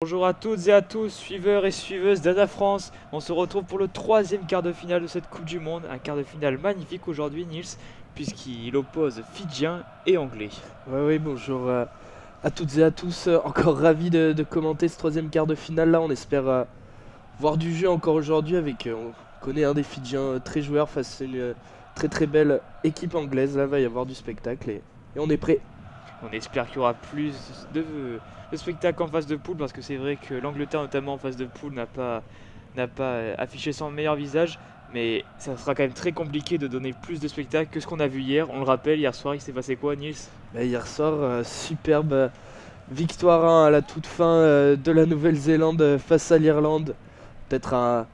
Bonjour à toutes et à tous, suiveurs et suiveuses d'Ada France. On se retrouve pour le troisième quart de finale de cette Coupe du Monde. Un quart de finale magnifique aujourd'hui, Nils, puisqu'il oppose Fidjiens et Anglais. Oui, bonjour à toutes et à tous. Encore ravi de commenter ce troisième quart de finale là. On espère voir du jeu encore aujourd'hui avec, on connaît un des Fidjiens très joueurs face à une très très belle équipe anglaise. Là, va y avoir du spectacle et on est prêt. On espère qu'il y aura plus de spectacle en phase de poule, parce que c'est vrai que l'Angleterre, notamment en phase de poule, n'a pas affiché son meilleur visage. Mais ça sera quand même très compliqué de donner plus de spectacle que ce qu'on a vu hier. On le rappelle, hier soir, il s'est passé quoi, Nils? Hier soir, superbe victoire à la toute fin de la Nouvelle-Zélande face à l'Irlande. Peut-être un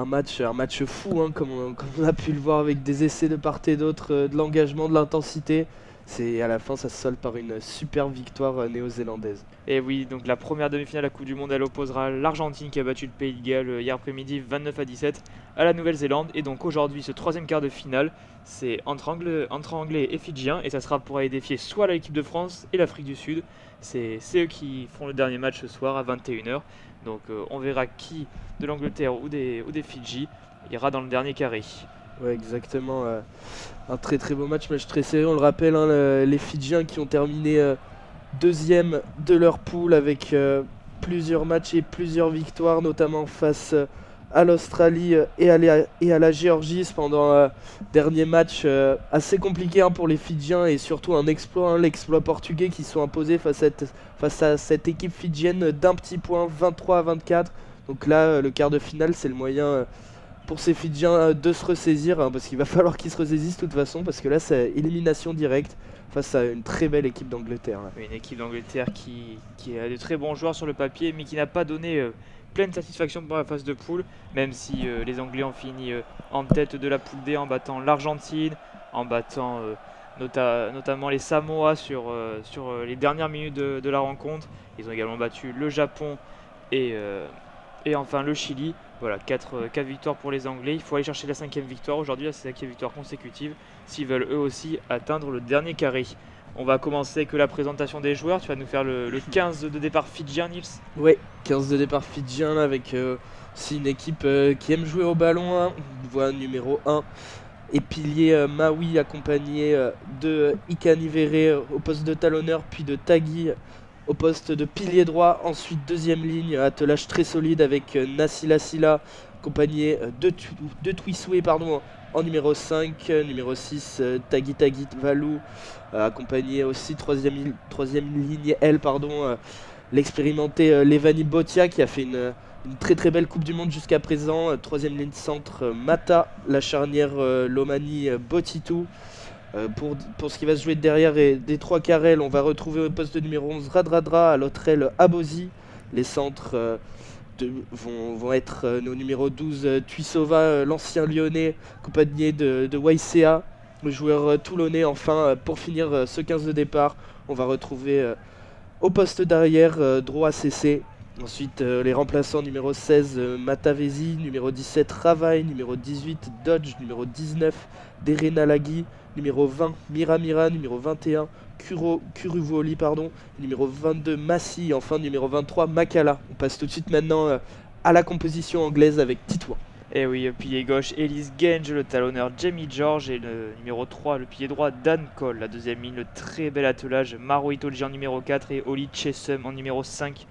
match fou, hein, comme on a pu le voir avec des essais de part et d'autre, de l'engagement, de l'intensité. C'est à la fin, ça se solde par une superbe victoire néo-zélandaise. Et oui, donc la première demi-finale de la Coupe du Monde, elle opposera l'Argentine qui a battu le Pays de Galles hier après-midi 29-17 à la Nouvelle-Zélande. Et donc aujourd'hui, ce troisième quart de finale, c'est entre Anglais et Fidjiens. Et ça sera pour aller défier soit l'équipe de France et l'Afrique du Sud. C'est eux qui font le dernier match ce soir à 21h. Donc on verra qui de l'Angleterre ou des Fidji ira dans le dernier carré. Ouais, exactement. Un très très beau match très serré. On le rappelle, hein, les Fidjiens qui ont terminé deuxième de leur poule avec plusieurs matchs et plusieurs victoires, notamment face à l'Australie et à la Géorgie. Cependant, dernier match assez compliqué, hein, pour les Fidjiens, et surtout un exploit, hein, l'exploit portugais qui sont imposés face à cette équipe fidjienne d'un petit point, 23-24. Donc là, le quart de finale, c'est le moyen pour ces Fidjiens de se ressaisir, hein, parce qu'il va falloir qu'ils se ressaisissent de toute façon, parce que là, c'est élimination directe face à une très belle équipe d'Angleterre. Une équipe d'Angleterre qui a de très bons joueurs sur le papier, mais qui n'a pas donné pleine satisfaction pour la phase de poule, même si les Anglais ont fini en tête de la poule D en battant l'Argentine, en battant notamment les Samoa sur les dernières minutes de la rencontre. Ils ont également battu le Japon et enfin le Chili. Voilà, 4 victoires pour les Anglais. Il faut aller chercher la 5e victoire aujourd'hui, la 5e victoire consécutive, s'ils veulent eux aussi atteindre le dernier carré. On va commencer avec la présentation des joueurs. Tu vas nous faire le 15 de départ fidjien, Nils. Ouais, 15 de départ fidjien là, avec aussi une équipe qui aime jouer au ballon, hein. Voie numéro 1 et pilier Maui, accompagné de Ikani Vere au poste de talonneur, puis de Tagui au poste de pilier droit. Ensuite, deuxième ligne, attelage très solide avec Nassila Silla, accompagné de Twisue en numéro 5, numéro 6, Tagui Valou, accompagné aussi troisième ligne L, l'expérimenté Levani Botia qui a fait une très très belle Coupe du Monde jusqu'à présent. Troisième ligne centre, Mata, la charnière Lomani Botitou. Pour ce qui va se jouer derrière et des trois carrels, on va retrouver au poste de numéro 11 Radradra, à l'autre aile Abosi. Les centres vont être nos numéros 12 Tuisova, l'ancien lyonnais, accompagné de Waisea, le joueur toulonnais. Enfin, pour finir ce 15 de départ, on va retrouver au poste d'arrière Droa CC. Ensuite, les remplaçants: numéro 16 Matavesi, numéro 17 Ravai, numéro 18 Dodge, numéro 19 Derena Lagui, numéro 20 Mira, numéro 21 Kuruvoli, numéro 22 Massi, et enfin numéro 23 Makala. On passe tout de suite maintenant à la composition anglaise avec Titouan. Et oui, pilier gauche, Ellis Genge, le talonneur Jamie George, et le numéro 3, le pilier droit, Dan Cole. La deuxième ligne, le très bel attelage, Maro Itoji en numéro 4 et Oli Chesum en numéro 5.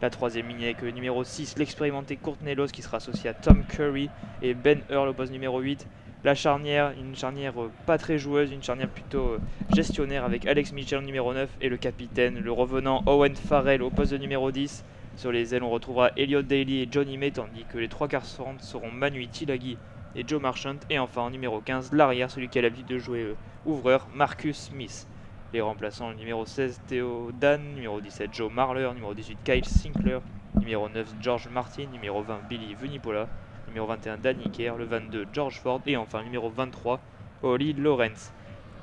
La troisième ligne avec le numéro 6, l'expérimenté Courtney Laws qui sera associé à Tom Curry et Ben Earl au poste numéro 8. La charnière, une charnière pas très joueuse, une charnière plutôt gestionnaire avec Alex Mitchell en numéro 9 et le capitaine, le revenant Owen Farrell au poste de numéro 10. Sur les ailes, on retrouvera Elliot Daly et Johnny May, tandis que les trois quarts seront Manu Tilagi et Joe Marchant. Et enfin en numéro 15, l'arrière, celui qui a l'habitude de jouer ouvreur, Marcus Smith. Les remplaçants, le numéro 16 Theo Dan, numéro 17 Joe Marler, numéro 18 Kyle Sinclair, numéro 9 George Martin, numéro 20 Billy Vunipola, numéro 21 Danny Kerr, le 22 George Ford et enfin numéro 23 Oli Lawrence.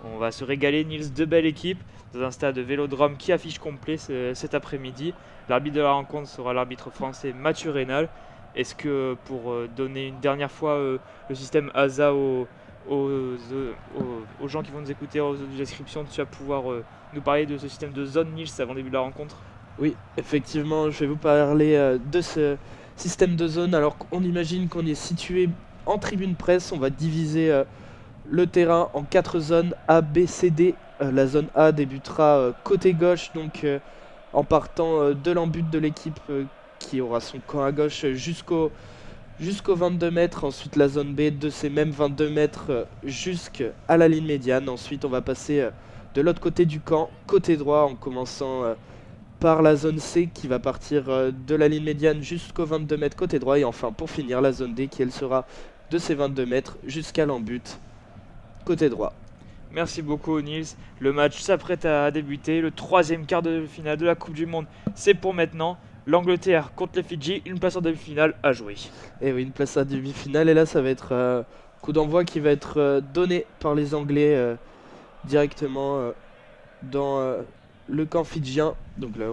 On va se régaler, Nils, de belles équipes dans un stade Vélodrome qui affiche complet cet après-midi. L'arbitre de la rencontre sera l'arbitre français Mathieu Rénal. Est-ce que pour donner une dernière fois le système ASA aux gens qui vont nous écouter, aux descriptions, tu vas pouvoir nous parler de ce système de zone, Nils, avant le début de la rencontre? Oui, effectivement, je vais vous parler de ce système de zone. Alors qu'on imagine qu'on est situé en tribune presse, on va diviser le terrain en 4 zones A, B, C, D. La zone A débutera côté gauche, donc en partant de l'embut de l'équipe qui aura son camp à gauche jusqu'aux 22 mètres. Ensuite la zone B de ces mêmes 22 mètres jusqu'à la ligne médiane. Ensuite on va passer de l'autre côté du camp, côté droit, en commençant par la zone C qui va partir de la ligne médiane jusqu'aux 22 mètres côté droit. Et enfin pour finir la zone D qui elle sera de ces 22 mètres jusqu'à l'embut côté droit. Merci beaucoup Nils. Le match s'apprête à débuter. Le 3e quart de finale de la Coupe du Monde, c'est pour maintenant. L'Angleterre contre les Fidji, une place en demi-finale à jouer. Et oui, une place en demi-finale. Et là, ça va être coup d'envoi qui va être donné par les Anglais directement dans le camp fidjien. Donc là,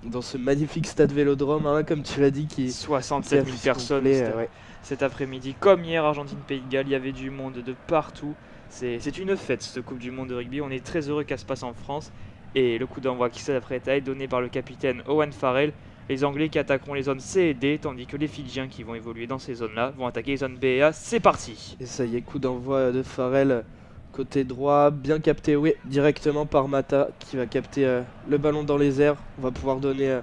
dans ce magnifique stade Vélodrome, hein, comme tu l'as dit, qui 67 000 personnes ouais. Cet après-midi. Comme hier, Argentine-Pays de Galles, il y avait du monde de partout. C'est une fête, cette Coupe du Monde de rugby. On est très heureux qu'elle se passe en France. Et le coup d'envoi qui s'apprête à être donné par le capitaine Owen Farrell. Les Anglais qui attaqueront les zones C et D, tandis que les Fidjiens qui vont évoluer dans ces zones-là vont attaquer les zones B et A. C'est parti! Et ça y est, coup d'envoi de Farrell côté droit, bien capté, oui, directement par Mata qui va capter le ballon dans les airs. On va pouvoir donner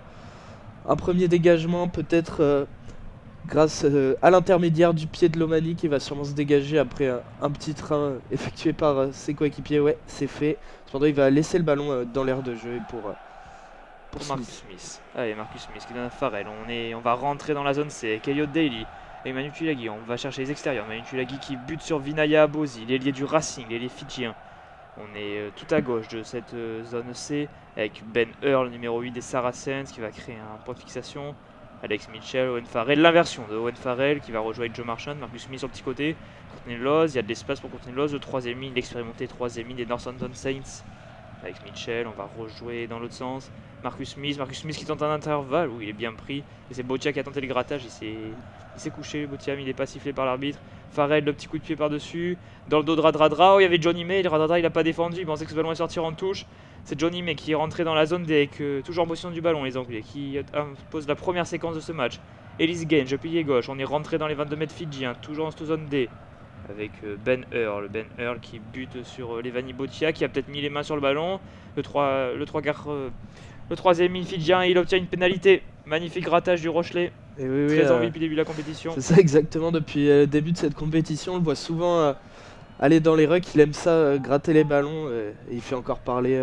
un premier dégagement, peut-être grâce à l'intermédiaire du pied de Lomani qui va sûrement se dégager après un petit train effectué par ses coéquipiers. Ouais, c'est fait. Cependant, il va laisser le ballon dans l'aire de jeu pour Marcus Smith. Allez, Marcus Smith qui donne à Farrell. On va rentrer dans la zone C avec Elliot Daly et Manu Tulagi. On va chercher les extérieurs. Manu Tulagi qui bute sur Vinaya Abosi, l'ailier du Racing, l'ailier fidjien. On est tout à gauche de cette zone C avec Ben Earl, numéro 8 des Saracens, qui va créer un point de fixation. Alex Mitchell, Owen Farrell, l'inversion de Owen Farrell qui va rejouer avec Joe Marchand. Marcus Smith sur le petit côté. Courtney Laws, il y a de l'espace pour Courtney Laws. Le 3e ligne, l'expérimenté 3e ligne des Northampton Saints. Avec Mitchell, on va rejouer dans l'autre sens. Marcus Smith qui tente un intervalle, où il est bien pris. Et c'est Botia qui a tenté le grattage, il s'est couché, Botia, mais il n'est pas sifflé par l'arbitre. Farrell, le petit coup de pied par-dessus. Dans le dos de Radradra, oh, il y avait Johnny May, Radradra il n'a pas défendu, il pensait que ce ballon allait sortir en touche. C'est Johnny May qui est rentré dans la zone D avec toujours en position du ballon, les Anglais, qui pose la première séquence de ce match. Ellis Genge, pilier gauche, on est rentré dans les 22 mètres fidjiens, toujours en cette zone D. Avec Ben Earl qui bute sur Levani Botia, qui a peut-être mis les mains sur le ballon. Le 3e ligne fidjien, il obtient une pénalité. Magnifique grattage du Rochelet. Et oui, très envie depuis le début de la compétition. C'est ça exactement, depuis le début de cette compétition, on le voit souvent aller dans les rucks, il aime ça, gratter les ballons, et il fait encore parler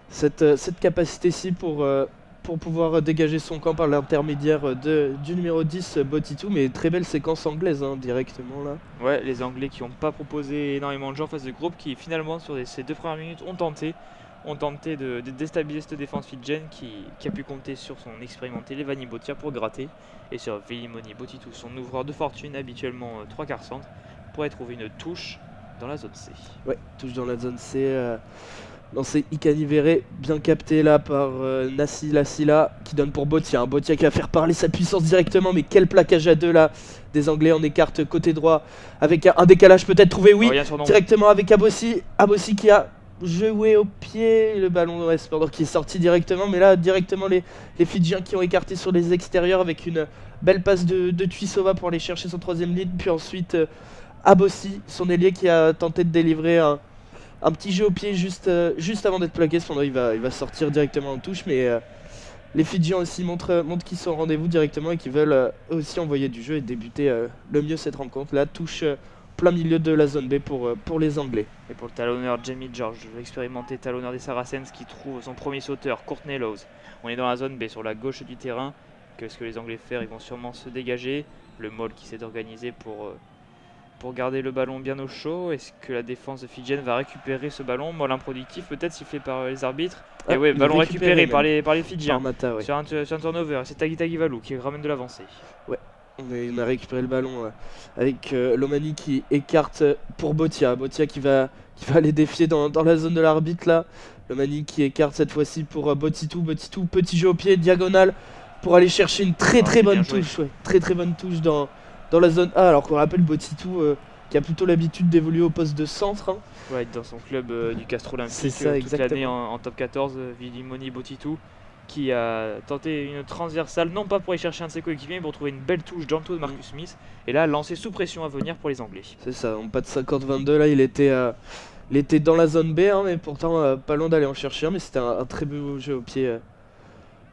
cette capacité-ci pour pouvoir dégager son camp par l'intermédiaire du numéro 10, Botitou. Mais très belle séquence anglaise, hein, directement là. Ouais, les Anglais qui n'ont pas proposé énormément de jeux en face de groupe, qui finalement sur ces 2 premières minutes ont tenté de déstabiliser cette défense fidjienne qui a pu compter sur son expérimenté Levani Botia pour gratter, et sur Vilimoni Botitou, son ouvreur de fortune, habituellement 3 quarts centre, pourrait trouver une touche dans la zone C. Ouais, touche dans la zone C. Lancé Ikanivere, bien capté là par Nassi Lassila qui donne pour Botia. Hein. Botia qui va faire parler sa puissance directement, mais quel plaquage à 2 là des Anglais en écarte côté droit avec un décalage peut-être trouvé, oui, directement avec Abosi. Abosi qui a joué au pied, le ballon cependant qui est sorti directement, mais là directement les Fidjiens qui ont écarté sur les extérieurs avec une belle passe de Tuisova pour aller chercher son 3e ligne, puis ensuite Abosi, son ailier qui a tenté de délivrer un petit jeu au pied juste avant d'être plaqué. Cependant il va sortir directement en touche, mais les Fidjiens aussi montrent qu'ils sont au rendez-vous directement et qu'ils veulent aussi envoyer du jeu et débuter le mieux cette rencontre. Là, touche plein milieu de la zone B pour les Anglais. Et pour le talonneur Jamie George, l'expérimenté talonneur des Saracens qui trouve son premier sauteur, Courtney Laws. On est dans la zone B sur la gauche du terrain. Qu'est-ce que les Anglais faire? Ils vont sûrement se dégager. Le Maul qui s'est organisé pour garder le ballon bien au chaud. Est-ce que la défense fidjienne va récupérer ce ballon? Molle improductif peut-être, sifflé par les arbitres. Et ouais, ballon récupéré par les Fidjiens Mata, ouais. sur un turnover. C'est Tagitagi Valou qui ramène de l'avancée. Ouais, on a récupéré le ballon avec Lomani qui écarte pour Botia. Botia qui va aller défier dans la zone de l'arbitre là. Lomani qui écarte cette fois-ci pour Botitou. Botitou, petit jeu au pied, diagonale pour aller chercher une très bonne touche. Ouais, très bonne touche dans la zone A, alors qu'on rappelle Botitou qui a plutôt l'habitude d'évoluer au poste de centre. Hein. Ouais, dans son club du Castro Olympique toute l'année en top 14, Vilimoni Botitou. qui a tenté une transversale, non pas pour aller chercher un de ses coéquipiers, mais pour trouver une belle touche dans le dos de Marcus Smith. Et là, lancé sous pression à venir pour les Anglais. C'est ça, en pas de 50-22, là il était dans la zone B, hein, mais pourtant pas loin d'aller en chercher un. Mais c'était un très beau jeu au pied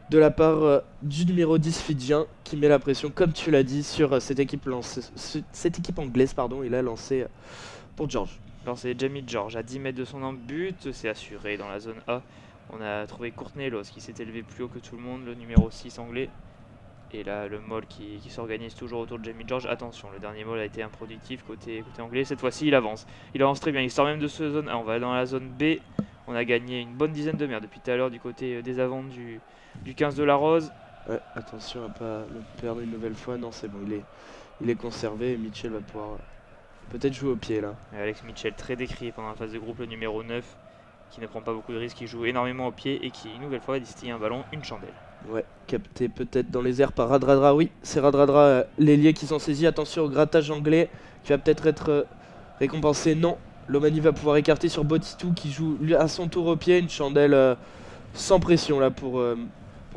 de la part du numéro 10 fidjien qui met la pression, comme tu l'as dit, sur cette équipe anglaise. Il a lancé pour George. Lancé Jamie George à 10 mètres de son but, c'est assuré dans la zone A. On a trouvé Courtney Loss qui s'est élevé plus haut que tout le monde, le numéro 6 anglais. Et là, le maul qui s'organise toujours autour de Jamie George. Attention, le dernier maul a été improductif côté anglais. Cette fois-ci, il avance. Il avance très bien. Il sort même de ce zone A. On va dans la zone B. On a gagné une bonne dizaine de mètres depuis tout à l'heure du côté des avants du 15 de la Rose. Ouais, attention à pas le perdre une nouvelle fois. Non, c'est bon, il est conservé et Mitchell va pouvoir peut-être jouer au pied là. Et Alex Mitchell, très décrié pendant la phase de groupe, le numéro 9, qui ne prend pas beaucoup de risques, qui joue énormément au pied et qui, une nouvelle fois, va distiller un ballon, une chandelle. Ouais, capté peut-être dans les airs par Radradra. Oui, c'est Radradra, l'ailier qui s'en saisit. Attention au grattage anglais qui va peut-être être récompensé. Non, Lomani va pouvoir écarter sur Botitou qui joue lui, à son tour au pied. Une chandelle sans pression là pour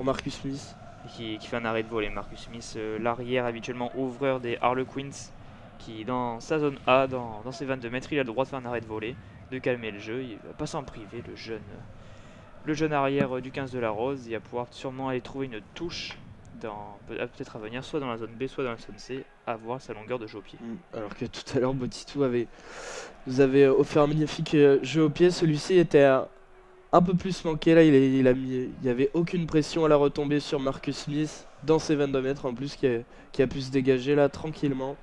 Marcus Smith. Qui fait un arrêt de volée. Marcus Smith, l'arrière habituellement ouvreur des Harlequins, qui dans sa zone A, dans ses 22 mètres, il a le droit de faire un arrêt de volée, de calmer le jeu. Il va pas s'en priver, le jeune arrière du 15 de la Rose. Il va pouvoir sûrement aller trouver une touche peut-être à venir, soit dans la zone B, soit dans la zone C, à voir sa longueur de jeu au pied. Alors que tout à l'heure, Botitou nous avait offert un magnifique jeu au pied. Celui-ci était un peu plus manqué. Là, il n'y avait aucune pression à la retombée sur Marcus Smith dans ses 22 mètres en plus, qui a pu se dégager là tranquillement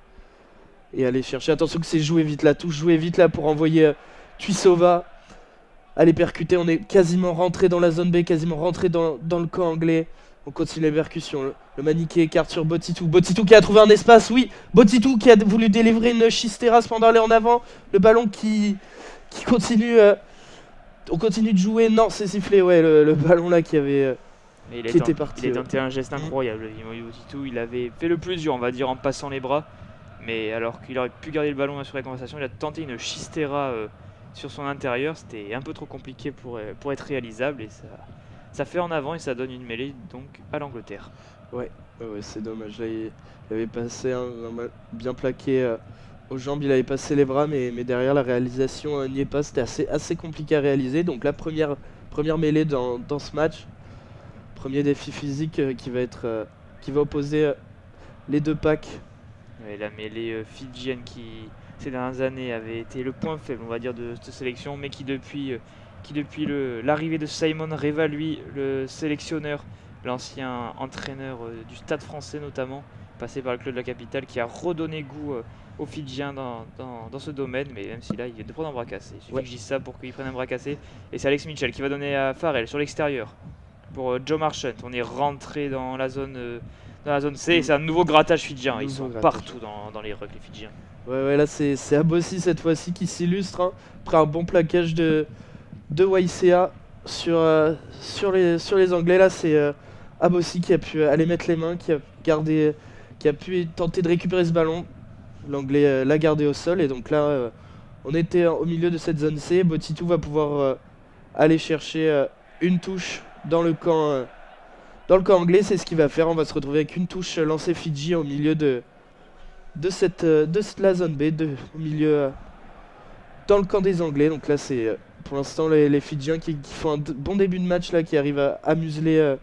et aller chercher. Attention que c'est jouer vite la touche, jouer vite là pour envoyer Tuisova. Allez percuter, on est quasiment rentré dans la zone B, quasiment rentré dans le camp anglais. On continue les percussions. Le maniqué écarte sur Botitou. Botitou qui a trouvé un espace, oui. Botitou qui a voulu délivrer une Chisteras pendant aller en avant. Le ballon qui continue. On continue de jouer. Non, c'est sifflé. Ouais, le ballon là qui était parti. Il a tenté un geste incroyable. Botitou, il avait fait le plus dur, on va dire, en passant les bras. Mais alors qu'il aurait pu garder le ballon sur la conversation, il a tenté une Chistera sur son intérieur. C'était un peu trop compliqué pour être réalisable et ça fait en avant et ça donne une mêlée donc à l'Angleterre. Ouais, c'est dommage. Là, il avait passé bien plaqué aux jambes, il avait passé les bras, mais derrière la réalisation n'y est pas. C'était assez compliqué à réaliser. Donc la première mêlée dans ce match, premier défi physique qui va opposer les deux packs. Ouais, la mêlée fidjienne qui ces dernières années avait été le point faible, on va dire, de cette sélection, mais qui depuis l'arrivée de Simon Révalui, le sélectionneur, l'ancien entraîneur du Stade français notamment, passé par le club de la capitale, qui a redonné goût aux Fidjiens dans ce domaine, mais même si là il vient de prendre un bras cassé. Il suffit que je dise ça pour qu'il prenne un bras cassé. Et c'est Alex Mitchell qui va donner à Farrell sur l'extérieur pour Joe Marchant. On est rentré dans la zone C, et c'est un nouveau grattage fidjien. Ils sont partout dans les rucks, les Fidjiens. Ouais, là c'est Abossi cette fois-ci qui s'illustre, hein, après un bon plaquage de YCA sur les Anglais. Là c'est Abossi qui a pu aller mettre les mains, qui a pu tenter de récupérer ce ballon. L'Anglais l'a gardé au sol et donc là on était au milieu de cette zone C. Botitou va pouvoir aller chercher une touche dans le camp anglais. C'est ce qu'il va faire. On va se retrouver avec une touche lancée Fidji au milieu de la zone B, au milieu dans le camp des Anglais. Donc là c'est pour l'instant les Fidjiens qui font un bon début de match là, qui arrivent à museler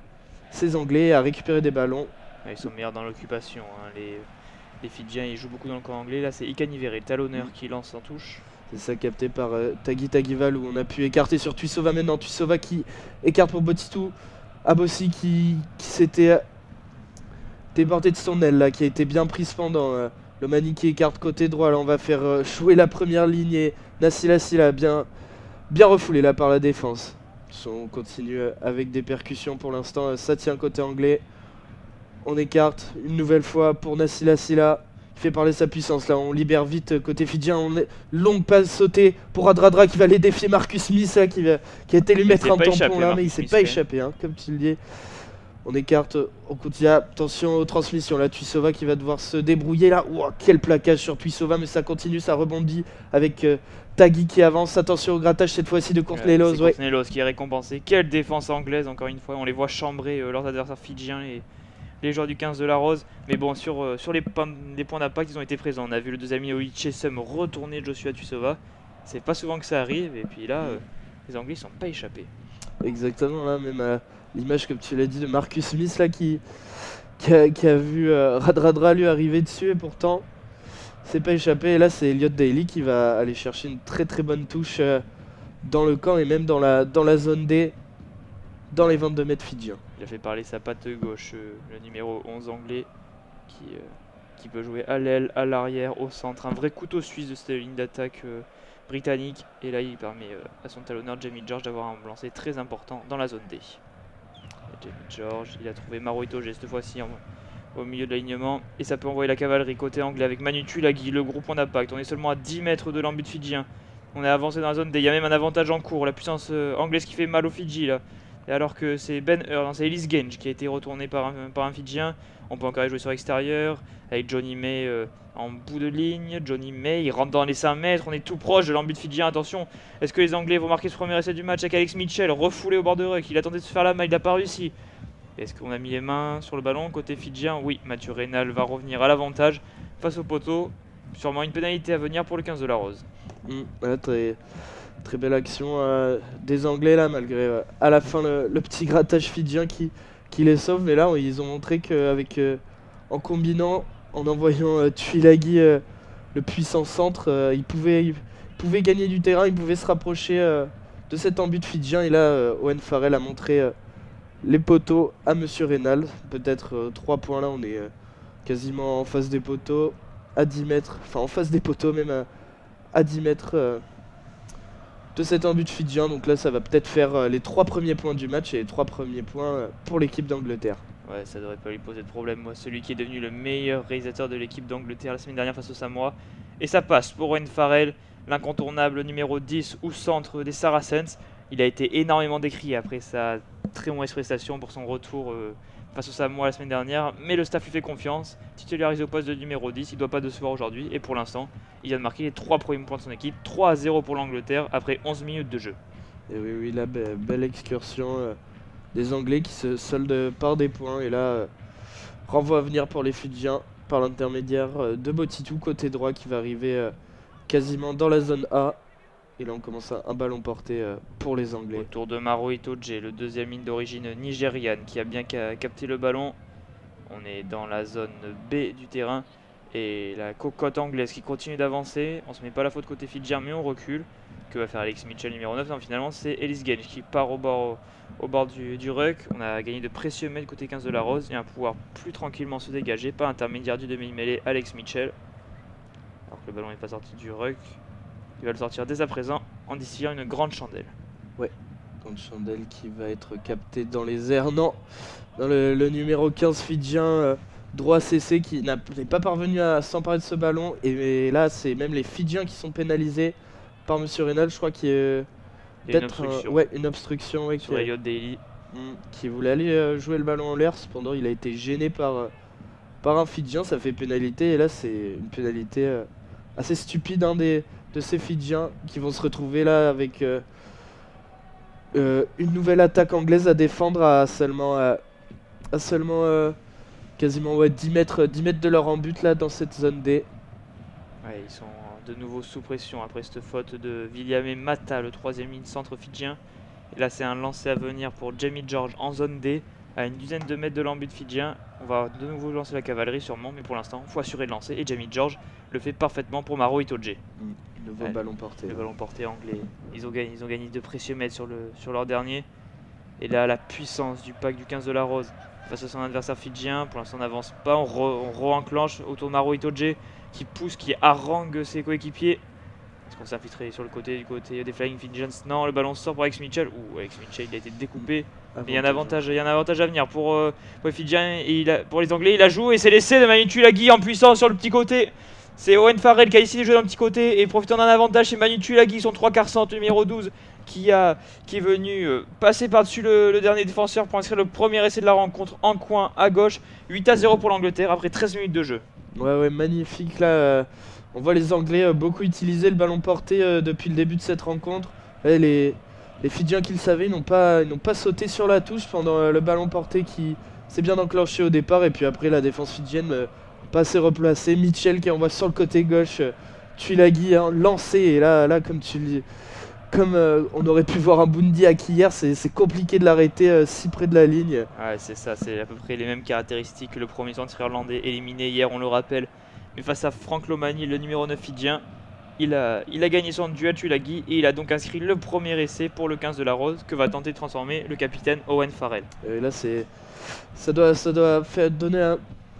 ces Anglais et à récupérer des ballons. Ils sont meilleurs dans l'occupation, hein. Les Fidjiens ils jouent beaucoup dans le camp anglais. Là c'est Ikanivere, le talonneur, qui lance en touche. C'est ça, capté par Tagival, où on a pu écarter sur Tuisova maintenant. Tuisova qui écarte pour Botitou. Abossi qui s'était déporté de son aile là, qui a été bien prise pendant. Le Mani qui écarte côté droit. Là on va faire jouer la première ligne et Nassilasi là bien refoulé là par la défense. On continue avec des percussions pour l'instant. Ça tient côté anglais. On écarte une nouvelle fois pour Nassilasi là. Il fait parler sa puissance là. On libère vite côté fidjien. Longue passe sautée pour Radradra qui va aller défier Marcus Smith là, qui a été lui mettre un tampon là, mais il s'est pas échappé, hein, comme tu le dis. On écarte, on continue. Attention aux transmissions. Là, Tuisova qui va devoir se débrouiller. Là, wow, quel plaquage sur Tuisova, mais ça continue, ça rebondit avec Tagui qui avance. Attention au grattage cette fois-ci de Courtnelos. C'est Courtnelos qui est récompensé. Quelle défense anglaise, encore une fois. On les voit chambrer leurs adversaires fidjiens et les joueurs du 15 de la Rose. Mais bon, sur les points d'impact, ils ont été présents. On a vu le 2 ami Oli Chessum retourner Joshua Tuisova. C'est pas souvent que ça arrive. Et puis là, les Anglais ne sont pas échappés. Exactement, là, même l'image, comme tu l'as dit, de Marcus Smith là, qui a vu Radradra lui arriver dessus et pourtant c'est pas échappé. Et là, c'est Elliot Daly qui va aller chercher une très très bonne touche dans le camp et même dans la zone D, dans les 22 mètres fidjiens. Il a fait parler sa patte gauche, le numéro 11 anglais, qui peut jouer à l'aile, à l'arrière, au centre. Un vrai couteau suisse de cette ligne d'attaque britannique. Et là, il permet à son talonneur Jamie George d'avoir un lancé très important dans la zone D. Jamie George, il a trouvé Maro Itoje cette fois-ci au milieu de l'alignement. Et ça peut envoyer la cavalerie côté anglais avec Manu Tuilagi, le groupe en impact. On est seulement à 10 mètres de l'embut fidjien. On est avancé dans la zone D. Il y a même un avantage en cours. La puissance anglaise qui fait mal aux Fidji là. Et alors que c'est Ben Hur, c'est Ellis Genge qui a été retourné par un Fidjien. On peut encore jouer sur l'extérieur avec Johnny May en bout de ligne. Johnny May, il rentre dans les 5 mètres. On est tout proche de l'embut fidjien. Attention, est-ce que les Anglais vont marquer ce premier essai du match avec Alex Mitchell refoulé au bord de ruck? Il a tenté de se faire la main, il n'a pas réussi. Est-ce qu'on a mis les mains sur le ballon côté fidjien? Oui, Mathieu Reynal va revenir à l'avantage face au poteau. Sûrement une pénalité à venir pour le 15 de la Rose. Ouais, très belle action des Anglais là, malgré à la fin le petit grattage fidjien qui les sauve. Mais là, ils ont montré qu'avec en combinant, en envoyant Tuilagi, le puissant centre, ils pouvaient gagner du terrain, ils pouvaient se rapprocher de cet embut fidjien. Et là, Owen Farrell a montré les poteaux à Monsieur Reynal. Peut-être 3 points là, on est quasiment en face des poteaux, à 10 mètres, enfin en face des poteaux même à 10 mètres de cet embut fidjien. Donc là, ça va peut-être faire les 3 premiers points du match et les 3 premiers points pour l'équipe d'Angleterre. Ouais, ça devrait pas lui poser de problème. Moi, celui qui est devenu le meilleur réalisateur de l'équipe d'Angleterre la semaine dernière face aux Samoa. Et ça passe pour Owen Farrell, l'incontournable numéro 10 ou centre des Saracens. Il a été énormément décrié après sa très mauvaise prestation pour son retour face aux Samoa la semaine dernière. Mais le staff lui fait confiance. Titularisé au poste de numéro 10, il ne doit pas décevoir aujourd'hui. Et pour l'instant, il vient de marquer les 3 premiers points de son équipe. 3-0 pour l'Angleterre après 11 minutes de jeu. Et oui, là, belle excursion des Anglais qui se soldent par des points. Et là, renvoi à venir pour les Fidjiens par l'intermédiaire de Botitou, côté droit, qui va arriver quasiment dans la zone A. Et là, on commence à un ballon porté pour les Anglais. Autour de Maro Itoje, le deuxième ligne d'origine nigériane, qui a bien capté le ballon. On est dans la zone B du terrain. Et la cocotte anglaise qui continue d'avancer. On se met pas la faute côté fidjien, mais on recule. Que va faire Alex Mitchell numéro 9? Non, finalement, c'est Ellis Genge qui part au bord du ruck. On a gagné de précieux mètres côté 15 de la Rose. Il va pouvoir plus tranquillement se dégager. Pas intermédiaire du demi-mêlée, Alex Mitchell. Alors que le ballon n'est pas sorti du ruck. Il va le sortir dès à présent en distillant une grande chandelle. Ouais, grande chandelle qui va être captée dans les airs. Non, dans le numéro 15 fidjien, droit CC, qui n'est pas parvenu à s'emparer de ce ballon. Et là, c'est même les Fidjiens qui sont pénalisés par Monsieur Reynal. Je crois qu'il y a peut-être une obstruction sur Elliot Daly. Qui voulait aller jouer le ballon en l'air. Cependant, il a été gêné par un Fidjien. Ça fait pénalité. Et là, c'est une pénalité assez stupide de ces Fidjiens qui vont se retrouver là avec une nouvelle attaque anglaise à défendre à seulement quasiment 10 mètres de leur embut là dans cette zone D. Ouais, ils sont de nouveau sous pression après cette faute de William Mata, le troisième ligne centre fidjien. Et là, c'est un lancer à venir pour Jamie George en zone D à une dizaine de mètres de l'embut fidjien. On va de nouveau lancer la cavalerie sûrement, mais pour l'instant, il faut assurer de lancer. Et Jamie George le fait parfaitement pour Maro Itoje. Nouveau ballon porté. Le ballon porté anglais. Ils ont gagné de précieux mètres sur leur dernier. Et là, la puissance du pack du 15 de la Rose face à son adversaire fidjien. Pour l'instant, on n'avance pas. On re-enclenche autour de Maro Itoje qui pousse, qui harangue ses coéquipiers. Est-ce qu'on s'est infiltré sur du côté des Flying Fijians? Non, le ballon sort pour Alex Mitchell. Alex Mitchell, il a été découpé. Il y a un avantage à venir pour les Fidjiens. Et pour les Anglais, il a joué et c'est l'essai de Manu Tuilagi en puissance sur le petit côté. C'est Owen Farrell qui a décidé de jouer d'un petit côté et profitant d'un avantage, c'est Manu Tuilagi, son 3 quarts centre numéro 12, qui est venu passer par-dessus le dernier défenseur pour inscrire le premier essai de la rencontre en coin à gauche. 8-0 pour l'Angleterre après 13 minutes de jeu. Ouais, magnifique là. On voit les Anglais beaucoup utiliser le ballon porté depuis le début de cette rencontre. Les Fidjiens qui le savaient n'ont pas sauté sur la touche pendant le ballon porté qui s'est bien enclenché au départ. Et puis après, la défense fidjienne pas assez replacée. Mitchell qui envoie sur le côté gauche. Tuilagi lancé. Et là comme tu le dis, comme on aurait pu voir un Bundy Aki hier, c'est compliqué de l'arrêter si près de la ligne. Ouais, c'est ça, c'est à peu près les mêmes caractéristiques que le premier centre irlandais éliminé hier, on le rappelle. Mais face à Frank Lomani, le numéro 9 fidjien, il a gagné son duel Tuilagi et il a donc inscrit le premier essai pour le 15 de la Rose que va tenter de transformer le capitaine Owen Farrell. Et là, ça doit donner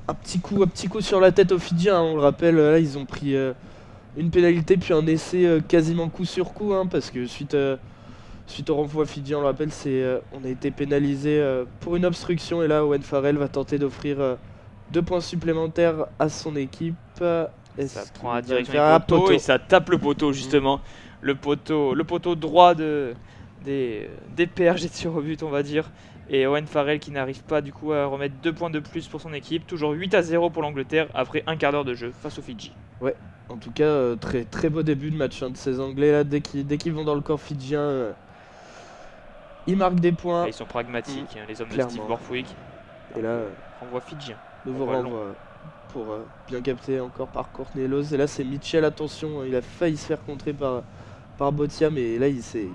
un petit coup sur la tête aux Fidjiens. On le rappelle, là, ils ont pris une pénalité puis un essai quasiment coup sur coup, parce que suite au renvoi fidjien, on le rappelle, on a été pénalisé pour une obstruction et là, Owen Farrell va tenter d'offrir 2 points supplémentaires à son équipe. Ça prend la direction du poteau et ça tape le poteau justement. Le poteau droit des PRG de tir au but, on va dire. Et Owen Farrell qui n'arrive pas du coup à remettre 2 points de plus pour son équipe. Toujours 8-0 pour l'Angleterre après un quart d'heure de jeu face aux Fidji. Ouais, en tout cas très, très beau début de match de ces Anglais là. Dès qu'ils vont dans le camp fidjien, ils marquent des points. Et ils sont pragmatiques, les hommes clairement. de Steve Borthwick. Et là, renvoi fidjien. Nouveau renvoi pour bien capter encore par Courtney Lawes. Et là c'est Mitchell, attention, il a failli se faire contrer par Botia, mais là il s'est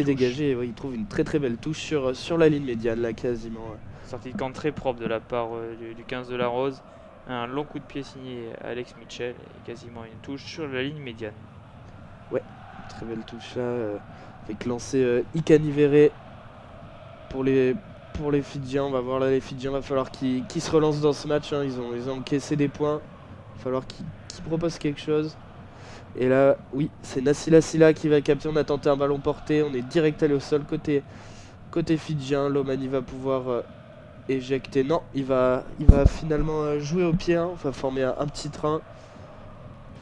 dégagé. Ouais, il trouve une très très belle touche sur la ligne médiane là quasiment. Sortie de camp très propre de la part du 15 de la Rose. Un long coup de pied signé Alex Mitchell et quasiment une touche sur la ligne médiane. Ouais, très belle touche là, avec lancé Ikanivere pour les Fidjiens. On va voir là, les Fidjiens, va falloir qu'ils se relancent dans ce match. Ils ont encaissé des points, il va falloir qu'ils proposent quelque chose. Et là, oui, c'est Nasila Silla qui va capter. On a tenté un ballon porté, on est direct allé au sol côté fidjien. Lomani va pouvoir éjecter. Non, il va finalement jouer au pied. On va former un petit train.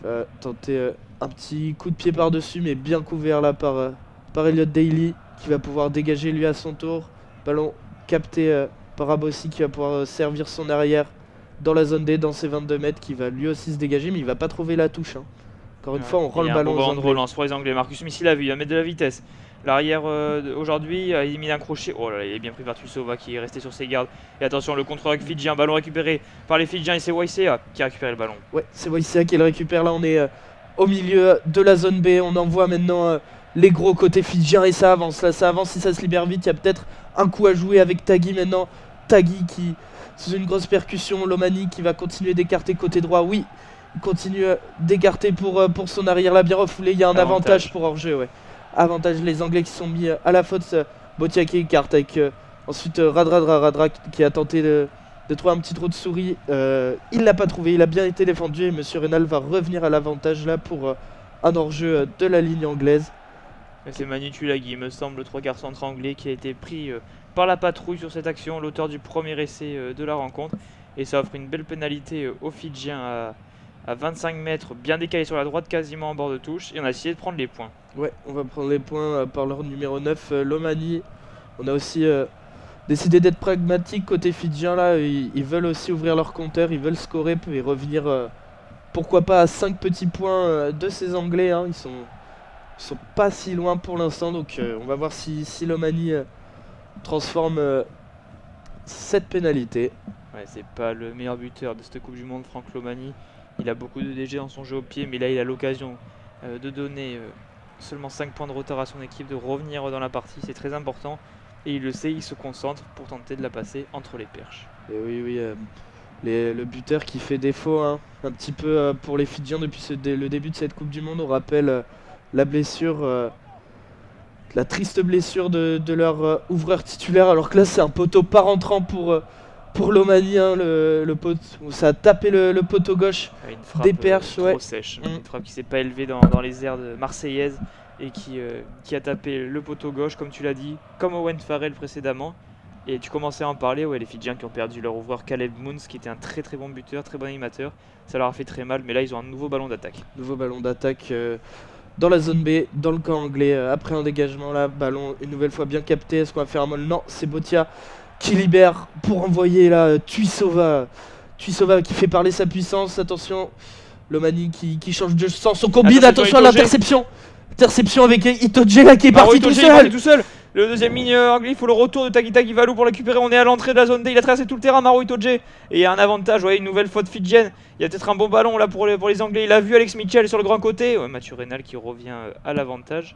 Il va tenter un petit coup de pied par-dessus, mais bien couvert là par Elliot Daly qui va pouvoir dégager lui à son tour. Ballon capté par Abossi qui va pouvoir servir son arrière dans la zone D, dans ses 22 mètres, qui va lui aussi se dégager, mais il va pas trouver la touche. Encore une fois, on rend le ballon aux Anglais. De relance pour les Anglais. Marcus Smith, il a vu, il va mettre de la vitesse. L'arrière aujourd'hui, il mis un crochet. Oh là là, il est bien pris par Tuisova qui est resté sur ses gardes. Et attention, le contre fidjien, ballon récupéré par les Fidjiens et c'est Waisea qui a récupéré le ballon. Ouais, c'est Waisea qui le récupère. Là, on est au milieu de la zone B. On envoie maintenant les gros côtés fidjiens et ça avance. Là, ça avance. Si ça se libère vite, il y a peut-être un coup à jouer avec Tagui maintenant. Tagui qui, sous une grosse percussion, Lomani qui va continuer d'écarter côté droit. Oui, il continue d'écarter pour son arrière là, bien refoulé. Il y a un avantage pour hors-jeu. Ouais. Avantage les Anglais qui sont mis à la faute. Botia qui écarte avec ensuite Radra qui a tenté de trouver un petit trou de souris. Il l'a pas trouvé, il a bien été défendu et Monsieur Reynal va revenir à l'avantage là pour un hors-jeu de la ligne anglaise. C'est Manu Tuilagi, me semble, le 3 quarts centre anglais qui a été pris par la patrouille sur cette action, l'auteur du premier essai de la rencontre. Et ça offre une belle pénalité aux Fidjiens à 25 mètres, bien décalé sur la droite, quasiment en bord de touche. Et on a essayé de prendre les points. Ouais, on va prendre les points par leur numéro 9, Lomani. On a aussi décidé d'être pragmatique côté fidjien là. Ils veulent aussi ouvrir leur compteur, ils veulent scorer et revenir, pourquoi pas, à 5 petits points de ces Anglais. Ils sont pas si loin pour l'instant. Donc on va voir si Lomani transforme cette pénalité. Ouais, c'est pas le meilleur buteur de cette Coupe du Monde, Frank Lomani. Il a beaucoup de DG dans son jeu au pied, mais là il a l'occasion de donner seulement 5 points de retard à son équipe, de revenir dans la partie, c'est très important. Et il le sait, il se concentre pour tenter de la passer entre les perches. Et oui, le buteur qui fait défaut un petit peu pour les Fidjiens depuis le début de cette Coupe du Monde. On rappelle la blessure, la triste blessure de leur ouvreur titulaire, alors que là c'est un poteau pas rentrant pour Lomani, le poteau, ça a tapé le poteau gauche des perches. Trop sèche, une frappe qui s'est pas élevée dans les airs de marseillaise et qui a tapé le poteau gauche, comme tu l'as dit, comme Owen Farrell précédemment. Et tu commençais à en parler, ouais, les Fidjiens qui ont perdu leur ouvreur Caleb Moons, qui était un très très bon buteur, très bon animateur. Ça leur a fait très mal, mais là ils ont un nouveau ballon d'attaque. Nouveau ballon d'attaque dans la zone B, dans le camp anglais. Après un dégagement là, ballon une nouvelle fois bien capté. Est-ce qu'on va faire un molle? Non, c'est Botia qui libère pour envoyer là Tuisova. Tuisova qui fait parler sa puissance. Attention, Lomani qui change de sens. On combine, attention à l'interception. Interception avec Itoje là qui est parti tout seul. Le deuxième ligne anglais, il faut le retour de Tagita Givalou pour le récupérer. On est à l'entrée de la zone D, il a traversé tout le terrain, Maro Itoje. Et il y a un avantage, ouais, une nouvelle faute fidjienne. Il y a peut-être un bon ballon là pour les Anglais. Il a vu Alex Mitchell sur le grand côté. Ouais, Mathieu Reynal qui revient à l'avantage.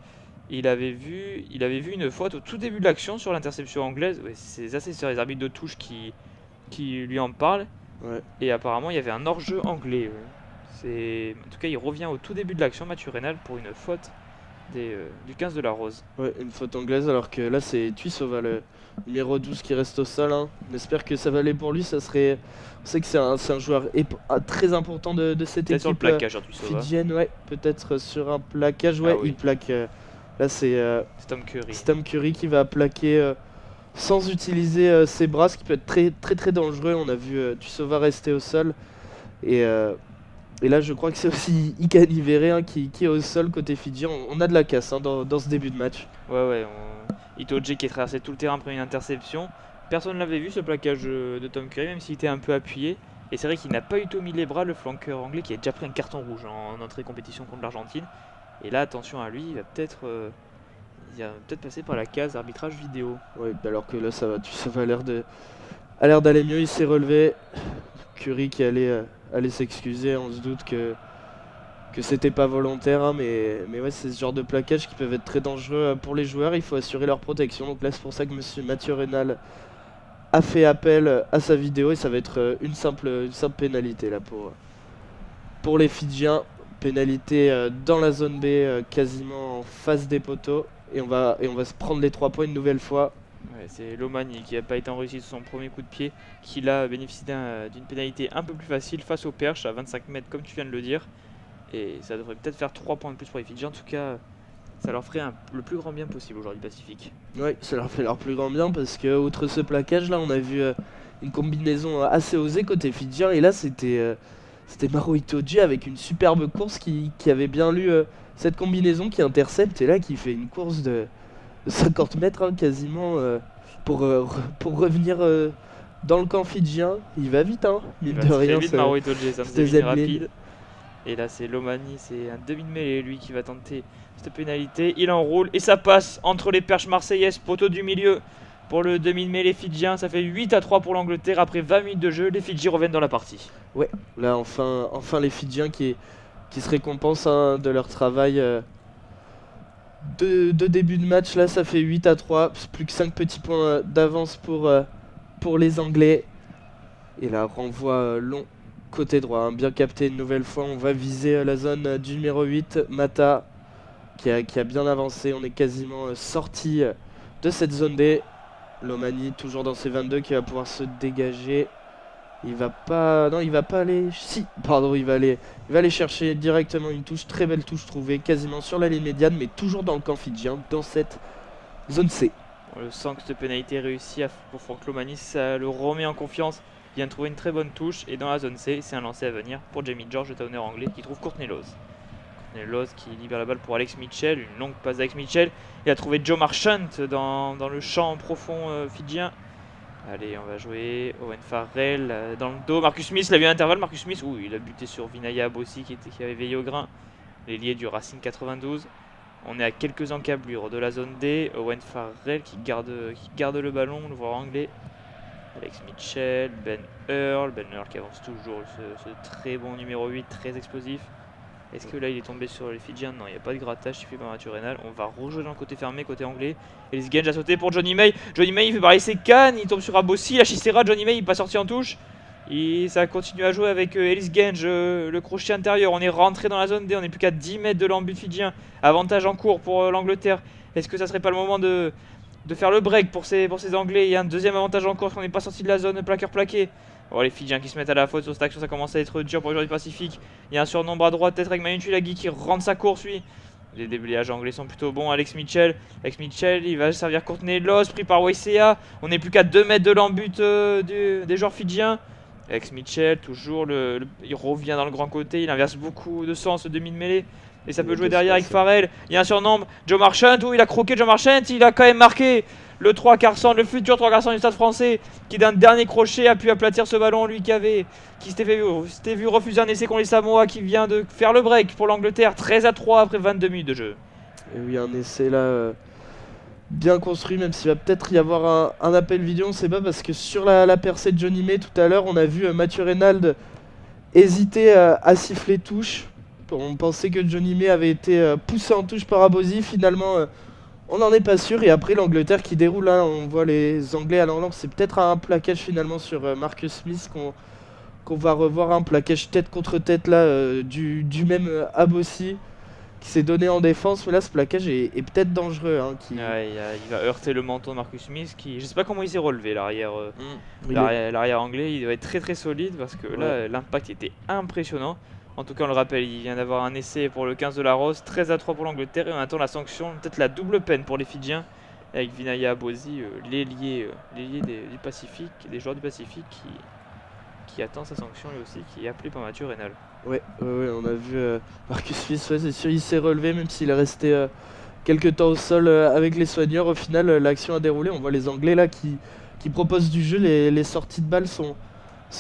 Il avait vu une faute au tout début de l'action sur l'interception anglaise. Ouais, c'est ses assesseurs, les arbitres de touche qui lui en parlent. Ouais. Et apparemment, il y avait un hors-jeu anglais. Ouais. En tout cas, il revient au tout début de l'action, Mathieu Reynal, pour une faute du 15 de la Rose. Ouais, une faute anglaise, alors que là c'est Tuisova, le numéro 12 qui reste au sol. Hein. On espère que ça va aller pour lui. Ça serait... On sait que c'est un joueur très important de cette équipe. Sur le plaquage, fidjienne, ouais, peut-être sur un plaquage. Ouais, il plaque. Là c'est Tom Curry. Tom Curry qui va plaquer sans utiliser ses bras, ce qui peut être très très très dangereux. On a vu Tuisova rester au sol. Et là, je crois que c'est aussi Ikani Veré hein, qui est au sol côté fidjien. On a de la casse hein, dans ce début de match. Ouais. Itoje qui est traversé tout le terrain après une interception. Personne ne l'avait vu ce plaquage de Tom Curry, même s'il était un peu appuyé. Et c'est vrai qu'il n'a pas du tout mis les bras, le flanqueur anglais qui a déjà pris un carton rouge en entrée compétition contre l'Argentine. Et là, attention à lui, il va peut-être passer par la case arbitrage vidéo. Ouais, alors que là, ça va a l'air d'aller mieux. Il s'est relevé. Curry qui allait s'excuser, on se doute que c'était pas volontaire, hein, mais ouais, c'est ce genre de plaquage qui peuvent être très dangereux pour les joueurs. Il faut assurer leur protection. Donc là, c'est pour ça que monsieur Mathieu Reynal a fait appel à sa vidéo et ça va être une simple pénalité là pour les Fidjiens. Pénalité dans la zone B, quasiment en face des poteaux, et on va se prendre les 3 points une nouvelle fois. Ouais, c'est Lomani qui n'a pas été en réussite sur son premier coup de pied, qui là bénéficie d'une pénalité un peu plus facile face au perche à 25 mètres comme tu viens de le dire. Et ça devrait peut-être faire 3 points de plus pour les Fidjiens. En tout cas, ça leur ferait le plus grand bien possible aujourd'hui Pacifique. Oui, ça leur fait leur plus grand bien parce que outre ce plaquage là, on a vu une combinaison assez osée côté Fidjien. Et là, c'était Maro Itoje avec une superbe course qui avait bien lu cette combinaison, qui intercepte et là qui fait une course de 50 mètres hein, quasiment pour revenir dans le camp fidjien. Il va vite hein, mine de rien. Vite, Maro Itoje, c'est rapide. Et là c'est Lomani, c'est un demi de mêlée lui qui va tenter cette pénalité. Il enroule et ça passe entre les perches marseillaises, poteau du milieu pour le demi de mêlée fidjien. Ça fait 8-3 pour l'Angleterre après 20 minutes de jeu. Les Fidji reviennent dans la partie. Ouais, là enfin les Fidjiens qui se récompensent hein, de leur travail. De début de match, là ça fait 8-3, plus que 5 petits points d'avance pour les Anglais. Et là renvoi long côté droit, hein, bien capté une nouvelle fois. On va viser la zone du numéro 8, Mata qui a bien avancé. On est quasiment sorti de cette zone D. Lomani toujours dans ses 22 qui va pouvoir se dégager. Il va pas aller. Si, pardon, il va aller chercher directement une touche, très belle touche trouvée, quasiment sur la ligne médiane, mais toujours dans le camp fidjien, dans cette zone C. On le sent que cette pénalité réussie pour Franck Lomani, ça le remet en confiance. Il vient de trouver une très bonne touche et dans la zone C, c'est un lancer à venir pour Jamie George, le talonneur anglais, qui trouve Courtney Lawes. Courtney Lawes qui libère la balle pour Alex Mitchell, une longue passe d'Alex Mitchell. Il a trouvé Joe Marchant dans le champ profond fidjien. Allez, on va jouer Owen Farrell dans le dos. Marcus Smith, il a vu un intervalle. Marcus Smith, il a buté sur Vinaya Abossi qui avait veillé au grain. L'ailier du Racing 92. On est à quelques encablures de la zone D. Owen Farrell qui garde le ballon, le joueur anglais. Alex Mitchell, Ben Earl qui avance toujours, ce très bon numéro 8, très explosif. Est-ce que là il est tombé sur les Fidjiens? Non, il n'y a pas de grattage suffit par Mathieu Reynal. On va rejouer dans le côté fermé, côté anglais. Ellis Genge a sauté pour Johnny May. Johnny May il fait parler ses cannes, il tombe sur Abossi, la Chistera. Johnny May il n'est pas sorti en touche. Et ça continue à jouer avec Ellis Genge, le crochet intérieur. On est rentré dans la zone D, on n'est plus qu'à 10 mètres de l'embut fidjien. Avantage en cours pour l'Angleterre. Est-ce que ça serait pas le moment de faire le break pour ces Anglais? Il y a un deuxième avantage en cours, qu'on n'est pas sorti de la zone plaqueur-plaqué. Oh, les Fidjiens qui se mettent à la faute sur cette action, ça commence à être dur pour les joueurs du Pacifique. Il y a un surnombre à droite, peut-être avec Manu Tulagi qui rentre sa course lui. Les déblayages anglais sont plutôt bons. Alex Mitchell, il va servir Courtney Loss, pris par Weissea. On n'est plus qu'à 2 mètres de l'embut des joueurs fidjiens. Alex Mitchell, toujours, il revient dans le grand côté, il inverse beaucoup de sens, demi de mêlée. Et ça peut jouer derrière avec Farrell. Il y a un surnombre, Joe Marchant. Oh, il a croqué Joe Marchant, il a quand même marqué le 3 quarts centre, le futur 3 quarts centre du Stade français, qui d'un dernier crochet a pu aplatir ce ballon, lui qui s'était vu refuser un essai contre les Samoa, qui vient de faire le break pour l'Angleterre, 13-3 après 22 minutes de jeu. Et oui, un essai là bien construit, même s'il va peut-être y avoir un appel vidéo, on ne sait pas, parce que sur la percée de Johnny May tout à l'heure, on a vu Mathieu Reynald hésiter à siffler touche. On pensait que Johnny May avait été poussé en touche par Abosi, finalement on n'en est pas sûr. Et après l'Angleterre qui déroule, là on voit les Anglais à l'enlance, c'est peut-être un plaquage finalement sur Marcus Smith qu'on va revoir, un plaquage tête contre tête là du même Abosi qui s'est donné en défense, mais là ce plaquage est peut-être dangereux. Hein, ouais, il va heurter le menton de Marcus Smith, qui, je sais pas comment il s'est relevé, l'arrière anglais, il doit être très solide, parce que là l'impact était impressionnant. En tout cas on le rappelle, il vient d'avoir un essai pour le 15 de la Rose, 13-3 pour l'Angleterre, et on attend la sanction, peut-être la double peine pour les Fidjiens, avec Vinaya Abosi, l'ailier du Pacifique, des joueurs du Pacifique, qui attend sa sanction lui aussi, qui est appelé par Mathieu Reynald. Ouais, on a vu Marcus Smith, c'est sûr, il s'est relevé, même s'il est resté quelques temps au sol avec les soigneurs. Au final, l'action a déroulé. On voit les Anglais là qui proposent du jeu. Les sorties de balles sont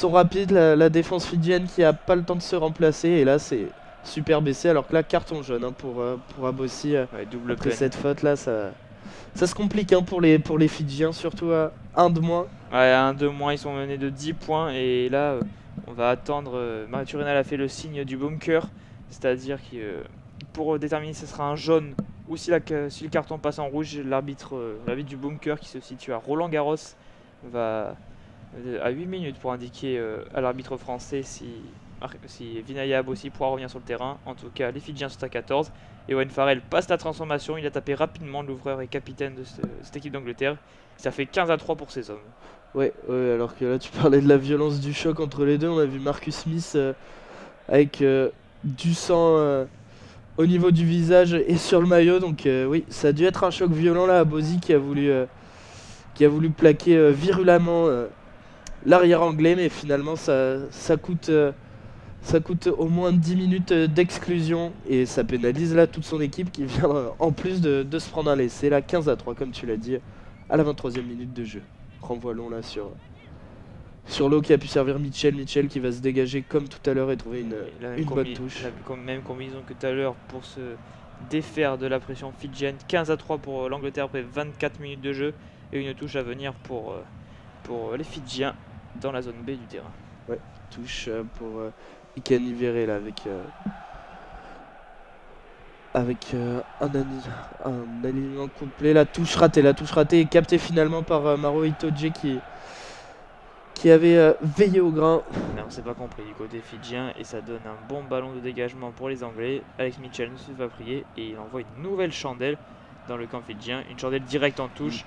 rapides. La défense fidjienne qui a pas le temps de se remplacer. Et là, c'est super baissé. Alors que là, carton jaune hein, pour Abosi. Double après peine. Cette faute là, ça se complique hein, pour les Fidjiens, surtout à 1 de moins. Ouais, à 1 de moins, ils sont menés de 10 points. Et là, on va attendre. Mathieu Reynald a fait le signe du bunker. C'est-à-dire que pour déterminer si ce sera un jaune ou si le carton passe en rouge, l'arbitre du bunker qui se situe à Roland-Garros va à 8 minutes pour indiquer à l'arbitre français si Vinaya Abosi pourra revenir sur le terrain. En tout cas, les Fidjiens sont à 14. Et Owen Farrell passe la transformation. Il a tapé rapidement l'ouvreur et capitaine de cette équipe d'Angleterre. Ça fait 15-3 pour ces hommes. Ouais, alors que là tu parlais de la violence du choc entre les deux. On a vu Marcus Smith avec du sang au niveau du visage et sur le maillot. Donc oui, ça a dû être un choc violent là. Abosi qui a voulu plaquer virulemment l'arrière anglais, mais finalement ça coûte au moins 10 minutes d'exclusion, et ça pénalise là toute son équipe qui vient en plus de se prendre un essai là, 15-3 comme tu l'as dit, à la 23e minute de jeu. Renvoi long là sur l'eau qui a pu servir Mitchell qui va se dégager comme tout à l'heure et trouver une bonne touche. La même combinaison que tout à l'heure pour se défaire de la pression fidjienne. 15-3 pour l'Angleterre après 24 minutes de jeu, et une touche à venir pour les Fidjiens dans la zone B du terrain. Ouais, touche pour Ikani Verre là avec un alignement complet. La touche ratée est captée finalement par Maro Itoje qui avait veillé au grain. Non, c'est pas compris du côté fidjien, et ça donne un bon ballon de dégagement pour les Anglais. Alex Mitchell ne se fait pas prier et il envoie une nouvelle chandelle dans le camp fidjien, une chandelle directe en touche.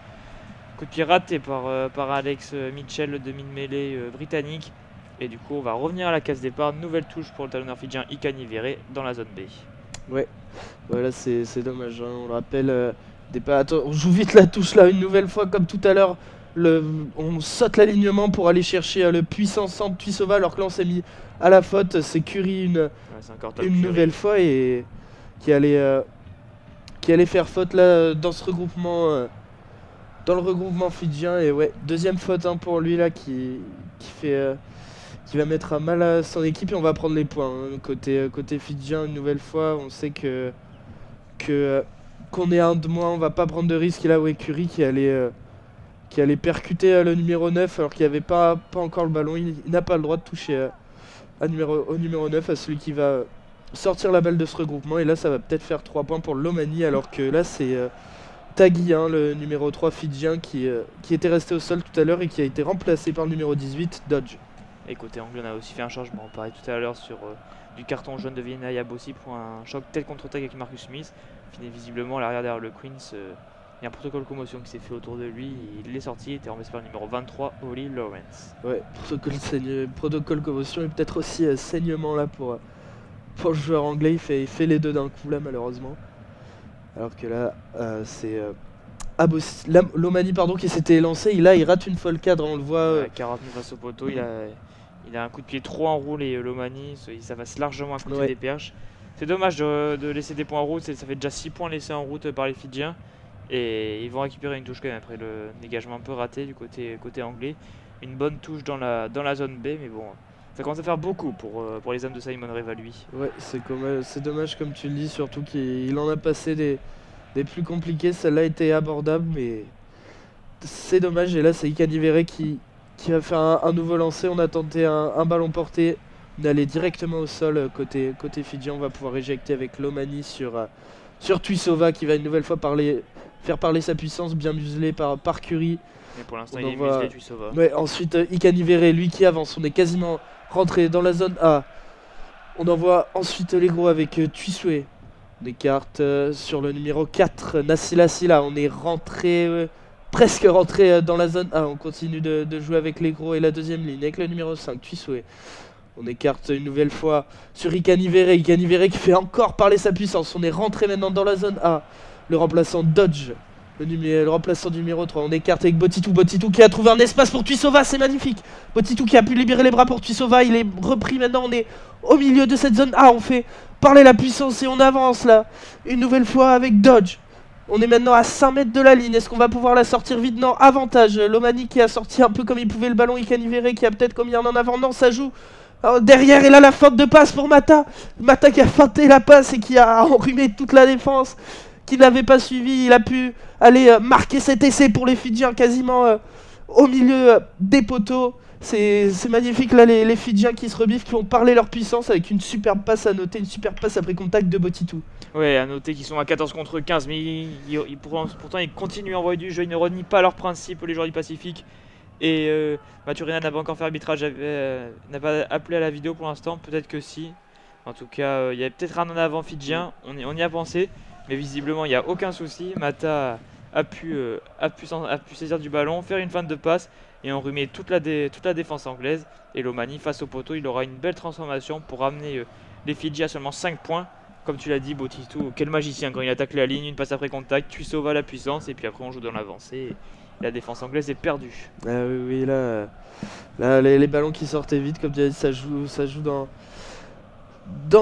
Coup de pied raté par Alex Mitchell, le demi de mêlée britannique. Et du coup, on va revenir à la case départ. Nouvelle touche pour le talonneur fidjien Ikani Verre dans la zone B. Ouais, voilà, c'est dommage. Hein. On le rappelle, attends, on joue vite la touche là une nouvelle fois comme tout à l'heure. On saute l'alignement pour aller chercher le puissant centre Tuisova, alors que là on s'est mis à la faute. C'est Curry une nouvelle fois et qui allait faire faute là dans ce regroupement. Dans le regroupement fidjien. Et ouais, deuxième faute hein, pour lui là qui va mettre à mal son équipe, et on va prendre les points hein. Côté fidjien une nouvelle fois. On sait qu'on est 1 de moins, on va pas prendre de risque. Et là ouais, Curry qui allait percuter le numéro 9 alors qu'il n'y avait pas encore le ballon. Il n'a pas le droit de toucher au numéro 9, à celui qui va sortir la balle de ce regroupement. Et là ça va peut-être faire 3 points pour l'Omani, alors que là c'est Tagui, hein, le numéro 3 fidjien qui était resté au sol tout à l'heure et qui a été remplacé par le numéro 18, Dodge. Et côté anglais, on a aussi fait un changement. Pareil tout à l'heure sur du carton jaune de Vinaya Abosi pour un choc tête contre tête avec Marcus Smith. Visiblement, à l'arrière derrière le Queens, il y a un protocole commotion qui s'est fait autour de lui. Il est sorti, il était remplacé par le numéro 23, Ollie Lawrence. Ouais, protocole commotion et peut-être aussi saignement là pour le joueur anglais. Il fait les deux d'un coup là, malheureusement. Alors que là, c'est Lomani pardon, qui s'était lancé. Là, il rate une folle cadre, on le voit. 49 face au poteau, il a un coup de pied trop en roule et Lomani, ça passe largement à côté des perches. C'est dommage de laisser des points en route, ça fait déjà 6 points laissés en route par les Fidjiens. Et ils vont récupérer une touche quand même après le dégagement un peu raté du côté anglais. Une bonne touche dans la zone B, mais bon, ça commence à faire beaucoup pour les hommes de Simon Reva, lui. Ouais, c'est dommage comme tu le dis, surtout qu'il en a passé des plus compliqués. Celle-là était abordable, mais c'est dommage. Et là, c'est Ikanivere qui va faire un nouveau lancer. On a tenté un ballon porté. On est allé directement au sol côté Fidjien. On va pouvoir éjecter avec Lomani sur Tuisova qui va une nouvelle fois faire parler sa puissance, bien muselé par Curie. Mais pour l'instant, il est muselé, Tuisova. Ouais, ensuite, Ikanivere, lui qui avance. On est quasiment rentré dans la zone A. On envoie ensuite les gros avec Tuisue. On écarte sur le numéro 4, Nassila Silla. On est rentré, presque rentré dans la zone A. On continue de jouer avec les gros et la deuxième ligne avec le numéro 5, Tuisue. On écarte une nouvelle fois sur Ikanivere. Ikanivere qui fait encore parler sa puissance. On est rentré maintenant dans la zone A. Le remplaçant Dodge. Le remplaçant du numéro 3. On écarte avec Botitou. Botitou qui a trouvé un espace pour Tuisova. C'est magnifique. Botitou qui a pu libérer les bras pour Tuisova. Il est repris maintenant. On est au milieu de cette zone A. On fait parler la puissance et on avance là. Une nouvelle fois avec Dodge. On est maintenant à 5 mètres de la ligne. Est-ce qu'on va pouvoir la sortir vite? Non, avantage. Lomani qui a sorti un peu comme il pouvait le ballon. Ikanivere qui a peut-être commis un en avant. Non, ça joue. Alors, derrière, et là la feinte de passe pour Mata. Mata qui a feinté la passe et qui a enrhumé toute la défense, qui ne l'avait pas suivi. Il a pu aller marquer cet essai pour les Fidjiens quasiment au milieu des poteaux. C'est magnifique là, les Fidjiens qui se rebiffent, qui vont parler leur puissance avec une superbe passe à noter, une superbe passe après contact de Botitou. Ouais, à noter qu'ils sont à 14 contre 15, mais pourtant ils continuent à envoyer du jeu, ils ne renient pas leurs principes, les joueurs du Pacifique. Et Maturina n'a pas encore fait arbitrage, n'a pas appelé à la vidéo pour l'instant, peut-être que si. En tout cas, il y a peut-être un en avant Fidjien, on y a pensé, mais visiblement il n'y a aucun souci. Mata a pu saisir du ballon, faire une feinte de passe et enrhumer toute la défense anglaise. Et Lomani face au poteau, il aura une belle transformation pour ramener les Fidji à seulement 5 points. Comme tu l'as dit, Botitou, quel magicien quand il attaque la ligne, une passe après contact, Tuisova la puissance et puis après on joue dans l'avancée. La défense anglaise est perdue. Ah oui, là les ballons qui sortaient vite, comme tu as dit, ça joue dans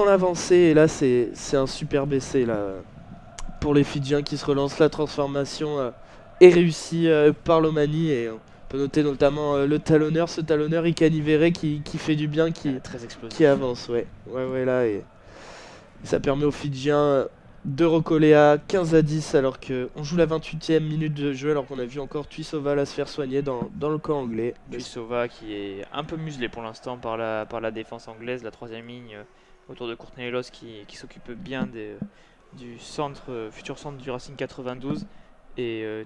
l'avancée. Et là, c'est un superbe essai là, pour les Fidjiens qui se relancent. La transformation est réussie par Lomani. Et on peut noter notamment le talonneur, ce talonneur Ikanivere qui fait du bien, qui avance. Ouais, là. Et ça permet aux Fidjiens de recoller à 15 à 10 alors qu'on joue la 28e minute de jeu, alors qu'on a vu encore Tuisova là se faire soigner dans le camp anglais. Tuisova qui est un peu muselé pour l'instant par la défense anglaise, la troisième ligne autour de Courtney-Los qui s'occupe bien du futur centre du Racing 92. Et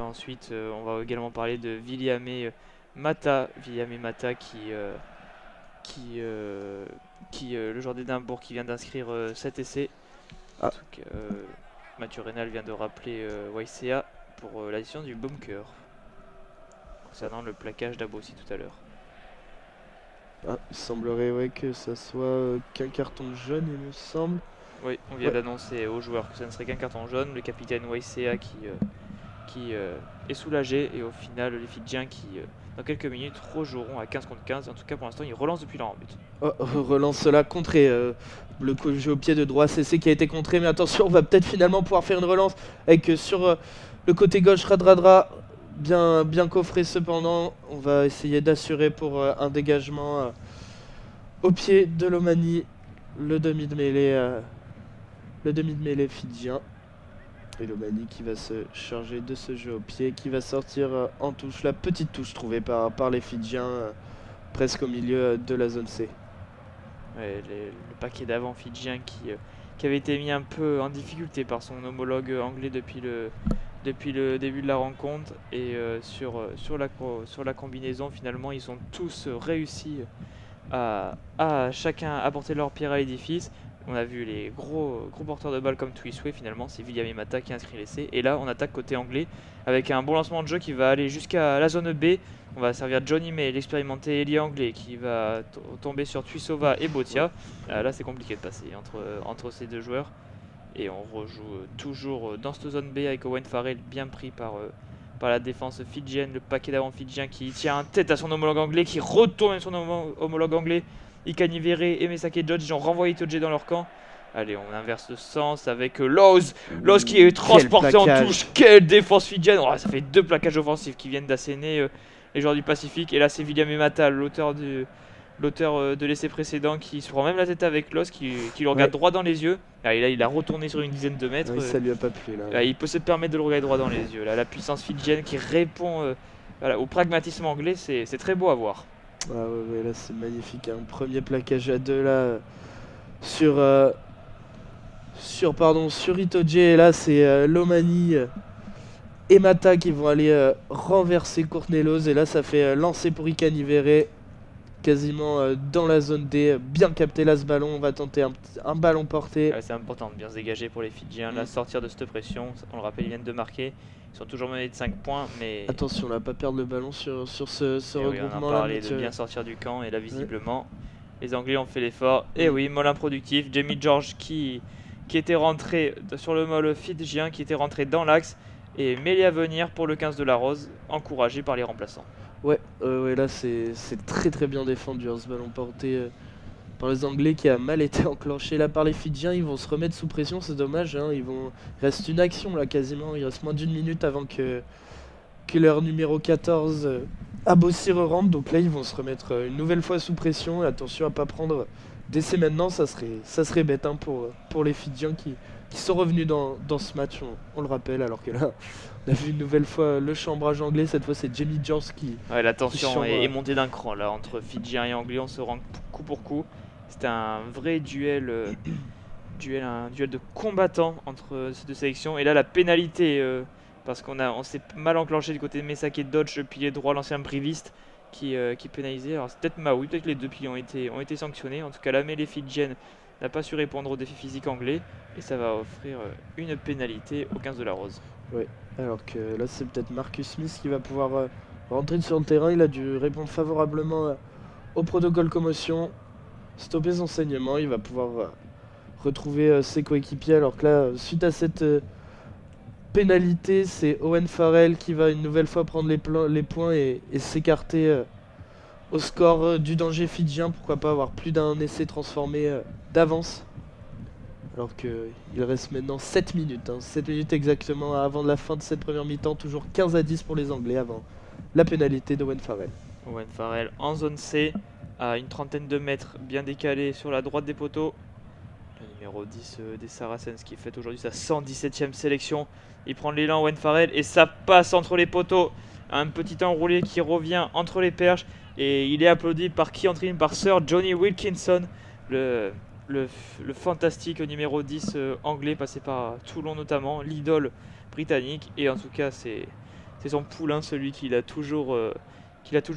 ensuite on va également parler de Viliame Mata qui le joueur d'Édimbourg qui vient d'inscrire cet essai. Mathieu Rénal vient de rappeler YCA pour l'addition du bunker concernant le plaquage d'Abossi tout à l'heure. Il semblerait que ça soit qu'un carton jaune, il me semble. Oui, on vient d'annoncer aux joueurs que ça ne serait qu'un carton jaune. Le capitaine YCA qui est soulagé, et au final les Fidjiens qui dans quelques minutes rejoueront à 15 contre 15. En tout cas pour l'instant ils relancent depuis leur but. Relance là contré, le jeu au pied de droit CC qui a été contré, mais attention, on va peut-être finalement pouvoir faire une relance avec sur le côté gauche Radradra bien coffré. Cependant on va essayer d'assurer pour un dégagement au pied de Lomani, le demi de mêlée fidjien. Et Lomani qui va se charger de ce jeu au pied, qui va sortir en touche, la petite touche trouvée par les Fidjiens presque au milieu de la zone C. Ouais, le paquet d'avant fidjien qui avait été mis un peu en difficulté par son homologue anglais depuis le début de la rencontre. Et sur la combinaison, finalement ils ont tous réussi à chacun apporter leur pierre à l'édifice. On a vu les gros porteurs de balles comme Tuisue, finalement c'est Viliame Mata qui inscrit l'essai. Et là on attaque côté anglais avec un bon lancement de jeu qui va aller jusqu'à la zone B. On va servir Johnny May, l'expérimenté ailier anglais, qui va tomber sur Tuisova et Botia. Là c'est compliqué de passer entre ces deux joueurs. Et on rejoue toujours dans cette zone B avec Owen Farrell bien pris par la défense fidjienne, le paquet d'avant fidjien qui tient en tête à son homologue anglais, qui retourne son homologue anglais. Ikanivere et Mesake Dodge, ils ont renvoyé Itoje dans leur camp. Allez, on inverse le sens avec Loz qui est transporté en touche. Quelle défense fidjienne. Oh, ça fait 2 plaquages offensifs qui viennent d'asséner les joueurs du Pacifique. Et là, c'est William Emata, l'auteur de l'essai précédent, qui se prend même la tête avec Loz, qui le regarde droit dans les yeux. Et là, il a retourné sur une dizaine de mètres. Oui, ça lui a pas plu là. Il peut se permettre de le regarder droit dans les yeux. Là, la puissance fidjienne qui répond au pragmatisme anglais, c'est très beau à voir. Ah ouais, là c'est magnifique. Un premier plaquage à 2 là sur Itoje. Et là c'est Lomani et Mata qui vont aller renverser Courtney Loz. Et là ça fait lancer pour Ikanivere. Quasiment dans la zone D, bien capté là ce ballon, on va tenter un ballon porté. Ouais, c'est important de bien se dégager pour les Fidjiens, là sortir de cette pression, on le rappelle ils viennent de marquer, ils sont toujours menés de 5 points mais... Attention là, pas perdre le ballon sur ce regroupement oui, on en parlait de bien sortir du camp et là visiblement les Anglais ont fait l'effort. Et oui, Moll improductif, Jamie George qui était rentré sur le Moll fidjien, qui était rentré dans l'axe et mêlé à venir pour le 15 de la Rose, encouragé par les remplaçants. Ouais, là c'est très bien défendu ce ballon porté par les Anglais qui a mal été enclenché là par les Fidjiens. Ils vont se remettre sous pression, c'est dommage, hein. Il reste une action là quasiment, il reste moins d'1 minute avant que leur numéro 14 Abossi rentre. Donc là ils vont se remettre une nouvelle fois sous pression. Et attention à pas prendre d'essai maintenant, ça serait bête hein, pour les Fidjiens qui sont revenus dans ce match, on le rappelle, alors que là on a vu une nouvelle fois le chambrage anglais. Cette fois c'est Jamie George qui... Ouais, la tension est montée d'un cran là entre Fidjiens et Anglais, on se rend coup pour coup. C'était un vrai duel, un duel de combattants entre ces deux sélections. Et là la pénalité, parce on s'est mal enclenché du côté de Mesake Dodge, le pilier droit, l'ancien briviste, qui pénalisait. Alors c'est peut-être Maui, peut-être que les deux piliers ont été sanctionnés. En tout cas la mêlée fidjienne n'a pas su répondre au défi physique anglais. Et ça va offrir une pénalité au 15 de la Rose. Oui, alors que là c'est peut-être Marcus Smith qui va pouvoir rentrer sur le terrain. Il a dû répondre favorablement au protocole commotion, stopper son saignement. Il va pouvoir retrouver ses coéquipiers. Alors que là, suite à cette pénalité, c'est Owen Farrell qui va une nouvelle fois prendre les points et s'écarter au score du danger fidjien. Pourquoi pas avoir plus d'un essai transformé d'avance. Alors qu'il reste maintenant 7 minutes, 7 minutes exactement avant la fin de cette première mi-temps. Toujours 15-10 pour les Anglais avant la pénalité d'Owen Farrell. Owen Farrell en zone C, à une trentaine de mètres, bien décalé sur la droite des poteaux. Le numéro 10 des Saracens qui fête aujourd'hui sa 117e sélection. Il prend l'élan Owen Farrell et ça passe entre les poteaux. Un petit enroulé qui revient entre les perches. Et il est applaudi par qui entre par Sir Johnny Wilkinson, le fantastique numéro 10 anglais, passé par Toulon notamment, l'idole britannique. Et en tout cas c'est son poulain, celui qu'il a toujours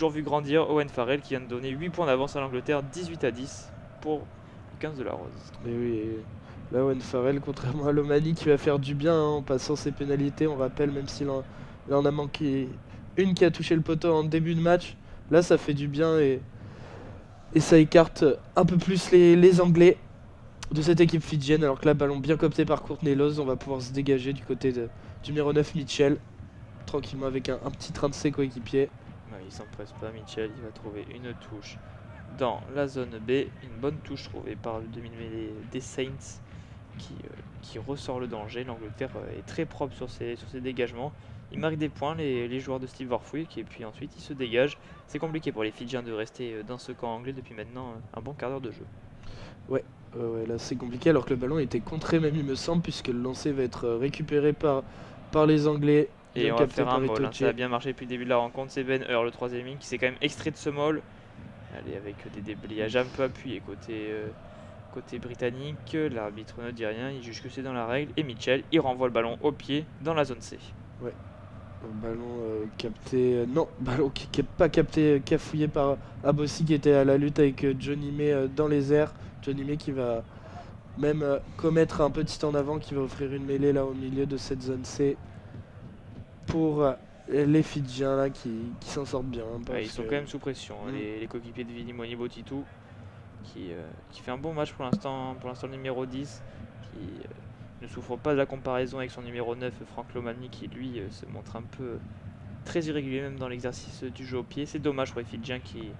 vu grandir, Owen Farrell, qui vient de donner 8 points d'avance à l'Angleterre, 18-10 pour le 15 de la Rose. Mais oui, là Owen Farrell, contrairement à Lomani, qui va faire du bien en passant ses pénalités. On rappelle, même s'il en a manqué une qui a touché le poteau en début de match, là ça fait du bien et ça écarte un peu plus les Anglais de cette équipe fidjienne. Alors que là, ballon bien coopté par Courtney Loz, on va pouvoir se dégager du côté du numéro 9 Mitchell, tranquillement avec un petit train de ses coéquipiers. Ouais, il s'empresse pas, Mitchell, il va trouver une touche dans la zone B, une bonne touche trouvée par le demi-mêlée des Saints qui ressort le danger. L'Angleterre est très propre sur ses dégagements. Il marque des points, les joueurs de Steve Warfwick, et puis ensuite il se dégage. C'est compliqué pour les Fidjiens de rester dans ce camp anglais depuis maintenant un bon quart d'heure de jeu. Ouais, là c'est compliqué alors que le ballon a été contré même il me semble, puisque le lancer va être récupéré par les Anglais. Et on va faire un Moll, ça a bien marché depuis le début de la rencontre. C'est Ben Hur, le troisième ligne, qui s'est quand même extrait de ce Moll. Allez, avec des déblayages un peu appuyés côté britannique. L'arbitre ne dit rien, il juge que c'est dans la règle. Et Mitchell, il renvoie le ballon au pied dans la zone C. Ouais. Ballon capté, non, ballon qui n'est pas capté, cafouillé par Abossi qui était à la lutte avec Johnny May dans les airs. Johnny May qui va même commettre un petit en avant, qui va offrir une mêlée là au milieu de cette zone C pour les Fidjiens là qui s'en sortent bien. Ouais, ils sont quand même sous pression, les coéquipiers de Vili Moni Botitou qui fait un bon match pour l'instant le numéro 10 ne souffre pas de la comparaison avec son numéro 9, Franck Lomani, qui lui se montre un peu très irrégulier même dans l'exercice du jeu au pied. C'est dommage pour les Fidjiens qui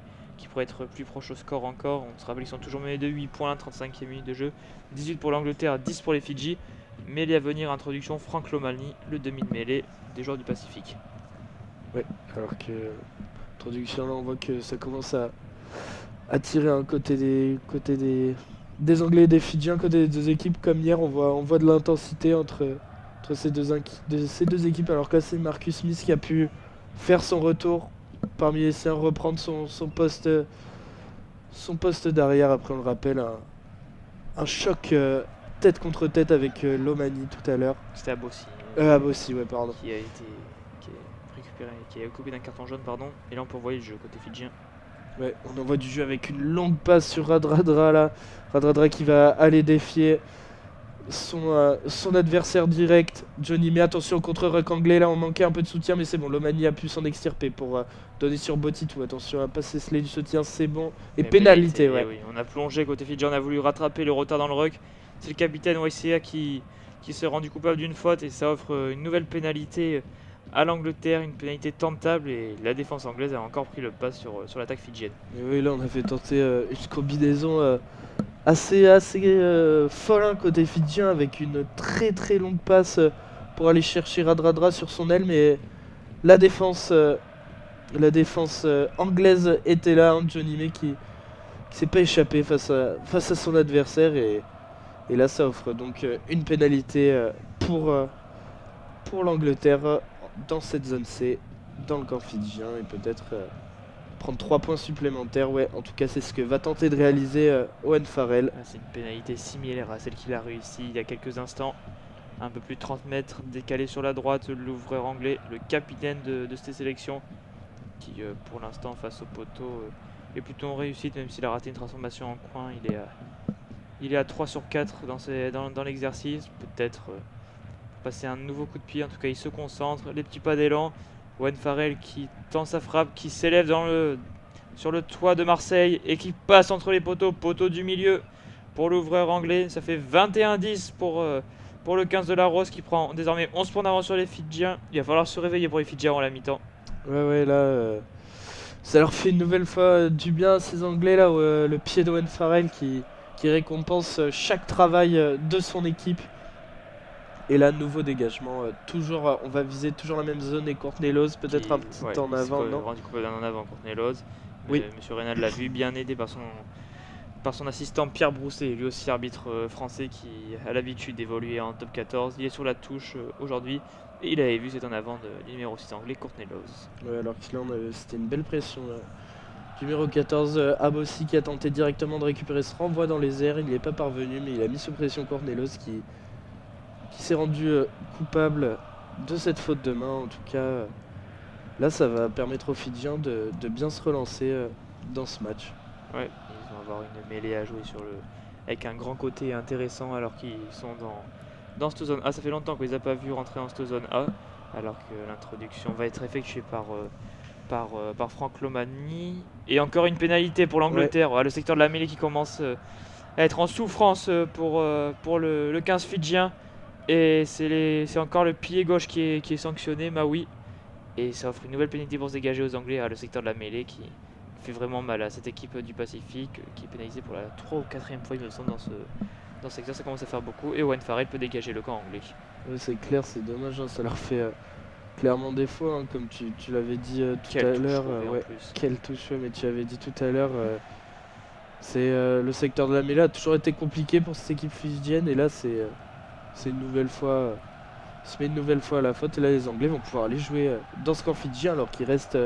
pourraient être plus proches au score encore. On se rappelle qu'ils sont toujours menés de 8 points, 35e minute de jeu. 18 pour l'Angleterre, 10 pour les Fidji. Mêlée à venir, introduction Franck Lomani, le demi de mêlée des joueurs du Pacifique. Ouais, alors que introduction là on voit que ça commence à tirer un côté des Anglais et des Fidjiens, côté des deux équipes. Comme hier, on voit de l'intensité entre ces deux équipes, alors que là c'est Marcus Smith qui a pu faire son retour parmi les siens, reprendre son poste d'arrière. Après, on le rappelle, un choc tête contre tête avec Lomani tout à l'heure. C'était Abossi. Abossi, ouais, pardon. Qui est récupéré, qui est coupé d'un carton jaune, pardon. Et là on peut envoyer le jeu côté fidjien. Ouais, on envoie du jeu avec une longue passe sur Radradra là. Radradra qui va aller défier son adversaire direct, Johnny. Mais attention au contre-ruck anglais, là on manquait un peu de soutien, mais c'est bon. Lomani a pu s'en extirper pour donner sur Botitou. Attention à passer Slay du soutien, c'est bon. Et pénalité, ouais. Oui. On a plongé côté fidjien, on a voulu rattraper le retard dans le ruck. C'est le capitaine YCA qui s'est rendu coupable d'une faute et ça offre une nouvelle pénalité à l'Angleterre, une pénalité tentable, et la défense anglaise a encore pris le pas sur l'attaque fidjienne. Et oui, là on a fait tenter une combinaison assez folle côté fidjien, avec une très très longue passe pour aller chercher Radradra sur son aile, mais la défense anglaise était là, Johnny May qui s'est pas échappé face à son adversaire, et là ça offre donc une pénalité pour l'Angleterre dans cette zone C, dans le camp fidjien, et peut-être prendre 3 points supplémentaires. Ouais, en tout cas c'est ce que va tenter de réaliser Owen Farrell. C'est une pénalité similaire à celle qu'il a réussi il y a quelques instants. Un peu plus de 30 mètres décalé sur la droite, l'ouvreur anglais, le capitaine de cette sélection, qui pour l'instant face au poteau est plutôt en réussite, même s'il a raté une transformation en coin. Il est à 3 sur 4 dans l'exercice. Peut-être passer un nouveau coup de pied. En tout cas, il se concentre. Les petits pas d'élan. Owen Farrell qui tend sa frappe, qui s'élève sur le toit de Marseille et qui passe entre les poteaux du milieu pour l'ouvreur anglais. Ça fait 21-10 pour le 15 de la Rose, qui prend désormais 11 points d'avance sur les Fidjiens. Il va falloir se réveiller pour les Fidjiens en la mi-temps. Ouais, là, ça leur fait une nouvelle fois du bien à ces Anglais là. Le pied d'Owen Farrell qui récompense chaque travail de son équipe. Et là, nouveau dégagement. Toujours, on va viser toujours la même zone, et Courtney Lawes peut-être un petit en avant, non? Rendu coupable en avant, Courtney Lawes. Oui. Monsieur Reynald l'a vu, bien aidé par son assistant Pierre Brousset, lui aussi arbitre français qui a l'habitude d'évoluer en top 14. Il est sur la touche aujourd'hui et il avait vu cet en avant du numéro 6 anglais, Courtney Lawes. Ouais, alors que là, c'était une belle pression. Numéro 14, Abossi, qui a tenté directement de récupérer ce renvoi dans les airs. Il n'y est pas parvenu, mais il a mis sous pression Courtney Lawes qui s'est rendu coupable de cette faute de main. En tout cas, là ça va permettre aux Fidjiens de bien se relancer dans ce match. Ouais, ils vont avoir une mêlée à jouer avec un grand côté intéressant, alors qu'ils sont dans cette zone A. Ça fait longtemps qu'on les a pas vus rentrer dans cette zone A, alors que l'introduction va être effectuée par Franck Lomani. Et encore une pénalité pour l'Angleterre. Ouais. Le secteur de la mêlée qui commence à être en souffrance pour le 15 fidjien. Et c'est encore le pied gauche qui est sanctionné, Maui. Et ça offre une nouvelle pénalité pour se dégager aux Anglais, le secteur de la mêlée, qui fait vraiment mal à cette équipe du Pacifique, qui est pénalisée pour la 3 ou 4e fois, il me semble, dans ce secteur. Ça commence à faire beaucoup. Et Owen Farrell peut dégager le camp anglais. Ouais, c'est clair, c'est dommage, ça leur fait clairement défaut, comme tu l'avais dit tout à l'heure. Quelle touche, mais tu avais dit tout à l'heure. C'est le secteur de la mêlée a toujours été compliqué pour cette équipe fidjienne, et là c'est une nouvelle fois, se met une nouvelle fois à la faute, et là les Anglais vont pouvoir aller jouer dans ce camp fidjien, alors qu'il reste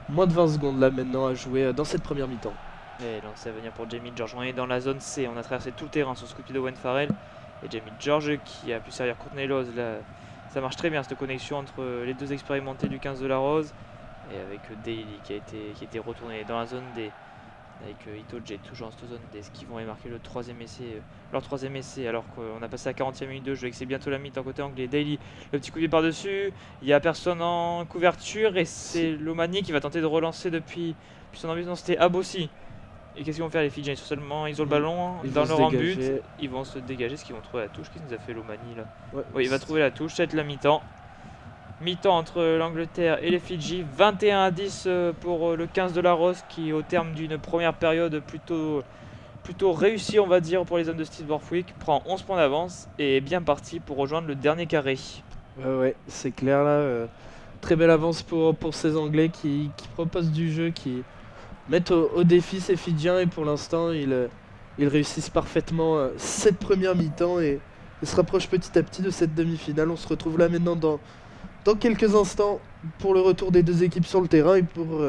moins de 20 secondes là maintenant à jouer dans cette première mi-temps. Et lancé à venir pour Jamie George. On est dans la zone C, on a traversé tout le terrain sur ce coup de pied de Owen Farrell, et Jamie George qui a pu servir Courtney Lawes. Là, ça marche très bien cette connexion entre les deux expérimentés du 15 de la Rose, et avec Daly qui a été retourné dans la zone D, avec Itoje toujours en cette zone D, qui vont marquer leur troisième essai, alors qu'on a passé à 40e minute de jeu et que c'est bientôt la mi-temps côté anglais. Daly, le petit coup de pied par-dessus, il n'y a personne en couverture, et c'est Lomani qui va tenter de relancer depuis son ambition. C'était Abossi Et qu'est-ce qu'ils vont faire les Fidjiens? Seulement, ils ont le Mm. ballon Ils dans vont se leur but. dégager. Ils vont se dégager. Ce qu'ils vont trouver la touche. Qu'est-ce qu'il nous a fait Lomani là? Ouais, Oui, il va trouver la touche. Ça va être la mi-temps. Mi-temps entre l'Angleterre et les Fidji. 21-10 pour le 15 de la Rose qui, au terme d'une première période plutôt réussie, on va dire, pour les hommes de Steve Borthwick, prend 11 points d'avance et est bien parti pour rejoindre le dernier carré. Ouais, c'est clair là. Très belle avance pour ces Anglais qui proposent du jeu, qui mettent au défi ces Fidjiens et pour l'instant ils réussissent parfaitement cette première mi-temps et se rapprochent petit à petit de cette demi-finale. On se retrouve là maintenant dans quelques instants pour le retour des deux équipes sur le terrain et pour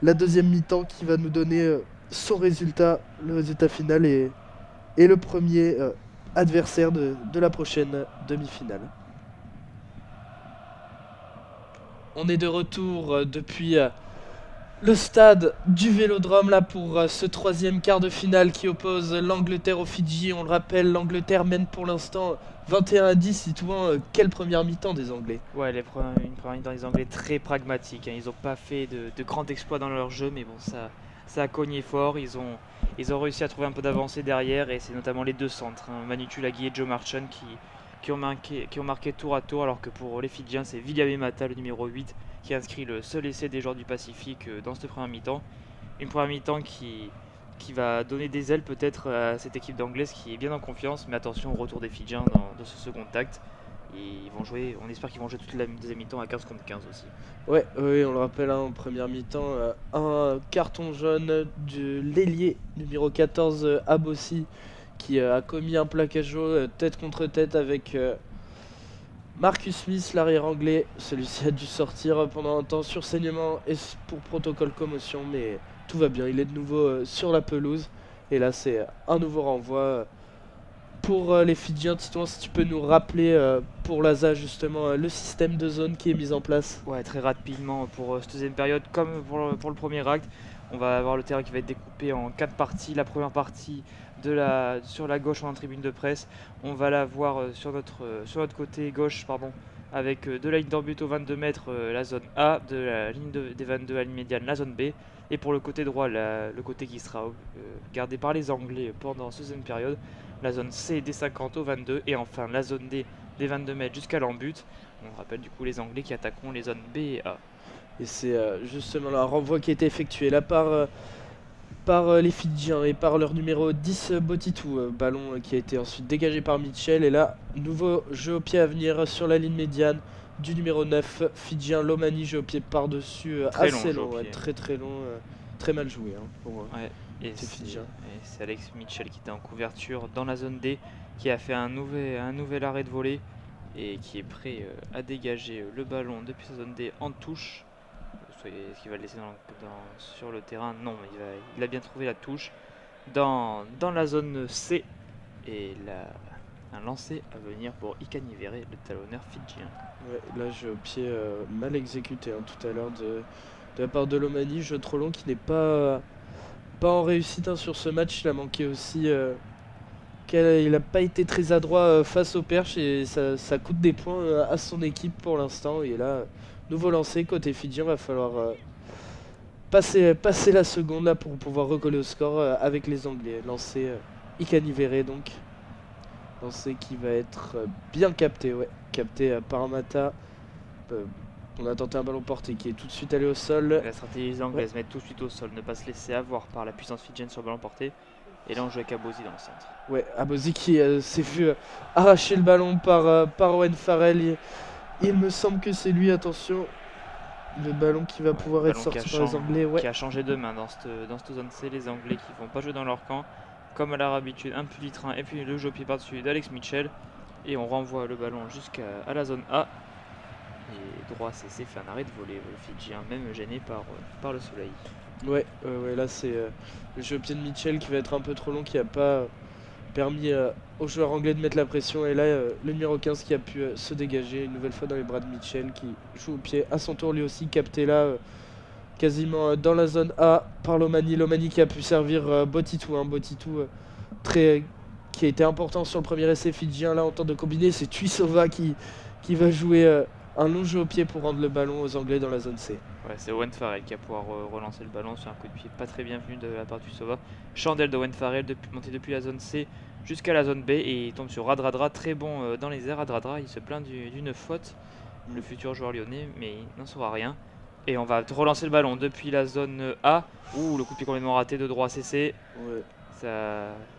la deuxième mi-temps qui va nous donner son résultat, le résultat final et le premier adversaire de la prochaine demi-finale. On est de retour depuis le stade du Vélodrome là pour ce troisième quart de finale qui oppose l'Angleterre aux Fidji. On le rappelle, l'Angleterre mène pour l'instant 21-10. Situant quelle première mi-temps des Anglais? Ouais, une première mi-temps des Anglais très pragmatique. Hein. Ils n'ont pas fait de grands exploits dans leur jeu, mais bon, ça a cogné fort. Ils ont réussi à trouver un peu d'avancée derrière, et c'est notamment les deux centres, hein, Manu Tuilagi et Joe Marchand, qui ont marqué tour à tour, alors que pour les Fidjiens, c'est Viliame Mata, le numéro 8, qui a inscrit le seul essai des joueurs du Pacifique dans cette première mi-temps. Une première mi-temps qui va donner des ailes peut-être à cette équipe d'Anglaise qui est bien en confiance, mais attention au retour des Fidjiens dans ce second acte. Ils vont jouer, on espère qu'ils vont jouer toute la deuxième mi-temps à 15 contre 15 aussi. Ouais, oui, on le rappelle, hein, en première mi-temps, un carton jaune de l'ailier numéro 14 Abossi qui a commis un plaquage tête contre tête avec Marcus Smith, l'arrière anglais. Celui-ci a dû sortir pendant un temps sur saignement et pour protocole commotion, mais tout va bien, il est de nouveau sur la pelouse. Et là, c'est un nouveau renvoi pour les Fidjiens. Titouan, si tu peux nous rappeler pour l'ASA justement le système de zone qui est mis en place. Ouais, très rapidement pour cette deuxième période, comme pour le premier acte. On va avoir le terrain qui va être découpé en 4 parties. La première partie sur la gauche en tribune de presse. On va la voir sur notre côté gauche, avec de la ligne d'en but aux 22 mètres, la zone A, de la ligne des 22 à la ligne médiane, la zone B. Et pour le côté droit, le côté qui sera gardé par les Anglais pendant cette deuxième période, la zone C des 50 au 22 et enfin la zone D des 22 mètres jusqu'à l'en-but. On rappelle du coup les Anglais qui attaqueront les zones B et A. Et c'est justement un renvoi qui a été effectué là par les Fidjiens et par leur numéro 10 Botitou. Ballon qui a été ensuite dégagé par Mitchell. Et là, nouveau jeu au pied à venir sur la ligne médiane du numéro 9 Fidjien Lomani. Jeu au pied par-dessus assez long, très long, très mal joué hein, pour ouais. Et Fidjiens. C'est Alex Mitchell qui était en couverture dans la zone D, qui a fait un nouvel arrêt de volée et qui est prêt à dégager le ballon depuis sa zone D en touche. Est-ce qu'il va le laisser sur le terrain? Non, mais il a bien trouvé la touche dans la zone C. Et un lancer à venir pour Ikanivere, le talonneur fidjien. Ouais, là jeu au pied mal exécuté hein, tout à l'heure de la part de Lomani. Jeu trop long qui n'est pas en réussite hein, sur ce match. Il a manqué aussi il n'a pas été très adroit face au perche et ça coûte des points à son équipe pour l'instant. Et là, nouveau lancé côté fidjien, va falloir passer la seconde là pour pouvoir recoller au score avec les Anglais. Lancé Ikanivere donc. Lancé qui va être bien capté, capté par Mata. On a tenté un ballon porté qui est tout de suite allé au sol. La stratégie anglaise, mettre tout de suite au sol, ne pas se laisser avoir par la puissance fidjienne sur le ballon porté. Et là on joue avec Abosi dans le centre. Ouais, Abosi qui s'est vu arracher le ballon par Owen Farrell. Il me semble que c'est lui, attention. Le ballon qui va pouvoir être sorti par les Anglais. Qui a changé de main dans cette zone C. Les Anglais qui vont pas jouer dans leur camp. Comme à leur habitude, un puits train et puis le jeu au pied par-dessus d'Alex Mitchell. Et on renvoie le ballon jusqu'à la zone A. Et droit CC fait un arrêt de volée, le Fidjien, même gêné par le soleil. Ouais, là c'est le jeu au pied de Mitchell qui va être un peu trop long, qui n'a pas permis aux joueurs anglais de mettre la pression. Et là, le numéro 15 qui a pu se dégager une nouvelle fois dans les bras de Mitchell, qui joue au pied à son tour lui aussi, capté là quasiment dans la zone A par Lomani. Lomani qui a pu servir Botitou, qui a été important sur le premier essai fidjien. Là, en temps de combiner, c'est Tuisova qui va jouer un long jeu au pied pour rendre le ballon aux Anglais dans la zone C. Ouais, c'est Owen Farrell qui va pouvoir relancer le ballon sur un coup de pied pas très bienvenu de la part de Tuisova. Chandelle de Owen Farrell monté depuis la zone C jusqu'à la zone B et il tombe sur Radradra, très bon dans les airs. Radradra, il se plaint d'une faute, le futur joueur lyonnais, mais il n'en saura rien. Et on va relancer le ballon depuis la zone A. Ouh, le coup de pied complètement raté de droit CC. Ouais.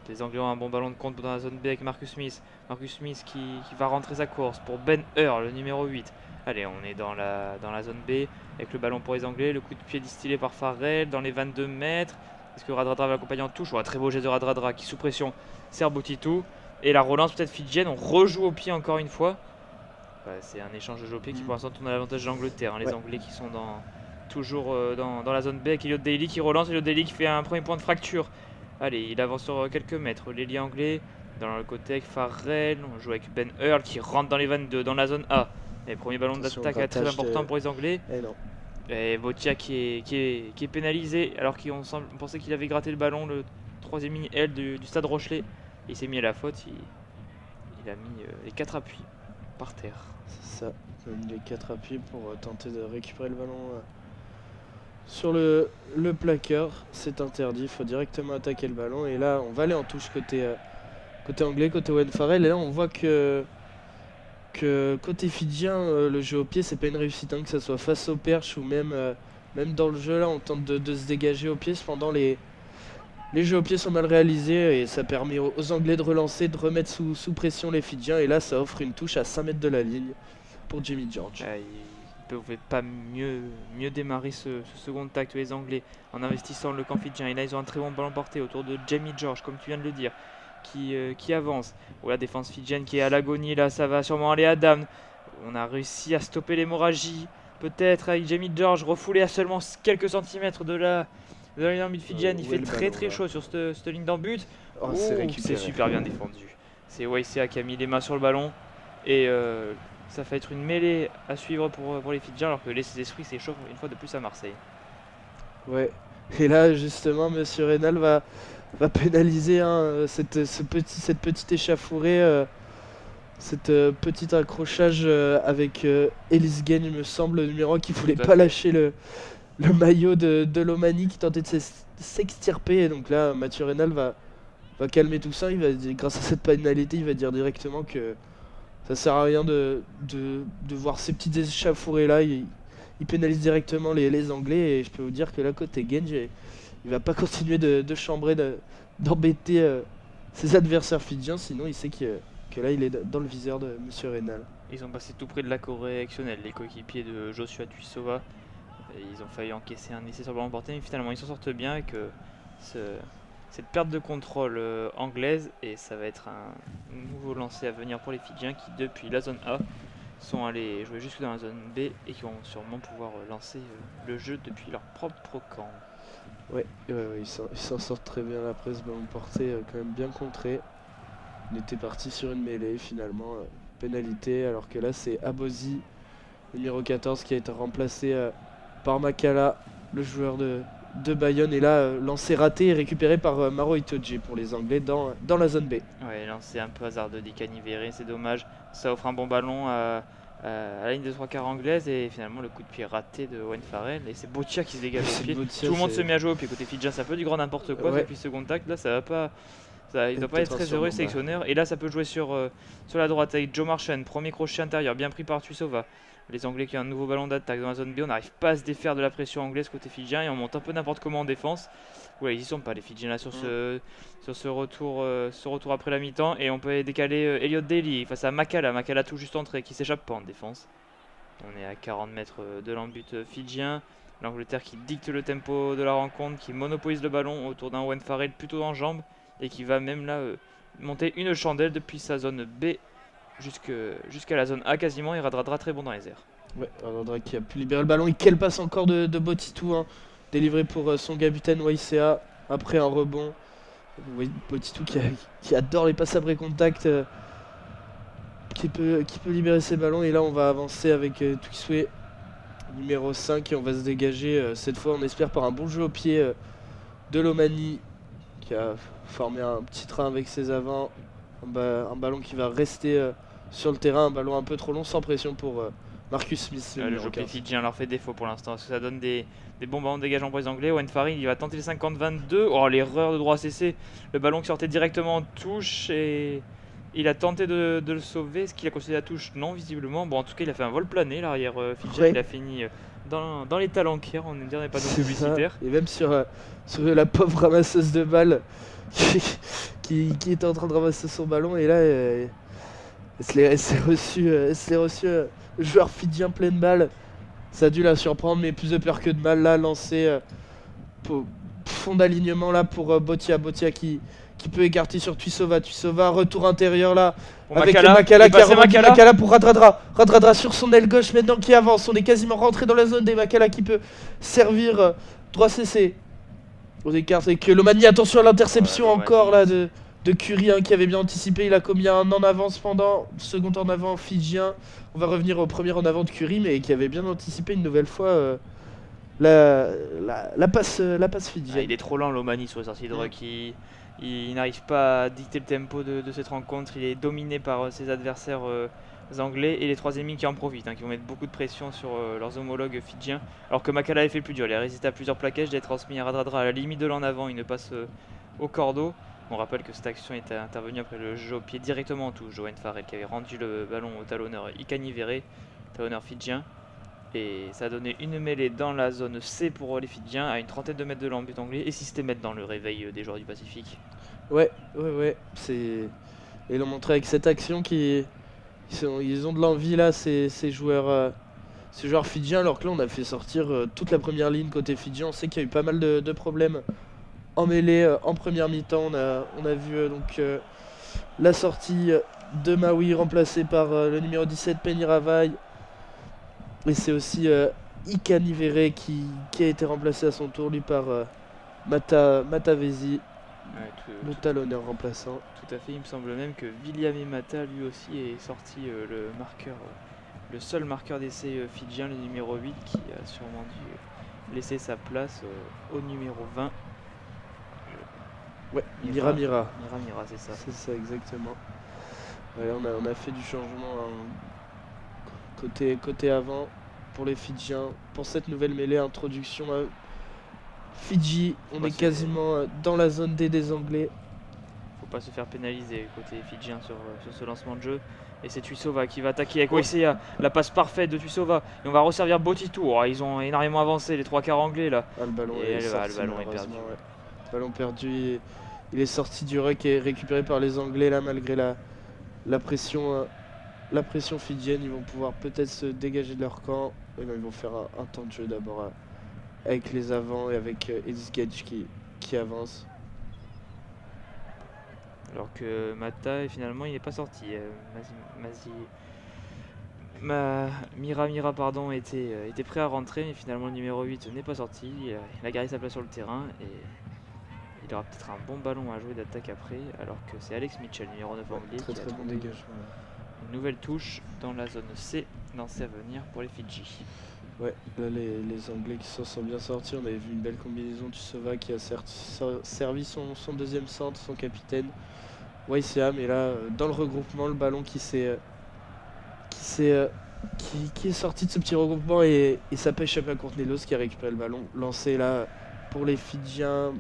Les Anglais ont un bon ballon de compte dans la zone B avec Marcus Smith. Marcus Smith qui va rentrer sa course pour Ben Hur, le numéro 8. Allez, on est dans la zone B avec le ballon pour les Anglais. Le coup de pied distillé par Farrell dans les 22 mètres. Est-ce que Radradra va l'accompagner en touche? Un très beau geste de Radradra qui, sous pression, sert Boutitou. Et la relance peut-être fidjienne. On rejoue au pied encore une fois. Ouais, c'est un échange de jeu au pied qui pour l'instant tourne à l'avantage de l'Angleterre. Les Anglais qui sont toujours dans la zone B avec Elliot Daly qui relance. Elliot Daly qui fait un premier point de fracture. Allez, il avance sur quelques mètres. L'ailier anglais dans le côté avec Farrell. On joue avec Ben Hur qui rentre dans les 22 dans la zone A. Et premier ballon d'attaque très important pour les Anglais. Et Botia qui est pénalisé alors qu'on pensait qu'il avait gratté le ballon, le troisième mini L du stade Rochelet. Il s'est mis à la faute. Il a mis les 4 appuis par terre. C'est ça, il a mis les 4 appuis pour tenter de récupérer le ballon sur le placard. C'est interdit, il faut directement attaquer le ballon. Et là, on va aller en touche côté anglais, côté Owen Farrell. Et là, on voit que côté fidjien, le jeu au pied, c'est pas une réussite, hein, que ce soit face aux perches ou même dans le jeu. Là, on tente de se dégager au pied. Cependant, les jeux au pied sont mal réalisés et ça permet aux Anglais de relancer, de remettre sous pression les Fidjiens. Et là, ça offre une touche à 5 mètres de la ligne pour Jamie George. Ils ne pouvaient pas mieux démarrer ce second acte, les Anglais, en investissant le camp fidjien. Et là, ils ont un très bon ballon porté autour de Jamie George, comme tu viens de le dire, qui avance. Oh, la défense fidjienne qui est à l'agonie. Là, ça va sûrement aller à Damn. On a réussi à stopper l'hémorragie. Peut-être avec Jamie George refoulé à seulement quelques centimètres de la ligne d'en but fidjienne. Il fait très chaud sur cette ligne d'en but. C'est super bien défendu. C'est YCA qui a mis les mains sur le ballon. Et ça va être une mêlée à suivre pour les Fidjiens, alors que les esprits s'échauffent une fois de plus à Marseille. Ouais. Et là, justement, Monsieur Reynal va pénaliser cette petite échauffourée. Cet petit accrochage avec Ellis Gain, il me semble, le numéro qui voulait pas lâcher le maillot de Lomani, qui tentait de s'extirper. Et donc là, Mathieu Reynal va calmer tout ça. Grâce à cette pénalité, il va dire directement que ça sert à rien de voir ces petites échauffourées là. Il pénalise directement les Anglais. Et je peux vous dire que là, côté Genge, il va pas continuer de chambrer, d'embêter ses adversaires fidjiens. Sinon, il sait que là, il est dans le viseur de Monsieur Reynal. Ils ont passé tout près de la correctionnelle, les coéquipiers de Joshua Tuisova. Ils ont failli encaisser un essai sur le ballon porté, mais finalement, ils s'en sortent bien avec cette perte de contrôle anglaise. Et ça va être un nouveau lancer à venir pour les Fidjiens qui, depuis la zone A, sont allés jouer jusque dans la zone B et qui vont sûrement pouvoir lancer le jeu depuis leur propre camp. Ouais, ils s'en sortent très bien après ce ballon porté, quand même bien contré. On était parti sur une mêlée, finalement, pénalité, alors que là c'est Abosi, le numéro 14, qui a été remplacé par Makala, le joueur de Bayonne. Et là, lancé raté et récupéré par Maro Itoje pour les Anglais dans la zone B. Ouais, lancé un peu hasardeux d'Ikanivere, c'est dommage. Ça offre un bon ballon à la ligne de 3 quarts anglaise et finalement le coup de pied raté de Owen Farrell. Et c'est Botia qui se dégage au pied. Tout le monde se met à jouer au pied. Côté Fidjien, c'est un peu du grand n'importe quoi depuis ce contact. Là, ça va pas. Il ne doit pas être très heureux, sélectionneur. Et là, ça peut jouer sur la droite avec Joe Marchand. Premier crochet intérieur, bien pris par Tuisova. Les Anglais qui ont un nouveau ballon d'attaque dans la zone B. On n'arrive pas à se défaire de la pression anglaise côté Fidjien et on monte un peu n'importe comment en défense. Ouais, ils y sont pas les Fidjiens là sur ce retour après la mi-temps. Et on peut décaler Elliot Daly face à Makala. Makala tout juste entré qui s'échappe pas en défense. On est à 40 mètres de l'embut fidjien. L'Angleterre qui dicte le tempo de la rencontre, qui monopolise le ballon autour d'un Owen Farrell plutôt en jambes. Et qui va même là monter une chandelle depuis sa zone B jusqu'à la zone A quasiment. Et Radradra très bon dans les airs. Ouais, Radradra qui a pu libérer le ballon. Et quel passe encore de Botitou, hein, délivré pour son capitaine YCA après un rebond. Botitou qui adore les passes après contact, qui peut libérer ses ballons. Et là on va avancer avec Tuiswe numéro 5 et on va se dégager cette fois, on espère, par un bon jeu au pied de Lomani, qui a formé un petit train avec ses avants, un ballon qui va rester sur le terrain, un ballon un peu trop long, sans pression pour Marcus Smith, Le numéro jeu 15. fidjien leur fait défaut pour l'instant, parce que ça donne des bons ballons de dégagement pour les Anglais. Owen Farrell, il va tenter les 50-22. Oh, l'erreur de droit CC. Le ballon qui sortait directement en touche et il a tenté de le sauver. Est-ce qu'il a concédé la touche? Non, visiblement. Bon, en tout cas, il a fait un vol plané, l'arrière fidjien. Ouais. Il a fini dans les talenquières, on ne dirait pas non C'est publicitaire. ça. Et même sur la pauvre ramasseuse de balles qui était en train de ramasser son ballon. Et là, elle s'est reçu joueur fidjien plein de balles. Ça a dû la surprendre, mais plus de peur que de mal. Là, lancé fond d'alignement là pour Botia qui peut écarter sur Tuisova. Tuisova, retour intérieur là. Pour Avec Makala, Makala il qui a passait remonté Makala. Makala pour Radradra. Radradra sur son aile gauche maintenant qui avance. On est quasiment rentré dans la zone des Makala qui peut servir droit CC. On écarte avec Lomani. Attention à l'interception Lomani. encore là de Curie qui avait bien anticipé. Il a commis un en avance pendant second en avant fidjien. On va revenir au premier en avant de Curie mais qui avait bien anticipé une nouvelle fois la passe fidjienne. Il est trop lent, Lomani, sur les sorties de ruck. Il n'arrive pas à dicter le tempo de cette rencontre. Il est dominé par ses adversaires anglais et les troisième lignes qui en profitent, qui vont mettre beaucoup de pression sur leurs homologues fidjiens. Alors que Makala avait fait le plus dur. Il a résisté à plusieurs plaquages. Il a transmis à Radradra à la limite de l'en avant. Il ne passe au cordeau. On rappelle que cette action était intervenue après le jeu au pied directement en touche. Owen Farrell qui avait rendu le ballon au talonneur Ikanivere, talonneur fidjien. Et ça a donné une mêlée dans la zone C pour les Fidjiens à une trentaine de mètres de l'embut anglais et systémètre dans le réveil des joueurs du Pacifique. Ouais. Et ils l'ont montré avec cette action ils ont de l'envie là, ces joueurs fidjiens, alors que là on a fait sortir toute la première ligne côté fidjien. On sait qu'il y a eu pas mal de problèmes en mêlée en première mi-temps. On a vu la sortie de Maui remplacée par le numéro 17 Penny Ravai. Et c'est aussi Ikanivere qui a été remplacé à son tour lui par Matavesi, le talonneur remplaçant. Tout à fait, il me semble même que William Mata lui aussi est sorti le seul marqueur d'essai fidjien, le numéro 8, qui a sûrement dû laisser sa place au numéro 20. Ouais, Mira, c'est ça. C'est ça exactement. Ouais, on a fait du changement côté avant pour les Fidjiens. Pour cette nouvelle mêlée, introduction à Fidji, on est quasiment dans la zone D des Anglais. Faut pas se faire pénaliser côté Fidjien sur ce lancement de jeu. Et c'est Tuisova qui va attaquer avec Oisea, la passe parfaite de Tuisova. Et on va resservir Botitou. Oh, ils ont énormément avancé, les trois quarts anglais là. Le ballon est perdu. Ouais. Le ballon perdu, il est sorti du ruck et récupéré par les Anglais là, malgré la pression fidjienne. Ils vont pouvoir peut-être se dégager de leur camp. Et non, ils vont faire un temps de jeu d'abord avec les avants et avec Ellis Gage qui avance. Alors que Mata, finalement, il n'est pas sorti. Mira pardon, était prêt à rentrer, mais finalement le numéro 8 n'est pas sorti. Il a garé sa place sur le terrain et il aura peut-être un bon ballon à jouer d'attaque après, alors que c'est Alex Mitchell, numéro 9 anglais, Très qui a bon trouvé dégagement. une nouvelle touche dans la zone C, lancée à venir pour les Fidji. Ouais, là les Anglais qui s'en sont bien sortis. On avait vu une belle combinaison du Sova qui a servi son deuxième centre, son capitaine Waisea, mais là dans le regroupement, le ballon qui est sorti de ce petit regroupement et ça peut échapper à Courtnelos qui a récupéré le ballon. Lancé là pour les Fidjiens,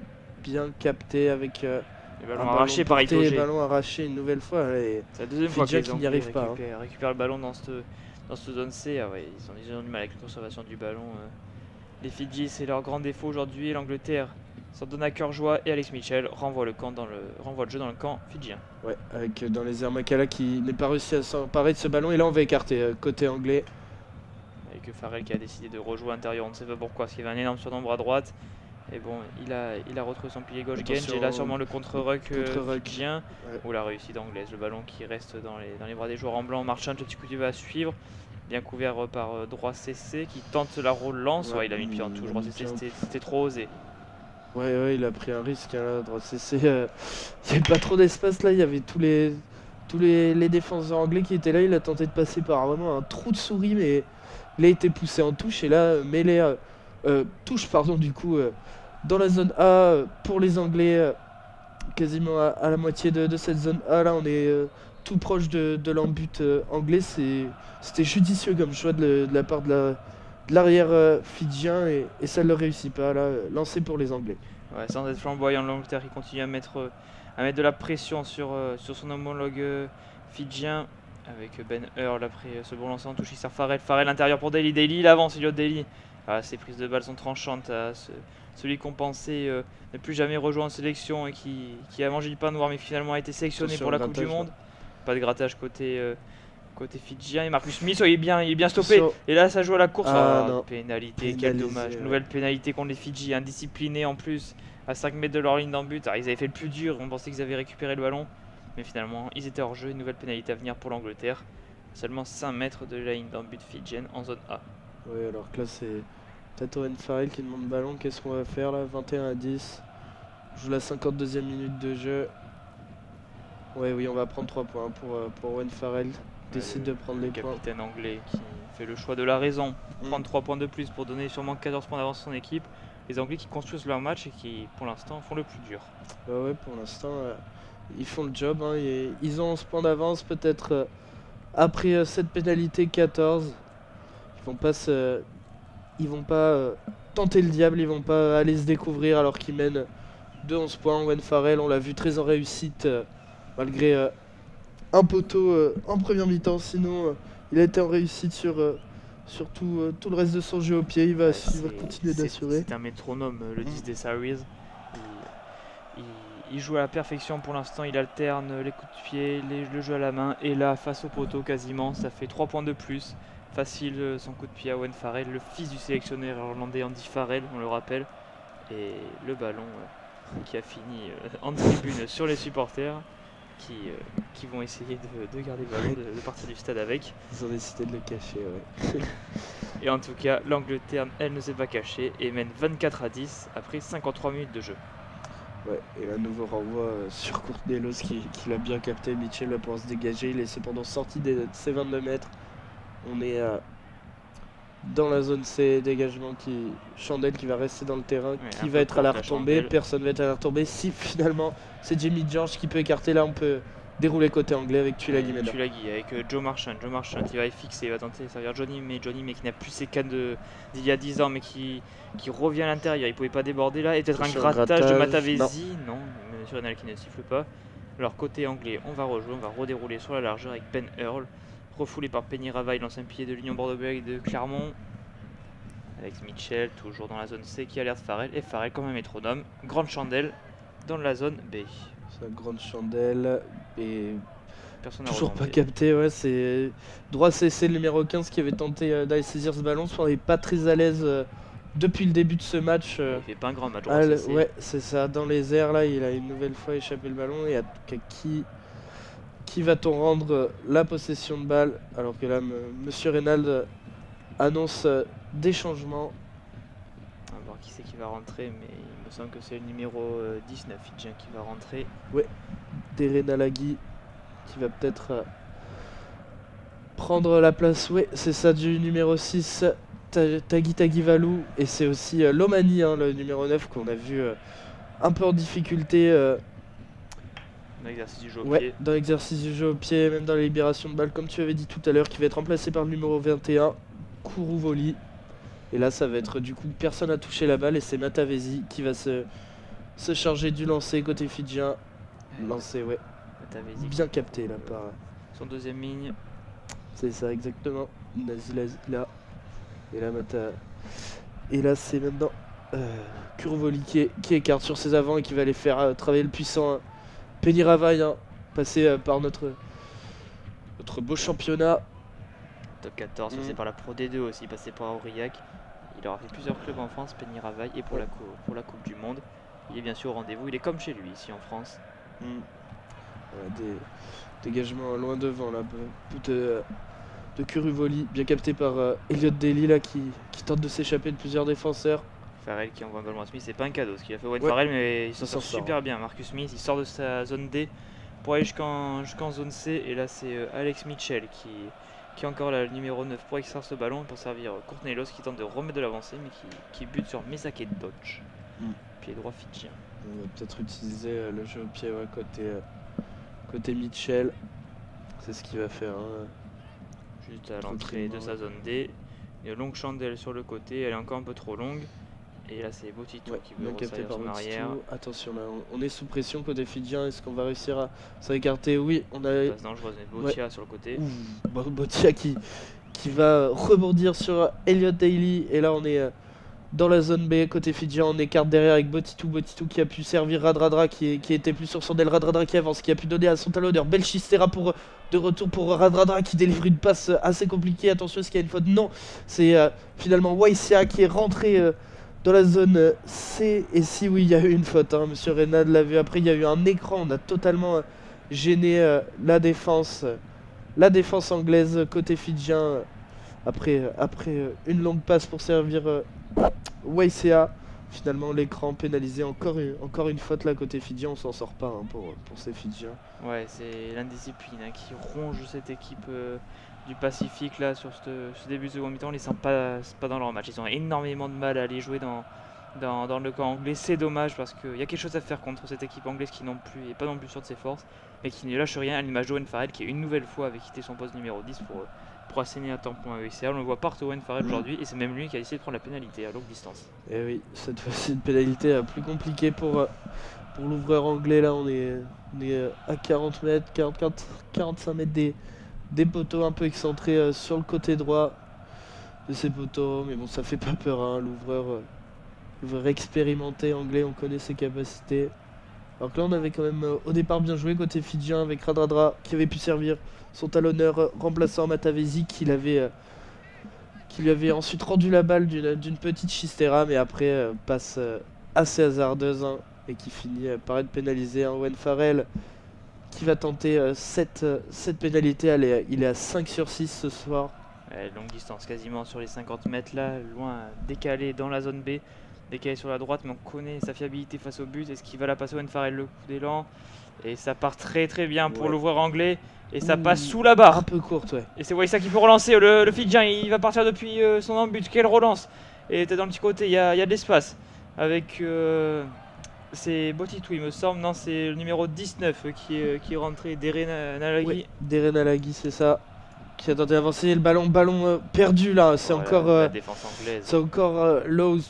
bien capté avec le ballon arraché par Itoge. Le ballon arraché une nouvelle fois. C'est la deuxième fois qu'ils n'y arrivent pas. Récupèrent le ballon dans cette zone C. Ah ouais, ils ont du mal avec la conservation du ballon. Les Fidji, c'est leur grand défaut aujourd'hui. L'Angleterre s'en donne à cœur joie et Alex Mitchell renvoie le jeu dans le camp fidjien. Ouais, avec dans les airs Makala qui n'est pas réussi à s'emparer de ce ballon. Et là, on va écarter côté anglais. Avec Farrell qui a décidé de rejouer intérieur. On ne sait pas pourquoi, parce qu'il y avait un énorme surnombre à droite. Et bon, il a retrouvé son pilier gauche Genge et là sûrement le contre-ruck fidjien ou la réussite anglaise. Le ballon qui reste dans les bras des joueurs en blanc. Marchand, le petit coup de va à suivre. Bien couvert par droit CC qui tente la relance. Ouais, il a mis le pied en touche. Droit CC, c'était trop osé. Ouais, il a pris un risque là, droit CC. Il n'y avait pas trop d'espace là. Il y avait tous les défenseurs anglais qui étaient là. Il a tenté de passer par vraiment un trou de souris, mais il a été poussé en touche. Et là, mêlée touche, du coup, dans la zone A pour les Anglais, quasiment à la moitié de cette zone A. Là, on est tout proche de l'embut anglais. C'était judicieux comme choix de la part de l'arrière fidjien et ça ne le réussit pas. Là, lancé pour les Anglais. Ouais, sans être flamboyant, l'Angleterre qui continue à mettre de la pression sur son homologue fidjien avec Ben Earl après ce bon lancer en touche. Il sert Farrell. Farrell intérieur pour Daly. Daly, il avance, Elliot Daly. Ah, ses prises de balles sont tranchantes. Celui qu'on pensait ne plus jamais rejoindre en sélection et qui a mangé du pain noir mais finalement a été sélectionné pour la Coupe du Monde. Pas de grattage côté fidjien. Et Marcus Smith, il est bien stoppé. Et là, ça joue à la course. Pénalité, quel dommage. Nouvelle pénalité contre les Fidji, indisciplinés en plus, à 5 mètres de leur ligne d'en but. Alors, ils avaient fait le plus dur, on pensait qu'ils avaient récupéré le ballon. Mais finalement, ils étaient hors jeu. Une nouvelle pénalité à venir pour l'Angleterre. Seulement 5 mètres de la ligne d'en but fidjienne en zone A. Oui, alors que là, c'est peut-être Owen Farrell qui demande le ballon. Qu'est-ce qu'on va faire là? 21-10. On joue la 52e minute de jeu. Oui, on va prendre 3 points pour Owen Farrell. Décide de prendre les points. Le capitaine anglais qui fait le choix de la raison. Prendre 3 points de plus pour donner sûrement 14 points d'avance à son équipe. Les Anglais qui construisent leur match et qui, pour l'instant, font le plus dur. Ouais, pour l'instant, ils font le job. Hein, et ils ont 11 points d'avance. Peut-être après cette pénalité 14. Ils vont pas tenter le diable. Ils vont pas aller se découvrir alors qu'ils mènent de 11 points. Owen Farrell, on l'a vu très en réussite malgré un poteau en première mi-temps. Sinon, il a été en réussite sur tout le reste de son jeu au pied. Il va continuer d'assurer. C'est un métronome, le 10 des Saris. Il joue à la perfection pour l'instant. Il alterne les coups de pied, le jeu à la main. Et là, face au poteau, quasiment, ça fait 3 points de plus. Facile son coup de pied à Owen Farrell, le fils du sélectionneur irlandais Andy Farrell, on le rappelle. Et le ballon qui a fini en tribune sur les supporters. Qui vont essayer de garder le ballon, de partir du stade avec. Ils ont décidé de le cacher, ouais. Et en tout cas, l'Angleterre, elle ne s'est pas cachée et mène 24-10 après 53 minutes de jeu. Ouais, et un nouveau renvoi sur Courtnelos qui l'a bien capté. Mitchell va pouvoir se dégager. Il est cependant sorti de ses 22 mètres. On est dans la zone C, dégagement Chandel qui va rester dans le terrain, qui va être à la retombée. Personne va être à la retombée. Si finalement c'est Jamie George qui peut écarter, là on peut dérouler côté anglais avec Tulagi Meda. Tulagi avec Joe Marchand. Joe Marchand il va fixer, il va tenter de servir Johnny mais qui n'a plus ses cannes d'il y a 10 ans mais qui revient à l'intérieur. Il pouvait pas déborder là. Et peut-être un grattage de Matavesi. Non, M. Renal qui ne siffle pas. Alors côté anglais, on va rejouer, on va redérouler sur la largeur avec Ben Earl. Refoulé par Penny Ravaille, l'ancien pied de l'Union Bordeaux-Bègles de Clermont. Alex Mitchell, toujours dans la zone C qui alerte Farrell. Et Farrell comme un métronome. Grande chandelle dans la zone B. Sa grande chandelle. Et personne toujours pas capté. Ouais, c'est droit CC le numéro 15 qui avait tenté d'aller saisir ce ballon. Il n'est pas très à l'aise depuis le début de ce match. Il fait pas un grand match. Ouais, c'est ça. Dans les airs, là, il a une nouvelle fois échappé le ballon. Et qui va-t-on rendre la possession de balle alors que là, Monsieur Reynald annonce des changements. On va voir qui c'est qui va rentrer, mais il me semble que c'est le numéro 19 fidjien qui va rentrer. Ouais, Derenalagi qui va peut-être prendre la place. Ouais, c'est ça du numéro 6, Tagi Tagivalou. Et c'est aussi Lomani, hein, le numéro 9 qu'on a vu un peu en difficulté. Dans l'exercice du jeu au pied. Dans l'exercice du jeu au pied, même dans la libération de balle, comme tu avais dit tout à l'heure, qui va être remplacé par le numéro 21, Kourouvoli. Et là, ça va être du coup, personne n'a touché la balle et c'est Matavesi qui va se charger du lancer côté fidjien. Lancer, ouais. Matavesi. Bien capté là par son deuxième ligne. C'est ça, exactement. Nazila. Et là, Et là, c'est maintenant Kourouvoli qui écarte sur ses avants et qui va aller faire travailler le puissant. Penny Ravaille, hein, passé par notre beau championnat. Top 14, passé par la Pro D2 aussi, passé par Aurillac. Il aura fait plusieurs clubs en France, Penny Ravaille, et pour la Coupe du Monde. Il est bien sûr au rendez-vous, il est comme chez lui ici en France. Des dégagements loin devant là, de Kourouvoli, bien capté par Elliot Daly là, qui tente de s'échapper de plusieurs défenseurs. Farrell qui envoie un ballon à Smith, c'est pas un cadeau ce qu'il a fait Owen Farrell, mais il s'en sort super bien. Marcus Smith, il sort de sa zone D pour aller jusqu'en zone C. Et là, c'est Alex Mitchell qui est encore là, le numéro 9 pour extraire ce ballon pour servir Courtnelos qui tente de remettre de l'avancée, mais qui bute sur Mesake Dodge, pied droit fidjien. On va peut-être utiliser le jeu au pied côté Mitchell. C'est ce qu'il va faire. Hein. Juste à l'entrée de sa zone D. Une longue chandelle sur le côté, elle est encore un peu trop longue. Et là c'est Botito qui veut resserrer son arrière. Attention là, on est sous pression côté fidjien, est-ce qu'on va réussir à s'écarter? Oui, on a... Passe dangereuse, mais Botia sur le côté. Botia qui va rebondir sur Elliot Daly. Et là on est dans la zone B côté fidjien, on écarte derrière avec Botito qui a pu servir Radradra qui était plus sur son aile, Radradra qui avance, qui a pu donner à son talonneur. Belle Chistera de retour pour Radradra qui délivre une passe assez compliquée. Attention, est-ce qu'il y a une faute? Non, c'est finalement Waisia qui est rentré dans la zone C. Et si oui, il y a eu une faute, hein. Monsieur Reynald l'a vu. Après, il y a eu un écran, on a totalement gêné la défense anglaise côté fidjien. Après une longue passe pour servir Waisia. Finalement, l'écran pénalisé. Encore une faute là côté fidjien. On s'en sort pas hein, pour ces fidjiens. Ouais, c'est l'indiscipline hein, qui ronge cette équipe du Pacifique là sur ce début de seconde mi-temps. On les sent pas dans leur match. Ils ont énormément de mal à aller jouer dans le camp anglais. C'est dommage parce qu'il y a quelque chose à faire contre cette équipe anglaise qui non plus est pas non plus sûre de ses forces, mais qui ne lâche rien à l'image d'Owen Farrell qui une nouvelle fois avait quitté son poste numéro 10 pour asséner un tampon à ECA. On le voit partout Owen Farrell aujourd'hui et c'est même lui qui a essayé de prendre la pénalité à longue distance. Et oui, cette fois-ci une pénalité plus compliquée pour l'ouvreur anglais. Là on est à 40 mètres, 45 mètres des poteaux un peu excentrés sur le côté droit de ces poteaux. Mais bon, ça fait pas peur, hein. L'ouvreur expérimenté anglais, on connaît ses capacités. Alors que là on avait quand même au départ bien joué côté fidjien avec Radradra qui avait pu servir son talonneur remplaçant Matavesi qui lui avait ensuite rendu la balle d'une petite Chistera, mais après passe assez hasardeuse hein, et qui finit par être pénalisé. Hein. Owen Farrell qui va tenter cette pénalité. Il est à 5 sur 6 ce soir. Longue distance quasiment sur les 50 mètres là, loin décalé dans la zone B, décalé sur la droite, mais on connaît sa fiabilité face au but. Est-ce qu'il va la passer Owen Farrell? Le coup d'élan, et ça part très bien pour l'ouvreur anglais, et ça passe sous la barre. Un peu courte, ouais. Et c'est Waissa qui peut relancer, le Fidjien, il va partir depuis son embut. Quelle relance! Et dans le petit côté, il y a de l'espace avec... c'est Botito il me semble, non c'est le numéro 19 qui est rentré, Deren Nalagi. Oui, Deren Nalagi, c'est ça, qui a tenté d'avancer. Le ballon perdu là, c'est encore la défense anglaise. C'est encore Lowe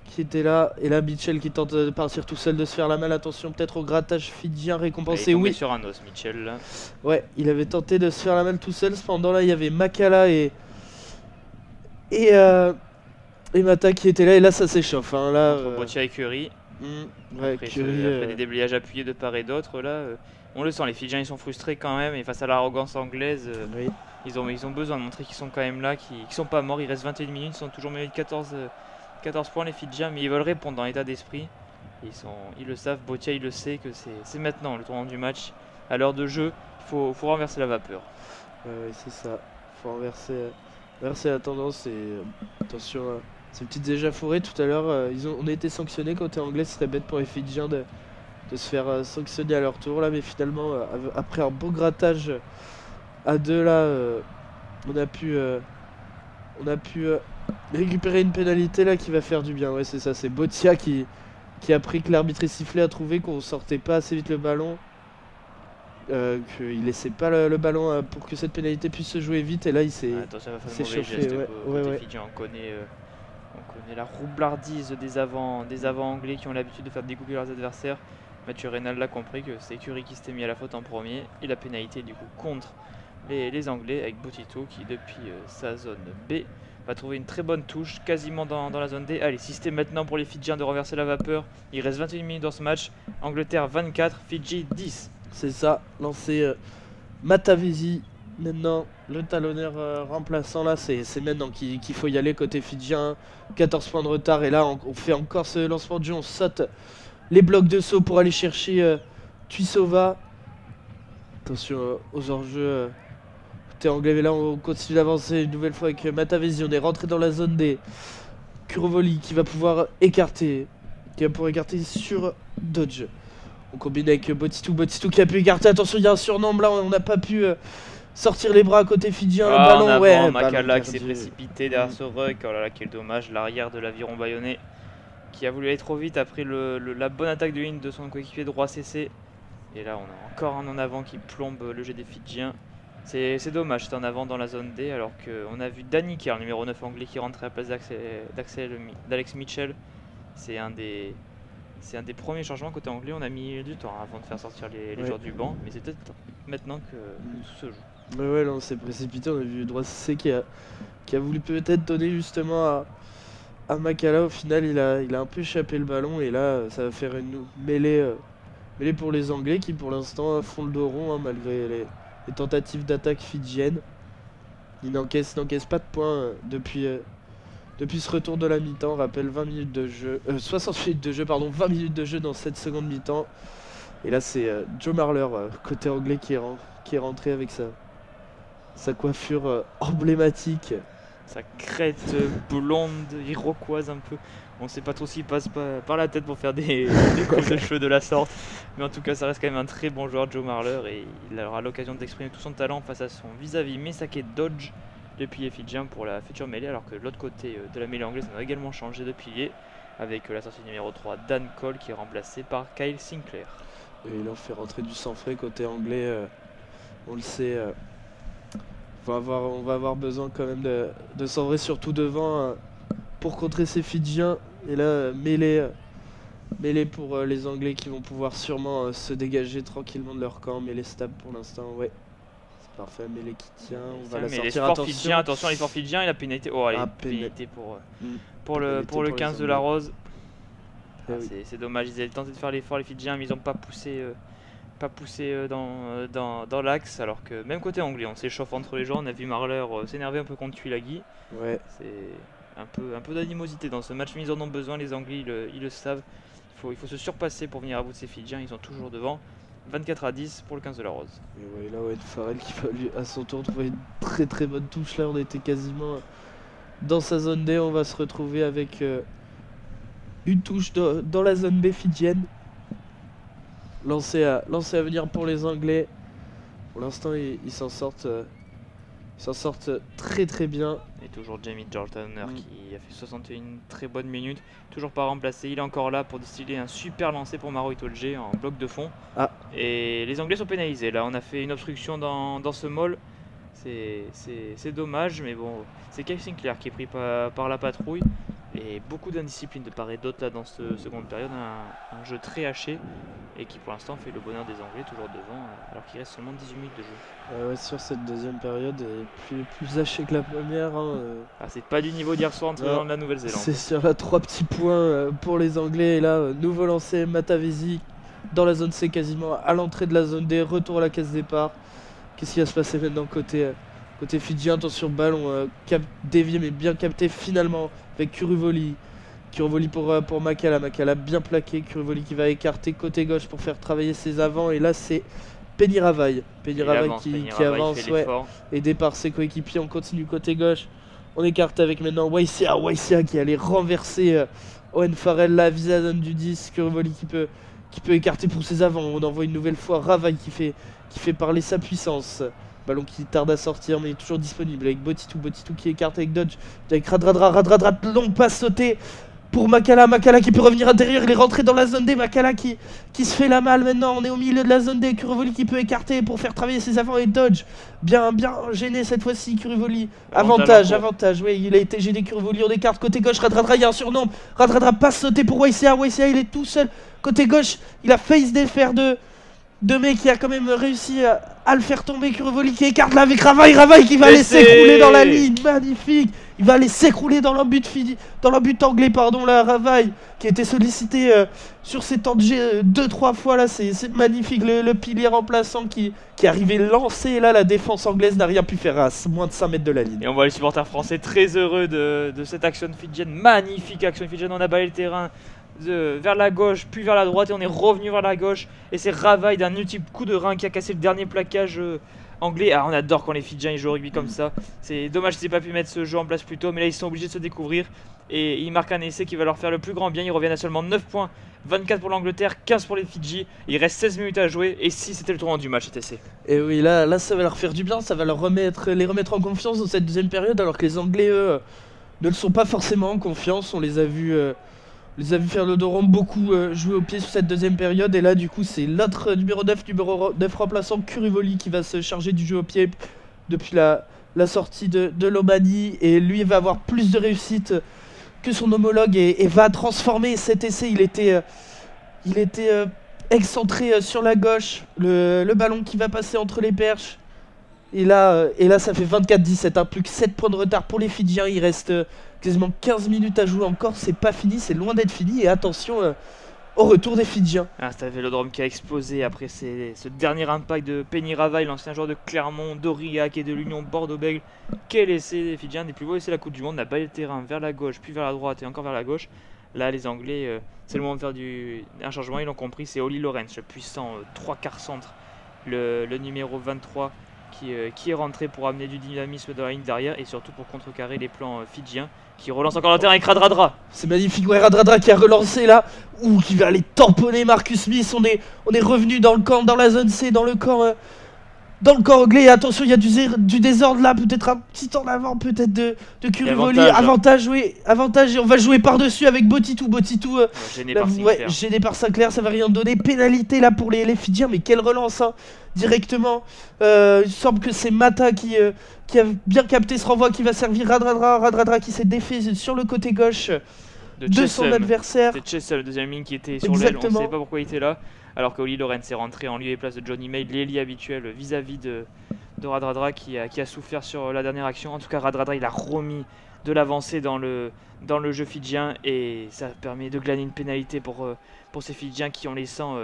qui était là, et là Mitchell qui tente de partir tout seul, de se faire la malle. Attention peut-être au grattage fidjien récompensé. Il est tombé sur un os Mitchell là. Ouais, il avait tenté de se faire la malle tout seul. Cependant là il y avait Makala et Mata qui était là, et là ça s'échauffe hein, là, entre Botia et Curry. Ouais, après des déblayages appuyés de part et d'autre là, on le sent, les Fidjiens ils sont frustrés quand même, et face à l'arrogance anglaise, oui. ils ont besoin de montrer qu'ils sont quand même là, qu'ils sont pas morts. Il reste 21 minutes, ils sont toujours menés de 14 points les Fidjiens, mais ils veulent répondre dans l'état d'esprit. Ils le savent, Botia il le sait que c'est maintenant le tournant du match. À l'heure de jeu, il faut renverser la vapeur. Ouais, c'est ça, il faut renverser la tendance. Et attention à ces petites échauffourées tout à l'heure, on a été sanctionnés côté anglais. Ce serait bête pour les Fidjiens de se faire sanctionner à leur tour là, mais finalement après un beau grattage à deux là, on a pu récupérer une pénalité là qui va faire du bien. Ouais, c'est ça, c'est Botia qui a pris que l'arbitre est sifflé, a trouvé qu'on sortait pas assez vite le ballon, qu'il laissait pas le ballon pour que cette pénalité puisse se jouer vite, et là il s'est chauffé. On connaît la roublardise des avants anglais qui ont l'habitude de faire découper leurs adversaires. Mathieu Reynald l'a compris que c'est Curry qui s'était mis à la faute en premier, et la pénalité du coup contre les Anglais, avec Botito qui depuis sa zone B va trouver une très bonne touche quasiment dans la zone D. Allez, si c'était maintenant pour les Fidjiens de renverser la vapeur. Il reste 21 minutes dans ce match. Angleterre 24, Fidji 10. C'est ça, lancé Matavesi. Maintenant, le talonneur remplaçant là, c'est maintenant qu'il faut y aller côté Fidjien. 14 points de retard, et là on fait encore ce lancement de jeu, on saute les blocs de saut pour aller chercher Tuisova. Attention aux enjeux côté anglais, mais là on continue d'avancer une nouvelle fois avec Matavesi. On est rentré dans la zone des Kurovoli qui va pouvoir écarter, sur Dodge. On combine avec Botito qui a pu écarter. Attention, il y a un surnombre là, on n'a pas pu sortir les bras côté fidjien. Le ballon, Makala qui s'est précipité derrière ce ruck. Oh là là, quel dommage. L'arrière de l'aviron bayonnais qui a voulu aller trop vite après la bonne attaque de ligne de son coéquipier droit CC. Et là, on a encore un en avant qui plombe le jet des Fidjiens. C'est dommage, c'est en avant dans la zone D, alors qu'on a vu Danny Kerr, numéro 9 anglais, qui rentrait à la place d'Alex Mitchell. C'est un des premiers changements côté anglais. On a mis du temps avant de faire sortir les joueurs du banc, mais c'est peut-être maintenant que tout se joue. Mais ouais, là on s'est précipité, on a vu Droit C qui a voulu peut-être donner justement à Makala. Au final, il a un peu échappé le ballon, et là ça va faire une mêlée pour les Anglais qui pour l'instant font le dos rond, malgré les tentatives d'attaque fidjiennes. Ils n'encaissent pas de points depuis ce retour de la mi-temps. Rappelle 20 minutes de jeu, 60 minutes de jeu, pardon, 20 minutes de jeu dans cette seconde mi-temps. Et là c'est Joe Marler, côté anglais, qui est rentré avec sa coiffure emblématique. Sa crête blonde, iroquoise un peu. On sait pas trop s'il passe par la tête pour faire des coupes de cheveux de la sorte. Mais en tout cas, ça reste quand même un très bon joueur, Joe Marler. Et il aura l'occasion d'exprimer tout son talent face à son vis-à-vis Mesake Dodge, le pilier fidjien, pour la future mêlée. Alors que de l'autre côté de la mêlée anglaise, on a également changé de pilier, avec la sortie numéro 3, Dan Cole, qui est remplacé par Kyle Sinclair. Et là, on fait rentrer du sang frais côté anglais. On le sait. On va avoir besoin quand même de sang vrai, surtout devant, pour contrer ces Fidjiens. Et là, mêlée pour les Anglais, qui vont pouvoir sûrement se dégager tranquillement de leur camp. Mêlée stable pour l'instant, ouais. C'est parfait, mêlée qui tient. On va la sortir, attention les forts Fidjiens et la pénalité. Oh, allez, pénalité pour le 15 de la Rose. C'est dommage, ils avaient tenté de faire l'effort les Fidjiens, mais ils n'ont pas poussé dans l'axe, alors que même côté anglais on s'échauffe entre les gens. On a vu Marler s'énerver un peu contre Tuilagi. Ouais. C'est un peu d'animosité dans ce match, mais ils en ont besoin, les Anglais, ils le savent. Il faut se surpasser pour venir à bout de ces Fidjiens. Ils sont toujours devant, 24-10 pour le 15 de la Rose. Et ouais, là Owen Farrell qui va lui à son tour trouver une très très bonne touche. Là on était quasiment dans sa zone D. On va se retrouver avec une touche dans la zone B fidjienne. Lancé à venir pour les Anglais. Pour l'instant, ils s'en sortent très très bien. Et toujours Jamie George-Towner qui a fait 61 très bonnes minutes. Toujours pas remplacé. Il est encore là pour distiller un super lancer pour Maro Itoje en bloc de fond. Et les Anglais sont pénalisés. Là, on a fait une obstruction dans ce maul. C'est dommage, mais bon, c'est Kyle Sinclair qui est pris par la patrouille. Et beaucoup d'indiscipline de part et d'autre là dans cette seconde période. Un jeu très haché et qui pour l'instant fait le bonheur des Anglais, toujours devant, alors qu'il reste seulement 18 minutes de jeu. Ouais, sur cette deuxième période est plus haché que la première. C'est pas du niveau d'hier soir entre la Nouvelle-Zélande. C'est sur là 3 petits points pour les Anglais. Et là, nouveau lancé, Matavesi dans la zone C, quasiment à l'entrée de la zone D. Retour à la case départ. Qu'est-ce qui va se passer maintenant côté fidjien? Attention, ballon dévié mais bien capté finalement avec Kuruvoli pour Makala bien plaqué. Kuruvoli qui va écarter côté gauche pour faire travailler ses avants. Et là c'est Penny Ravai qui avance, aidé par ses coéquipiers. On continue côté gauche, on écarte avec maintenant Waisia qui allait renverser Owen Farrell là, vis à la zone du 10. Kuruvoli qui peut écarter pour ses avants. On envoie une nouvelle fois Ravai qui fait parler sa puissance. Ballon qui tarde à sortir, mais il est toujours disponible avec Botitou qui écarte avec Dodge, avec Radradra, longue passe sautée pour Makala qui peut revenir intérieur. Il est rentré dans la zone D. Makala qui se fait la malle maintenant. On est au milieu de la zone D. Kuruvoli qui peut écarter pour faire travailler ses avants, et Dodge bien gêné cette fois-ci. Kuruvoli avantage, oui, il a été gêné. Kuruvoli, on écarte côté gauche. Radradra, il y a un surnombre. Radradra passe sautée pour Waisia, il est tout seul côté gauche. Il a failli se défaire de mec qui a quand même réussi à le faire tomber. Kuruvoli qui écarte là avec Ravai qui va laisser s'écrouler dans la ligne, magnifique. Il va aller s'écrouler dans le but anglais, pardon, là, Ravai qui a été sollicité sur ses temps de jeu 2-3 fois là, c'est magnifique, le pilier remplaçant qui est arrivé lancé, là la défense anglaise n'a rien pu faire à moins de 5 mètres de la ligne. Et on voit les supporters français très heureux de cette action fidjienne, magnifique action fidjienne. On a balayé le terrain vers la gauche puis vers la droite et on est revenu vers la gauche, et c'est Ravai d'un ultime coup de rein qui a cassé le dernier plaquage anglais. On adore quand les Fidjiens ils jouent au rugby comme ça. C'est dommage qu'ils n'aient pas pu mettre ce jeu en place plus tôt, mais là ils sont obligés de se découvrir et ils marquent un essai qui va leur faire le plus grand bien. Ils reviennent à seulement 9 points, 24 pour l'Angleterre, 15 pour les Fidji. Il reste 16 minutes à jouer, et si c'était le tournant du match cet essai. Et oui, là ça va leur faire du bien, ça va les remettre en confiance dans cette deuxième période, alors que les Anglais eux ne le sont pas forcément en confiance. On les a vus On les a vu faire le dos rond, beaucoup jouer au pied sur cette deuxième période. Et là, du coup, c'est l'autre numéro 9 remplaçant Curivoli qui va se charger du jeu au pied depuis la sortie de Lomani. Et lui, il va avoir plus de réussite que son homologue et va transformer cet essai. Il était excentré sur la gauche. Le ballon qui va passer entre les perches. Et là, ça fait 24-17, hein, plus que 7 points de retard pour les Fidjiens. Il reste quasiment 15 minutes à jouer encore. C'est pas fini, c'est loin d'être fini. Et attention au retour des Fidjiens. C'est un vélodrome qui a explosé après ce dernier impact de Penny Ravaille, l'ancien joueur de Clermont, d'Aurillac et de l'Union Bordeaux-Bègles. Quel essai des Fidjiens, des plus beaux essais de la Coupe du Monde. On a balayé le terrain vers la gauche, puis vers la droite et encore vers la gauche. Là, les Anglais, c'est le moment de faire un changement. Ils l'ont compris, c'est Oli Lawrence, le puissant 3/4 centre, le numéro 23. Qui est rentré pour amener du dynamisme dans la ligne derrière et surtout pour contrecarrer les plans fidjiens qui relancent encore le terrain avec Radradra. C'est magnifique, ouais, Radradra qui a relancé là, qui va aller tamponner Marcus Smith. On est revenu dans le camp, dans la zone C, dans le camp anglais. Attention, il y a du désordre là, peut-être un petit temps d'avant peut-être de Curivoli. Avantage, oui, avantage, et on va jouer par-dessus avec Botitou. Gêné par Sinclair, ça va rien donner. Pénalité là pour les Fidjiens, mais quelle relance hein, directement. Il semble que c'est Mata qui a bien capté ce renvoi qui va servir Radradra qui s'est défait sur le côté gauche de son adversaire. C'est Chessel, le deuxième ligne qui était sur l'aile, on ne sait pas pourquoi il était là. Alors que Oli Lawrence est rentré en lieu et place de Johnny May, l'ailier habituel vis-à-vis de Radradra qui a souffert sur la dernière action. En tout cas, Radradra il a remis de l'avancée dans le jeu fidjien et ça permet de glaner une pénalité pour ces Fidjiens qui ont les sangs,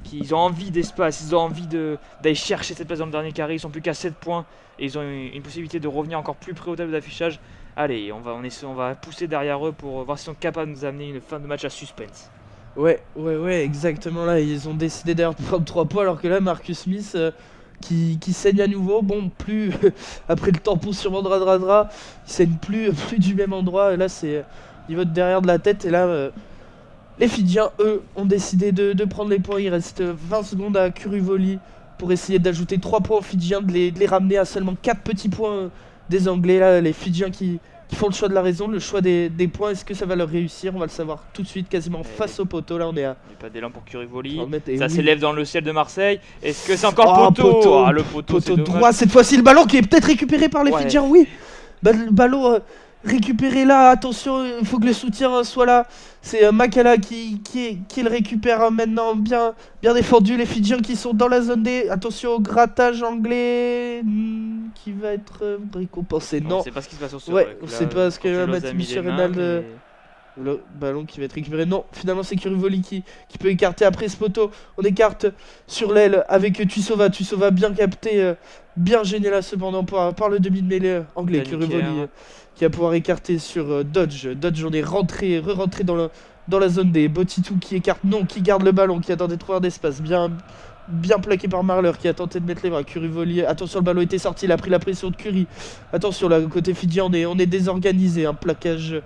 qui ont envie d'espace, ils ont envie d'aller chercher cette place dans le dernier carré. Ils sont plus qu'à 7 points et ils ont une possibilité de revenir encore plus près au tableau d'affichage. Allez, on va pousser derrière eux pour voir s'ils sont capables de nous amener une fin de match à suspense. Ouais, exactement là, ils ont décidé d'ailleurs de prendre 3 points alors que là, Marcus Smith qui saigne à nouveau, bon, plus après le tampon sur Radradra, il saigne plus du même endroit, et là c'est au niveau de derrière de la tête, et là, les Fidjiens, eux, ont décidé de prendre les points, il reste 20 secondes à Curivoli pour essayer d'ajouter 3 points aux Fidjiens, de les ramener à seulement 4 petits points des Anglais, là, les Fidjiens qui font le choix de la raison, le choix des points. Est-ce que ça va leur réussir? On va le savoir tout de suite, quasiment face au poteau. Là, on est à. Il n'y a pas d'élan pour Curivoli. Ça s'élève dans le ciel de Marseille. Est-ce que c'est encore le poteau? Le poteau droit. Cette fois-ci, le ballon qui est peut-être récupéré par les Fidjiens. Oui, le ballon récupéré là. Attention, il faut que le soutien soit là. C'est Makala qui le récupère maintenant. Bien défendu. Les Fidjiens qui sont dans la zone D. Attention au grattage anglais. Qui va être récompensé. Non, on sait pas ce qui se passe au sol. Ouais, on sait pas ce que Mathieu Renald. Le ballon qui va être récupéré. Non, finalement c'est Curivoli qui peut écarter après ce poteau. On écarte sur l'aile avec Tuisova. Tuisova bien capté, bien gêné là cependant par le demi de mêlée anglais. Curivoli qui va pouvoir écarter sur Dodge. Dodge, on est re-rentré dans la zone des Botitou qui écarte, non, qui garde le ballon, qui attendait de trouver d'espace. Bien plaqué par Marler qui a tenté de mettre les bras. Curivoli, attention, le ballon était sorti, il a pris la pression de Curry. Attention, là, côté Fidji, on est désorganisé. Un plaquage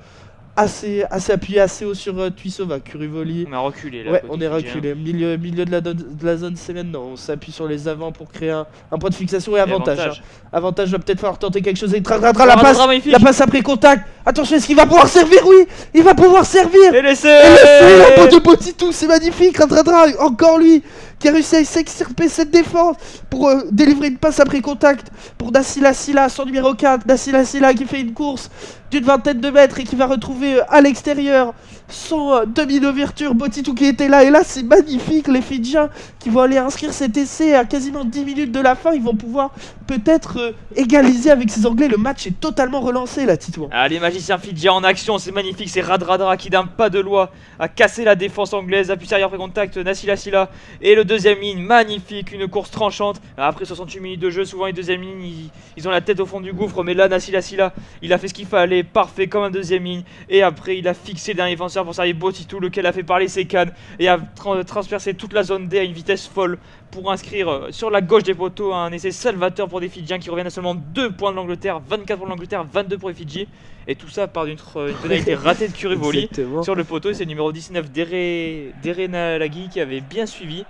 assez appuyé, assez haut sur Tuisova. Curivoli. On a reculé là. Ouais, on est reculé. Milieu de la zone, c'est maintenant. On s'appuie sur les avants pour créer un point de fixation et avantage. Avantage, va peut-être falloir tenter quelque chose. Et la passe après contact. Attention, est-ce qu'il va pouvoir servir? Oui, il va pouvoir servir. Et laissez la faute de Botitou, c'est magnifique. Radradra, encore lui, qui a réussi à s'extirper cette défense pour délivrer une passe après contact pour Dassila Silla, son numéro 4. Dassila Silla qui fait une course d'une vingtaine de mètres et qui va retrouver à l'extérieur son demi d'ouverture. Botitou qui était là, et là c'est magnifique. Les Fidjiens qui vont aller inscrire cet essai à quasiment 10 minutes de la fin, ils vont pouvoir peut-être égaliser avec ces Anglais. Le match est totalement relancé là, Titouan. Les magiciens Fidjiens en action, c'est magnifique. C'est Radradra qui d'un pas de loi a cassé la défense anglaise, appui arrière après contact, Dassila Silla et le deuxième ligne, magnifique, une course tranchante. Après 68 minutes de jeu, souvent les deuxièmes lignes ils ont la tête au fond du gouffre, mais là Dassila Silla il a fait ce qu'il fallait, parfait comme un deuxième ligne, et après il a fixé le dernier défenseur pour servir Botitou, lequel a fait parler ses cannes et a transpercé toute la zone D à une vitesse folle pour inscrire sur la gauche des poteaux un essai salvateur pour des Fidjiens qui reviennent à seulement 2 points de l'Angleterre, 24 pour l'Angleterre, 22 pour les Fidji, et tout ça par une pénalité ratée de Curivoli sur le poteau. Et c'est le numéro 19 Dere Nalagi qui avait bien suivi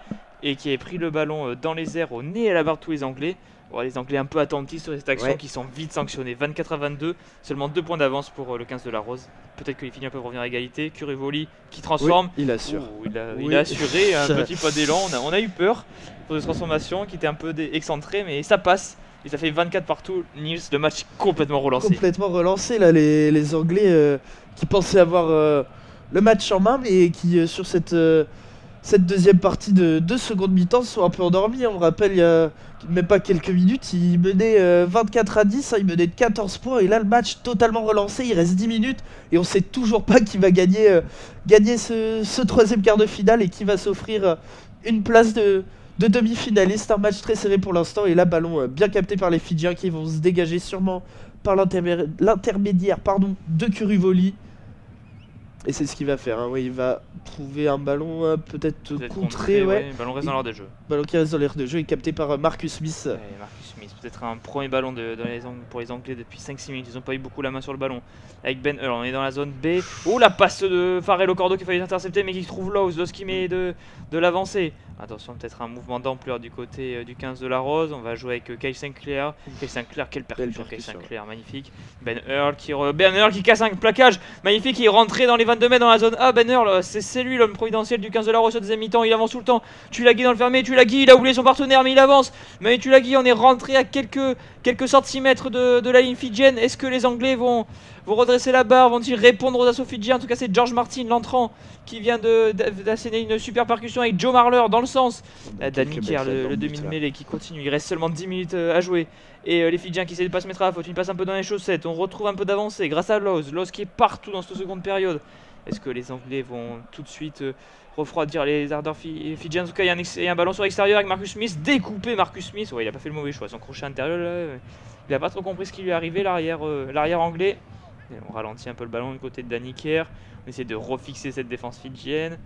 et qui avait pris le ballon dans les airs au nez et à la barre de tous les Anglais. Bon, les Anglais un peu attentifs sur cette action qui sont vite sanctionnés. 24-22, seulement 2 points d'avance pour le 15 de la Rose. Peut-être que les Fidjiens peuvent revenir à égalité. Curivoli qui transforme. Oui, il assure. Il a assuré un petit pas d'élan. On a eu peur pour cette transformation qui était un peu excentrée, mais ça passe. Et ça fait 24 partout. Niels, le match complètement relancé. Complètement relancé là, les Anglais qui pensaient avoir le match en main, mais qui sur cette deuxième partie de seconde mi-temps sont un peu endormis. On rappelle, il y a même pas quelques minutes, ils menaient 24-10, ils menaient de 14 points. Et là, le match totalement relancé, il reste 10 minutes. Et on sait toujours pas qui va gagner ce troisième quart de finale et qui va s'offrir une place de demi-finaliste. Un match très serré pour l'instant. Et là, ballon bien capté par les Fidjiens qui vont se dégager sûrement par l'intermédiaire de Curivoli. Et c'est ce qu'il va faire, hein. Oui, il va trouver un ballon peut-être contré. Ouais. Le ballon reste dans l'air de jeu. Ballon qui reste dans l'air de jeu et capté par Marcus Smith. Ouais, Marcus Smith, peut-être un premier ballon pour les Anglais depuis 5-6 minutes. Ils n'ont pas eu beaucoup la main sur le ballon. Avec Ben Earl, on est dans la zone B. Oh, la passe de Farrell au cordeau qui a failli intercepter, mais qui trouve Lowe's qui met de l'avancée. Attention, peut-être un mouvement d'ampleur du côté du 15 de la Rose. On va jouer avec Kyle Sinclair. Kyle Sinclair, quelle percussion, Kyle Sinclair, magnifique. Ben Earl qui casse un plaquage. Magnifique, il est rentré dans les 22 mètres dans la zone A. Ben Earl, c'est lui l'homme providentiel du 15 de la Rose au deuxième mi-temps. Il avance tout le temps. Tulagi dans le fermé. Tulagi, il a oublié son partenaire, mais il avance. Mais Tulagi, on est rentré à quelques centimètres de la ligne fidjienne. Est-ce que les Anglais vont redresser la barre? Vont-ils répondre aux assauts fidjiens? En tout cas, c'est George Martin, l'entrant, qui vient d'asséner une super percussion avec Joe Marler dans le sens. Danny Kerr, le demi-mêlée qui continue. Il reste seulement 10 minutes à jouer. Et les Fidjiens qui essaient de pas se mettre à la faute. Ils passent un peu dans les chaussettes. On retrouve un peu d'avancée grâce à Lowe's. Lowe's qui est partout dans cette seconde période. Est-ce que les Anglais vont tout de suite refroidir les ardeurs Fidjiens? En tout cas, il y a un ballon sur l'extérieur avec Marcus Smith. Découpé Marcus Smith. Ouais, il a pas fait le mauvais choix. Son crochet intérieur, là, il a pas trop compris ce qui lui est arrivé, l'arrière anglais. Et on ralentit un peu le ballon du côté de Danny Kerr. On essaie de refixer cette défense fidjienne.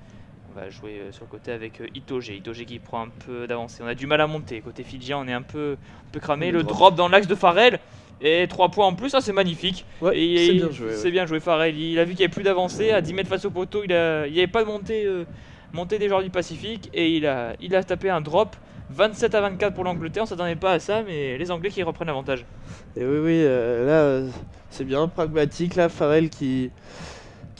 On va jouer sur le côté avec Itoge. Itoge qui prend un peu d'avancée. On a du mal à monter. Côté fidjien, on est un peu cramé. Le drop dans l'axe de Farrell. Et 3 points en plus, ça c'est magnifique. Ouais, c'est bien joué. C'est bien joué Farrell. Il a vu qu'il n'y avait plus d'avancée. À 10 mètres face au poteau, il n'y avait pas de montée des joueurs du Pacifique. Et il a tapé un drop. 27-24 pour l'Angleterre. On s'attendait pas à ça, mais les Anglais qui reprennent l'avantage. Et oui, là c'est bien pragmatique. Là, Farrell qui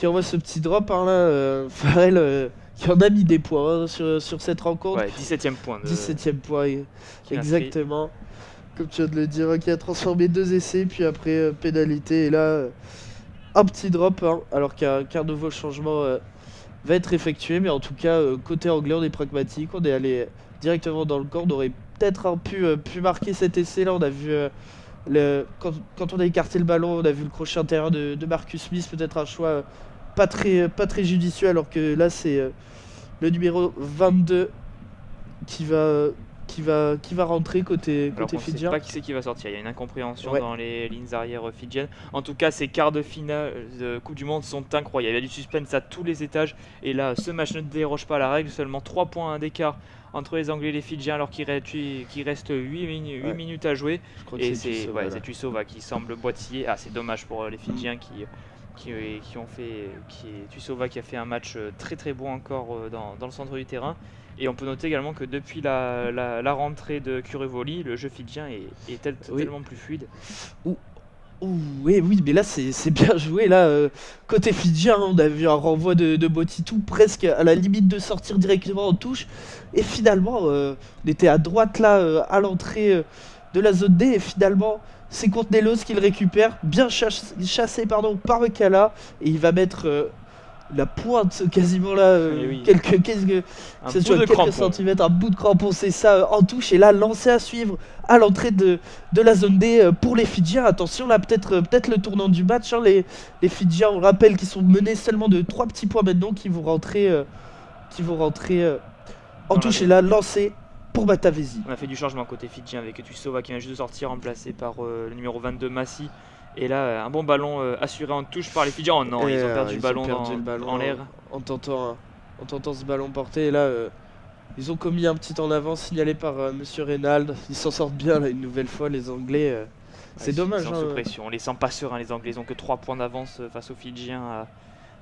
envoie ce petit drop. Hein, là, Farrell qui en a mis des points sur cette rencontre. Ouais, 17ème point. 17ème point, exactement. Comme tu viens de le dire, qui a transformé 2 essais, puis après pénalité. Et là, un petit drop, hein, alors qu'un nouveau changement va être effectué. Mais en tout cas, côté anglais, on est pragmatique. On est allé directement dans le corps. On aurait peut-être pu marquer cet essai. Là, on a vu, quand on a écarté le ballon, on a vu le crochet intérieur de Marcus Smith. Peut-être un choix pas très judicieux, alors que là, c'est le numéro 22 qui va rentrer côté fidjien. On ne sait pas qui c'est qui va sortir. Il y a une incompréhension dans les lignes arrière fidjiennes. En tout cas, ces quarts de finale de Coupe du Monde sont incroyables. Il y a du suspense à tous les étages. Et là, ce match ne déroge pas à la règle. Seulement 3 points d'écart entre les Anglais et les Fidjiens, alors qu'il reste 8 minutes à jouer. Je crois que et c'est Tuisova qui semble boitiller. Ah, c'est dommage pour les Fidjiens Tuisova qui a fait un match très très bon encore dans le centre du terrain. Et on peut noter également que depuis la rentrée de Curivoli, le jeu fidjien est tellement plus fluide. Oui, mais là c'est bien joué. Là, côté fidjien, on a vu un renvoi de Botitou presque à la limite de sortir directement en touche. Et finalement, on était à droite là, à l'entrée de la zone D. Et finalement, c'est Courtnelos qui le récupère, bien chassé par Mekala. Et il va mettre la pointe quasiment là, quelques centimètres, un bout de crampon, c'est ça, en touche. Et là, lancé à suivre à l'entrée de la zone D pour les Fidjiens. Attention là, peut-être le tournant du match, hein. Les Fidjiens, on rappelle qu'ils sont menés seulement de 3 petits points maintenant, qui vont rentrer en touche. Et là, lancé pour Matavesi. On a fait du changement côté Fidjien avec Tuisova qui vient juste de sortir, remplacé par le numéro 22 Massi. Et là, un bon ballon assuré en touche par les Fidjiens. Oh non, ils ont perdu le ballon en l'air. En tentant ce ballon porté. Et là, ils ont commis un petit en avant signalé par Monsieur Reynald. Ils s'en sortent bien là, une nouvelle fois, les Anglais. C'est dommage. Ils sont sous pression. On les sent pas sereins, les Anglais. Ils ont que 3 points d'avance face aux Fidjiens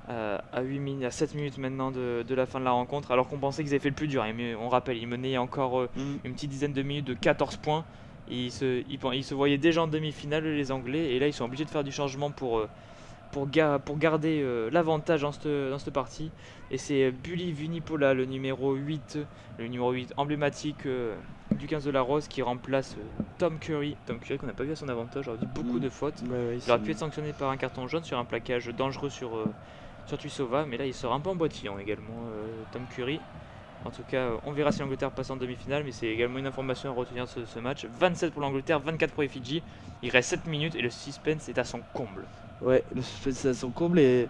à 7 minutes maintenant de la fin de la rencontre, alors qu'on pensait qu'ils avaient fait le plus dur. Mais on rappelle, ils menaient encore une petite dizaine de minutes de 14 points. Et ils se voyaient déjà en demi-finale, les Anglais, et là ils sont obligés de faire du changement pour garder l'avantage dans cette partie. Et c'est Bully Vunipola, le numéro 8 emblématique du 15 de la Rose, qui remplace Tom Curry. Tom Curry qu'on n'a pas vu à son avantage, il a eu beaucoup de fautes. Il aurait pu être sanctionné par un carton jaune sur un plaquage dangereux sur Tuisova, mais là il sort un peu en boitillon également, Tom Curry. En tout cas, on verra si l'Angleterre passe en demi-finale, mais c'est également une information à retenir de ce match. 27 pour l'Angleterre, 24 pour les Fidji. Il reste 7 minutes et le suspense est à son comble. Ouais, le suspense est à son comble. Les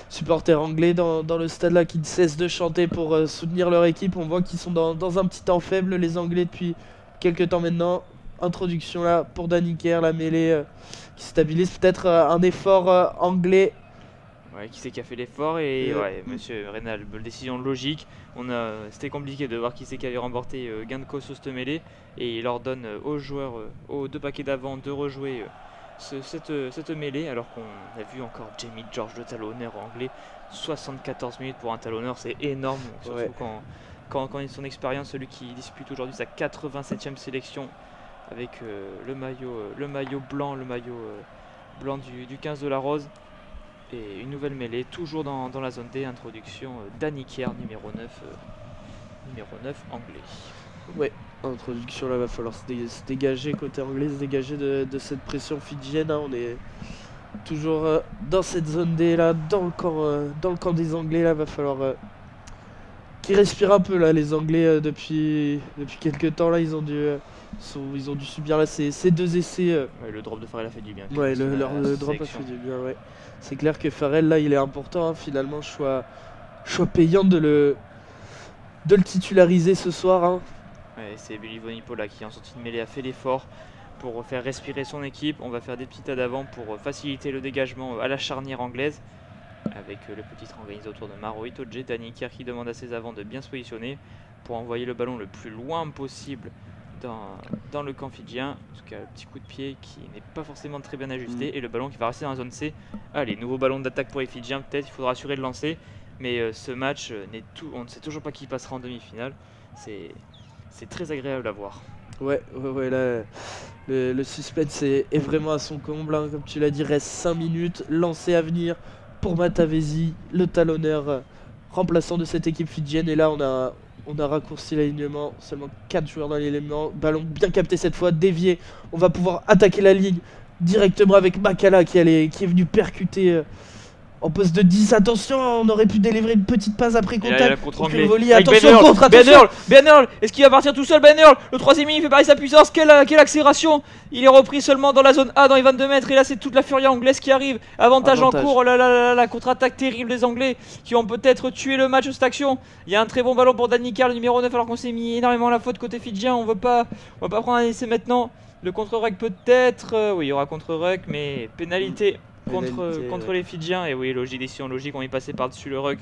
supporters anglais dans le stade là qui ne cessent de chanter pour soutenir leur équipe. On voit qu'ils sont dans un petit temps faible, les Anglais, depuis quelques temps maintenant. Introduction là pour Danny Kerr, la mêlée qui stabilise. Peut-être un effort anglais. Ouais, qui c'est qui a fait l'effort et ouais, monsieur Reynal, décision logique. C'était compliqué de voir qui c'est qui avait remporté gain de cause sur cette mêlée, et il ordonne aux joueurs, aux deux paquets d'avant, de rejouer cette mêlée, alors qu'on a vu encore Jamie George, le talonneur anglais, 74 minutes pour un talonneur, c'est énorme, surtout quand son expérience, celui qui dispute aujourd'hui sa 87e sélection avec le maillot blanc, du 15 de la Rose. Et une nouvelle mêlée, toujours dans la zone D, introduction Danny Kerr, numéro 9 anglais. Ouais, introduction là, va falloir se dégager côté anglais, se dégager de cette pression fidjienne. Hein. On est toujours dans cette zone D là, dans le camp des Anglais là, va falloir qu'ils respirent un peu là, les Anglais depuis quelques temps là, ils ont dû subir là ces deux essais. Ouais, le drop de Farrell a fait du bien. Ouais, le drop a fait du bien, ouais. C'est clair que Farrell là, il est important, hein, finalement, choix payant de le titulariser ce soir. Hein. Ouais, c'est Bully Vunipola qui en sortie de mêlée a fait l'effort pour faire respirer son équipe. On va faire des petits tas d'avant pour faciliter le dégagement à la charnière anglaise, avec le petit train organisé autour de Maro Itoje. Danny Kerr qui demande à ses avants de bien se positionner pour envoyer le ballon le plus loin possible dans le camp fidjien. En tout cas, le petit coup de pied qui n'est pas forcément très bien ajusté, et le ballon qui va rester dans la zone C. Allez, nouveau ballon d'attaque pour les Fidjiens, peut-être, il faudra assurer de lancer, mais ce match, on ne sait toujours pas qui passera en demi-finale. C'est très agréable à voir. Ouais, là, le suspense est vraiment à son comble, hein. Comme tu l'as dit, reste 5 minutes, lancé à venir pour Matavesi, le talonneur remplaçant de cette équipe fidjienne. Et là, on a raccourci l'alignement, seulement 4 joueurs dans l'élément. Ballon bien capté cette fois, dévié. On va pouvoir attaquer la ligne directement avec Makala qui est venu percuter en poste de 10. Attention, on aurait pu délivrer une petite passe après contact. Attention, contre, Ben Earl, est-ce qu'il va partir tout seul? Ben Earl, le troisième il fait pareil sa puissance. Quelle accélération! Il est repris seulement dans la zone A, dans les 22 mètres. Et là, c'est toute la furia anglaise qui arrive. Avantage en cours. Oh là là, la contre-attaque terrible des Anglais qui ont peut-être tué le match de cette action. Il y a un très bon ballon pour Danny Kerr, le numéro 9, alors qu'on s'est mis énormément à la faute côté fidjien. On va pas prendre un essai maintenant. Le contre-ruck peut-être. Oui, il y aura contre-ruck, mais pénalité. Contre les Fidjiens, et oui, décision logique, on est passé par-dessus le ruck.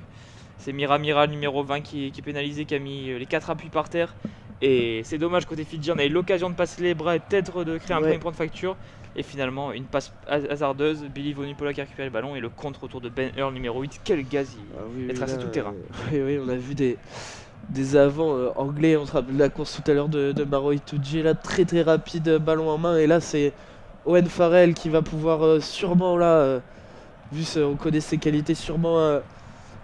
C'est Mira, le numéro 20 qui est pénalisé, qui a mis les 4 appuis par terre. Et c'est dommage côté Fidjien, on a eu l'occasion de passer les bras et peut-être de créer un premier point de facture. Et finalement, une passe hasardeuse, Bully Vunipola qui récupère le ballon, et le contre autour de Ben Earl, numéro 8. Quel gaz, il est tracé tout le terrain. Oui, on a vu des avants anglais. On se rappelle la course tout à l'heure de Maro Itoje, là, très très rapide, ballon en main. Et là, c'est Owen Farrell qui va pouvoir sûrement là, vu on connaît ses qualités, sûrement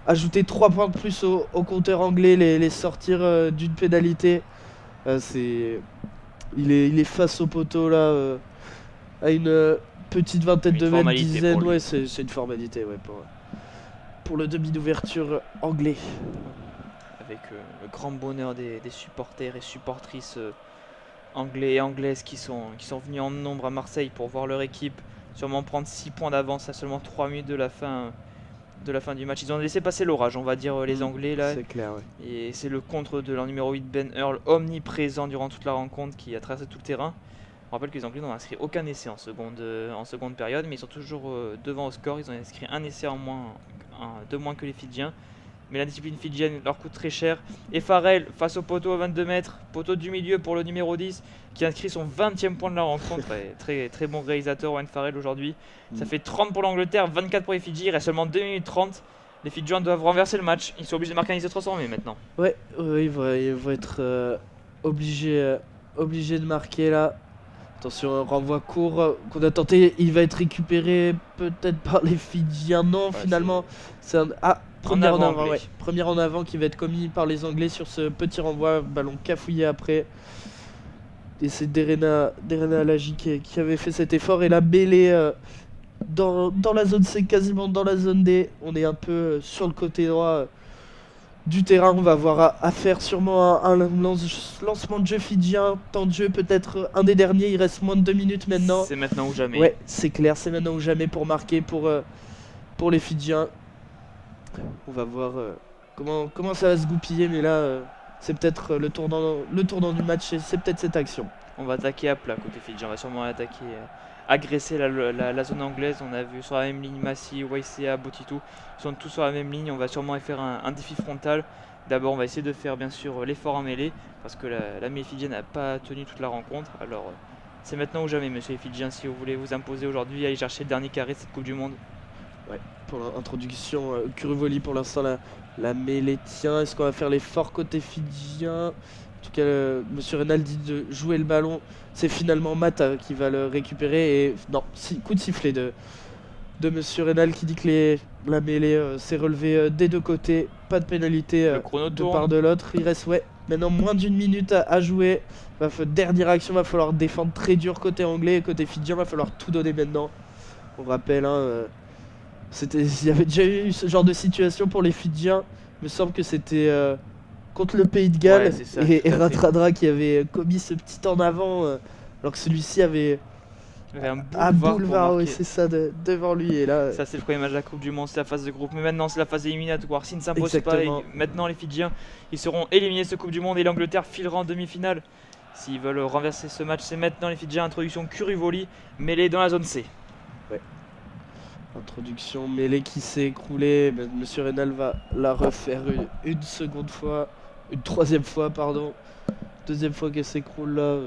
ajouter 3 points de plus au compteur anglais, les sortir d'une pénalité. Il est face au poteau là, à une petite vingtaine de mètres, dizaine. Ouais, c'est une formalité, ouais, pour le demi d'ouverture anglais. Avec le grand bonheur des supporters et supportrices anglais et anglaises qui sont venus en nombre à Marseille pour voir leur équipe sûrement prendre 6 points d'avance à seulement 3 minutes de la fin du match. Ils ont laissé passer l'orage, on va dire, les Anglais là. C'est clair, ouais. Et c'est le contre de leur numéro 8 Ben Earl, omniprésent durant toute la rencontre, qui a traversé tout le terrain. On rappelle que les Anglais n'ont inscrit aucun essai en seconde période, mais ils sont toujours devant au score. Ils ont inscrit un essai en moins, de moins que les Fidjiens. Mais la discipline fidjienne leur coûte très cher. Et Farrell face au poteau à 22 mètres, poteau du milieu pour le numéro 10 qui inscrit son 20e point de la rencontre. Très, très bon réalisateur Owen Farrell aujourd'hui. Ça fait 30 pour l'Angleterre, 24 pour les Fidji. Il reste seulement 2 minutes 30. Les Fidjiens doivent renverser le match. Ils sont obligés de marquer un essai transformé maintenant. Ouais, ils vont être obligés de marquer là. Attention, un renvoi court qu'on a tenté. Il va être récupéré peut-être par les Fidjiens. Non, finalement, c'est un. Ah, premier en avant, ouais. Premier en avant qui va être commis par les Anglais sur ce petit renvoi. Ballon cafouillé après. Et c'est Derena Alagi qui avait fait cet effort. Et la mêlée dans la zone C, quasiment dans la zone D. On est un peu sur le côté droit du terrain. On va avoir à faire sûrement un lancement de jeu fidjien. Temps de jeu peut-être un des derniers. Il reste moins de 2 minutes maintenant. C'est maintenant ou jamais. Ouais, c'est clair, c'est maintenant ou jamais pour marquer pour les Fidjiens. On va voir comment ça va se goupiller, mais là c'est peut-être le tournant du match et c'est peut-être cette action. On va attaquer à plat côté Fidjien. On va sûrement attaquer, agresser la zone anglaise. On a vu sur la même ligne Massi, YCA, Botitou. Ils sont tous sur la même ligne. On va sûrement faire un défi frontal. D'abord, on va essayer de faire bien sûr l'effort en mêlée parce que la mêlée fidjienne n'a pas tenu toute la rencontre. Alors, c'est maintenant ou jamais, monsieur les Fidjiens, si vous voulez vous imposer aujourd'hui, aller chercher le dernier carré de cette Coupe du Monde. Ouais, pour l'introduction, Kuruvoli pour l'instant, la mêlée tient. Est-ce qu'on va faire l'effort côté fidjien? En tout cas, monsieur Renal dit de jouer le ballon. C'est finalement Mata qui va le récupérer. Et non, coup de sifflet de monsieur Renal qui dit que la mêlée s'est relevée des deux côtés. Pas de pénalité de part de l'autre. Il reste maintenant moins d'1 minute à jouer. Dernière action, va falloir défendre très dur côté anglais. Côté fidjien, va falloir tout donner maintenant. On rappelle, il y avait déjà eu ce genre de situation pour les Fidjiens. Il me semble que c'était contre le Pays de Galles, et Ratradra qui avait commis ce petit en avant alors que celui-ci avait un boulevard, oui, c'est ça, devant lui. Et là, ça, c'est le premier match de la Coupe du Monde, c'est la phase de groupe. Mais maintenant, c'est la phase éliminatoire. S'ils ne s'imposent pas, maintenant les Fidjiens ils seront éliminés de cette Coupe du Monde et l'Angleterre filera en demi-finale. S'ils veulent renverser ce match, c'est maintenant les Fidjiens. Introduction Kuruvoli, mêlée dans la zone C. Ouais. Introduction mêlée qui s'est écroulée. Monsieur Renal va la refaire une seconde fois. Une troisième fois, pardon. Deuxième fois qu'elle s'écroule là.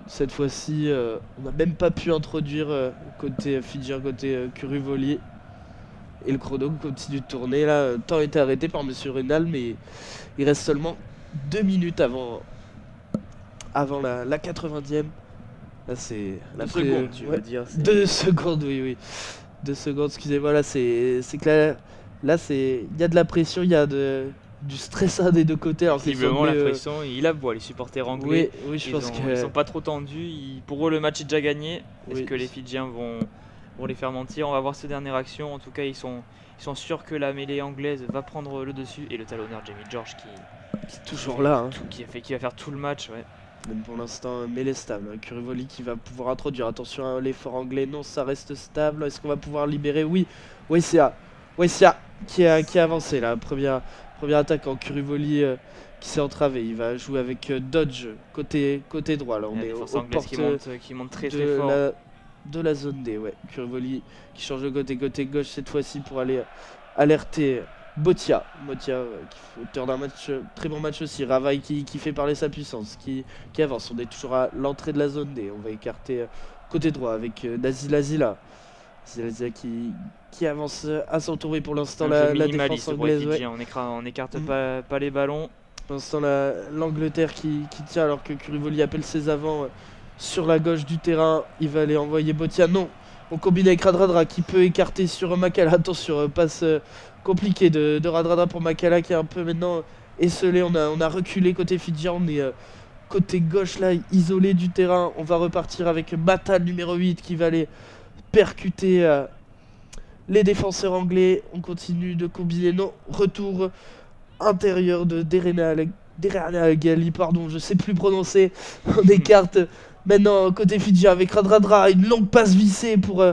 Cette fois-ci, on n'a même pas pu introduire côté fidjien, côté Kuruvoli. Et le chrono continue de tourner. Là, le temps a été arrêté par monsieur Renal, mais il reste seulement 2 minutes avant la 90e. Là, c'est 2 secondes, tu veux dire. 2 secondes, oui. 2 secondes, excusez-moi. Là, c'est que là, il y a de la pression, il y a du stress des deux côtés. Alors visiblement, la pression, il la voit, les supporters anglais. Oui, je pense qu'ils sont pas trop tendus. Pour eux, le match est déjà gagné. Est-ce que les Fidjiens vont les faire mentir? On va voir cette dernière action. En tout cas, ils sont sûrs que la mêlée anglaise va prendre le dessus. Et le talonneur Jamie George qui est toujours là. Qui va faire tout le match. Ouais. Même pour l'instant, mêlée stable. Kuruvoli qui va pouvoir introduire. Attention à l'effort anglais. Non, ça reste stable. Est-ce qu'on va pouvoir libérer? Oui. YCA qui a avancé là. Première attaque en Kuruvoli qui s'est entravé. Il va jouer avec Dodge côté droit. Là, on est aux portes qui monte très fort. De la zone D. Ouais. Kuruvoli qui change de côté gauche cette fois-ci pour aller alerter Botia qui fait auteur d'un très bon match aussi. Ravaille qui fait parler sa puissance, qui avance. On est toujours à l'entrée de la zone D. On va écarter côté droit avec Nazila qui avance à son tour. Et pour l'instant la défense anglaise, on n'écarte pas les ballons. Pour l'instant l'Angleterre qui tient alors que Kuruvoli appelle ses avants sur la gauche du terrain. Il va aller envoyer Botia. Non, on combine avec Radradra qui peut écarter sur Makala. Attention, passe compliquée de Radradra pour Makala qui est un peu maintenant esselé. On a reculé côté Fidjien. On est côté gauche là, isolé du terrain. On va repartir avec Mata numéro 8 qui va aller percuter les défenseurs anglais. On continue de combiner. Non, retour intérieur de Derena Gali, pardon, je sais plus prononcer. On écarte maintenant côté Fidji avec Radradra, une longue passe vissée pour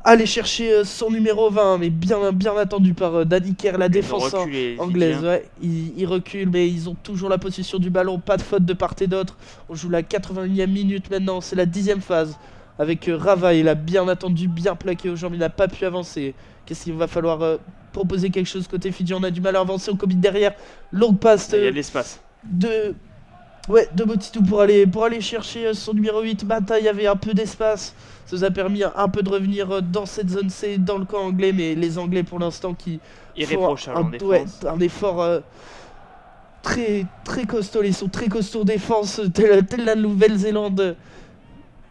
aller chercher son numéro 20, mais bien attendu par Danny Kerr, la défense anglaise. Ouais, ils reculent, mais ils ont toujours la possession du ballon, pas de faute de part et d'autre. On joue la 81e minute maintenant, c'est la 10e phase. Avec Rava, il a bien attendu, bien plaqué aux jambes, il n'a pas pu avancer. Qu'est-ce qu'il va falloir proposer quelque chose côté Fidji? On a du mal à avancer, on combine derrière. Longue passe il y a de l'espace. Ouais, de Botitou pour aller chercher son numéro 8. Mata, il y avait un peu d'espace. Ça nous a permis un peu de revenir dans cette zone C, dans le camp anglais. Mais les Anglais, pour l'instant, qui Irréprochable en défense. Ouais, un effort très, très costaud. Ils sont très costauds en défense, telle la Nouvelle-Zélande.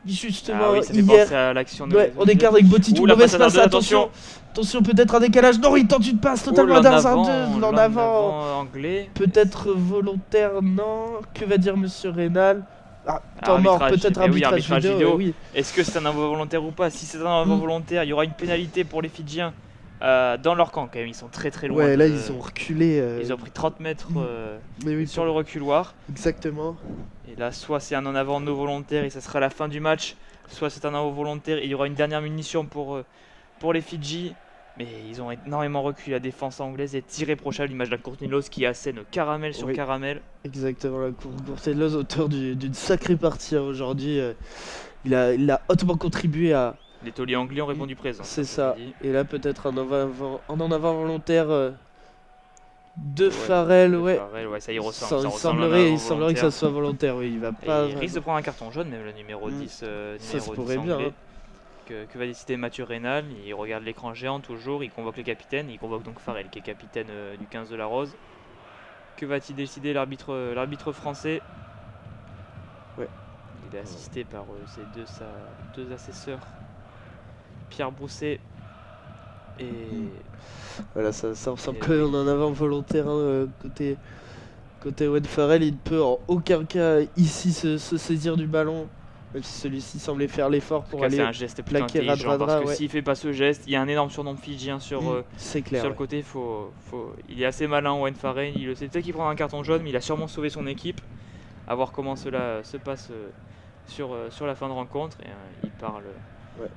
Justement, oui, ça fait hier. penser à l'action Ouais, on écarte avec Botitou. Ouh, la Mauvaise passe à passe, Darden, attention. Attention, peut-être un décalage. Non, il tente une passe totalement hasardeuse. L'en avant. Anglais. Peut-être volontaire, non. Que va dire Monsieur Rénal? Ah, temps mort, peut-être arbitrage vidéo. Oui. Est-ce que c'est un involontaire ou pas? Si c'est un involontaire, il y aura une pénalité pour les Fidjiens dans leur camp quand même. Ils sont très très loin. Ouais, là ils ont reculé. Ils ont pris 30 mètres oui, sur le reculoir. Exactement. Et là, soit c'est un en avant non volontaire et ça sera la fin du match, soit c'est un en volontaire et il y aura une dernière munition pour les Fidji. Mais ils ont énormément reculé. La défense anglaise est irréprochable. L'image d'un Courtney Lawes qui assène caramel sur caramel. Exactement, la Courtney Lawes, auteur d'une sacrée partie aujourd'hui. Il a hautement contribué à. Les tauliers anglais ont répondu présent. C'est ça. Et là, peut-être un en avant volontaire de Farrell. Ouais. Farrell, ouais, ça y ressemble. Il semblerait que ça soit volontaire. Oui, il va pas. Il risque de prendre un carton jaune, même le numéro 10. Ça se pourrait bien. Que va décider Mathieu Rénal? Il regarde l'écran géant toujours, il convoque les capitaines, il convoque donc Farrell qui est capitaine du 15 de la Rose. Que va-t-il décider l'arbitre français? Ouais. Il est assisté par ses deux assesseurs, Pierre Brousset et... Voilà, ça ressemble quand même en avant volontaire côté Owen Farrell. Il ne peut en aucun cas ici se saisir du ballon. Même si celui-ci semblait faire l'effort pour aller un geste plus intelligent, parce que s'il fait pas ce geste, il y a un énorme surnom fidjien sur le côté. Il est assez malin, Owen Farrell. Il sait peut-être qu'il prendra un carton jaune, mais il a sûrement sauvé son équipe. À voir comment cela se passe sur la fin de rencontre. Et, il parle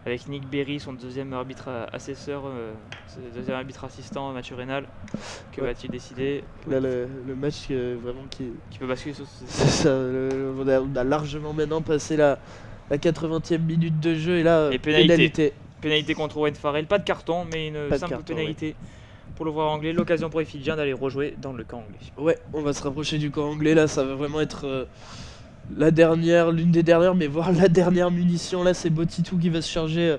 avec Nick Berry, son deuxième arbitre assesseur, deuxième arbitre assistant, Mathieu Rénal. Que va-t-il décider? Là, le match vraiment qui peut basculer sur c'est ça, on a largement maintenant passé la 80e minute de jeu et là, pénalité. Pénalité contre Owen Farrell, pas de carton, mais une simple pénalité pour le voir anglais. L'occasion pour les Fidjiens d'aller rejouer dans le camp anglais. Ouais, on va se rapprocher du camp anglais là, ça va vraiment être l'une des dernières, mais voire la dernière munition. Là, c'est Botitou qui va se charger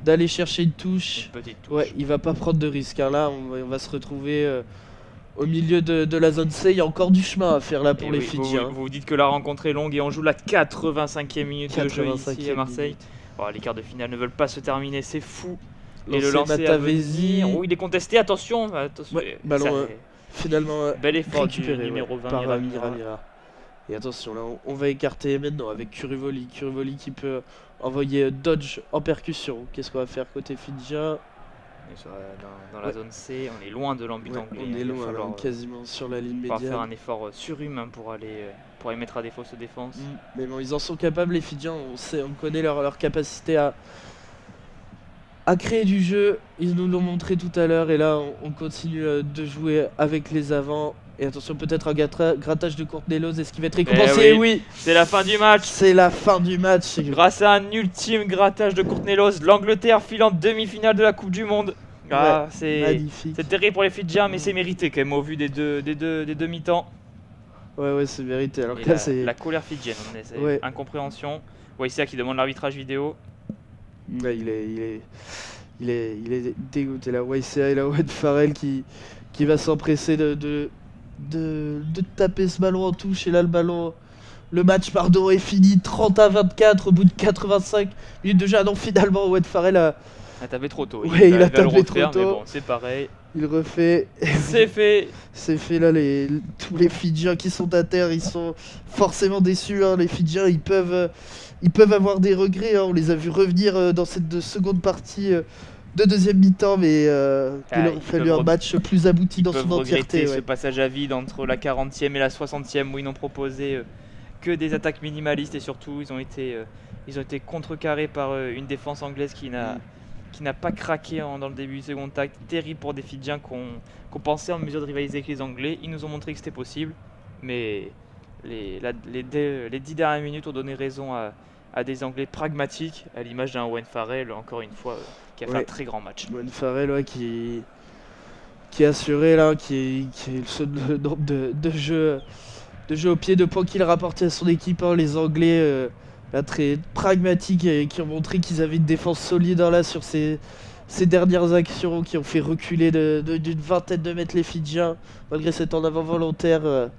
d'aller chercher une touche. Une petite touche. Ouais, il va pas prendre de risque. Hein. Là, on va se retrouver au milieu de la zone C. Il y a encore du chemin à faire là pour les Fidjiens. Vous dites que la rencontre est longue et on joue la 85e minute de jeu ici à Marseille. Bon, les quarts de finale ne veulent pas se terminer, c'est fou. Et le lancer à venir. Oh, il est contesté, attention. Ouais, ballon finalement bel effort récupéré, du numéro 20 Miramira. Et attention, là on va écarter maintenant avec Kuruvoli qui peut envoyer Dodge en percussion. Qu'est-ce qu'on va faire côté Fidjien? Dans la zone C, on est loin de l'embut anglais. On est loin, quasiment sur la ligne médiane. On va faire un effort surhumain pour aller mettre à défaut cette défense. Mais bon, ils en sont capables, les Fidjiens. On connaît leur capacité à créer du jeu. Ils nous l'ont montré tout à l'heure et là on continue de jouer avec les avants. Et attention, peut-être un grattage de Courtney Lawes. Est-ce qu'il va être récompensé? Oui. C'est la fin du match. C'est la fin du match. Grâce à un ultime grattage de Courtney Lawes, l'Angleterre file en demi-finale de la Coupe du Monde. C'est magnifique. C'est terrible pour les Fidjiens, mais c'est mérité quand même au vu des deux mi-temps. Ouais, c'est mérité. Alors que là, c'est la colère fidjienne, c'est incompréhension. Waïsia qui demande l'arbitrage vidéo. Ouais, il est dégoûté là. Waïsia et la Owen Farrell qui va s'empresser de taper ce ballon en touche. Et là le match est fini, 30-24 au bout de 85 minutes de jeu. Ah non, finalement Owen Farrell a tapé trop tôt. Il a tapé trop tôt. Mais bon, c'est pareil. Il refait. C'est fait. C'est fait là. Tous les Fidjiens qui sont à terre, ils sont forcément déçus. Hein. Les Fidjiens, ils peuvent avoir des regrets. Hein. On les a vus revenir dans cette seconde partie de deuxième mi-temps, mais il aurait fallu un match plus abouti dans son entièreté. Ce passage à vide entre la 40e et la 60e où ils n'ont proposé que des attaques minimalistes et surtout ils ont été contrecarrés par une défense anglaise qui n'a pas craqué dans le début du second acte. Terrible pour des Fidjiens qu'on pensait en mesure de rivaliser avec les Anglais. Ils nous ont montré que c'était possible, mais les 10 dernières minutes ont donné raison à des Anglais pragmatiques, à l'image d'un Owen Farrell, encore une fois, qui a fait un très grand match. Owen Farrell qui est assuré là, qui est le nombre de jeux de jeu au pied, de points qu'il a rapporté à son équipe. Hein. Les Anglais, là, très pragmatiques, et qui ont montré qu'ils avaient une défense solide hein, là, sur ces dernières actions, qui ont fait reculer d'une vingtaine de mètres les Fidjiens. Malgré cet en avant volontaire,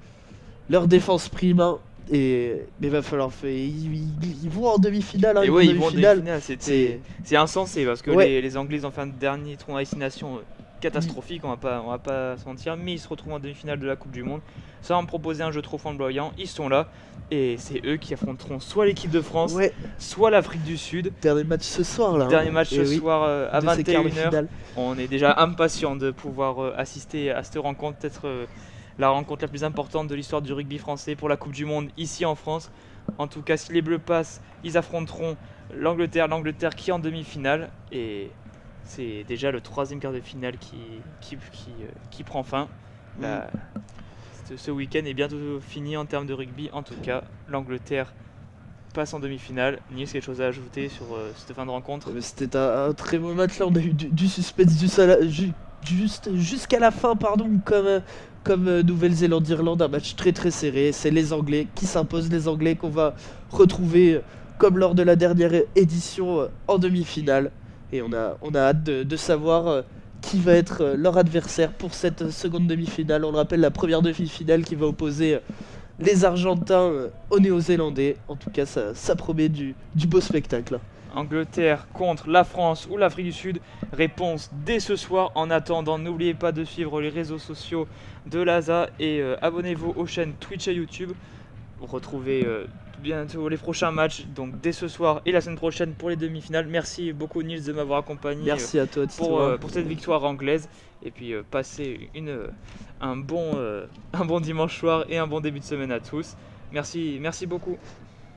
leur défense prime. Hein. Mais va falloir faire. Ils vont en demi-finale. Hein, et ouais, ils vont en demi-finale. demi-finale. C'est insensé parce que Ouais. les Anglais ont fait un dernier tournoi à destination catastrophique, on va pas se mentir, mais ils se retrouvent en demi-finale de la Coupe du Monde sans me proposer un jeu trop flamboyant. Ils sont là et c'est eux qui affronteront soit l'équipe de France, Ouais. soit l'Afrique du Sud. Dernier match ce soir là. Dernier match ce soir à de ces quarts de 21h. finale. On est déjà impatient de pouvoir assister à cette rencontre, peut-être la rencontre la plus importante de l'histoire du rugby français pour la Coupe du Monde ici en France. En tout cas, si les Bleus passent, ils affronteront l'Angleterre qui est en demi-finale, et c'est déjà le 3e quart de finale qui prend fin. Ce week-end est bientôt fini en termes de rugby. En tout cas, l'Angleterre passe en demi-finale. Nils, quelque chose à ajouter sur cette fin de rencontre? C'était un très beau match là, on a eu du suspense juste jusqu'à la fin, pardon, comme Nouvelle-Zélande-Irlande, un match très très serré. C'est les Anglais qui s'imposent, les Anglais qu'on va retrouver comme lors de la dernière édition en demi-finale. Et on a hâte de savoir qui va être leur adversaire pour cette seconde demi-finale. On le rappelle, la première demi-finale qui va opposer les Argentins aux Néo-Zélandais. En tout cas, ça promet du beau spectacle. Angleterre contre la France ou l'Afrique du Sud. Réponse dès ce soir. En attendant, n'oubliez pas de suivre les réseaux sociaux de l'ASA et abonnez-vous aux chaînes Twitch et YouTube. Retrouvez bientôt les prochains matchs, donc dès ce soir et la semaine prochaine pour les demi-finales. Merci beaucoup Nils de m'avoir accompagné. Merci à toi pour cette victoire anglaise. Et puis passez un bon dimanche soir et un bon début de semaine à tous. Merci beaucoup.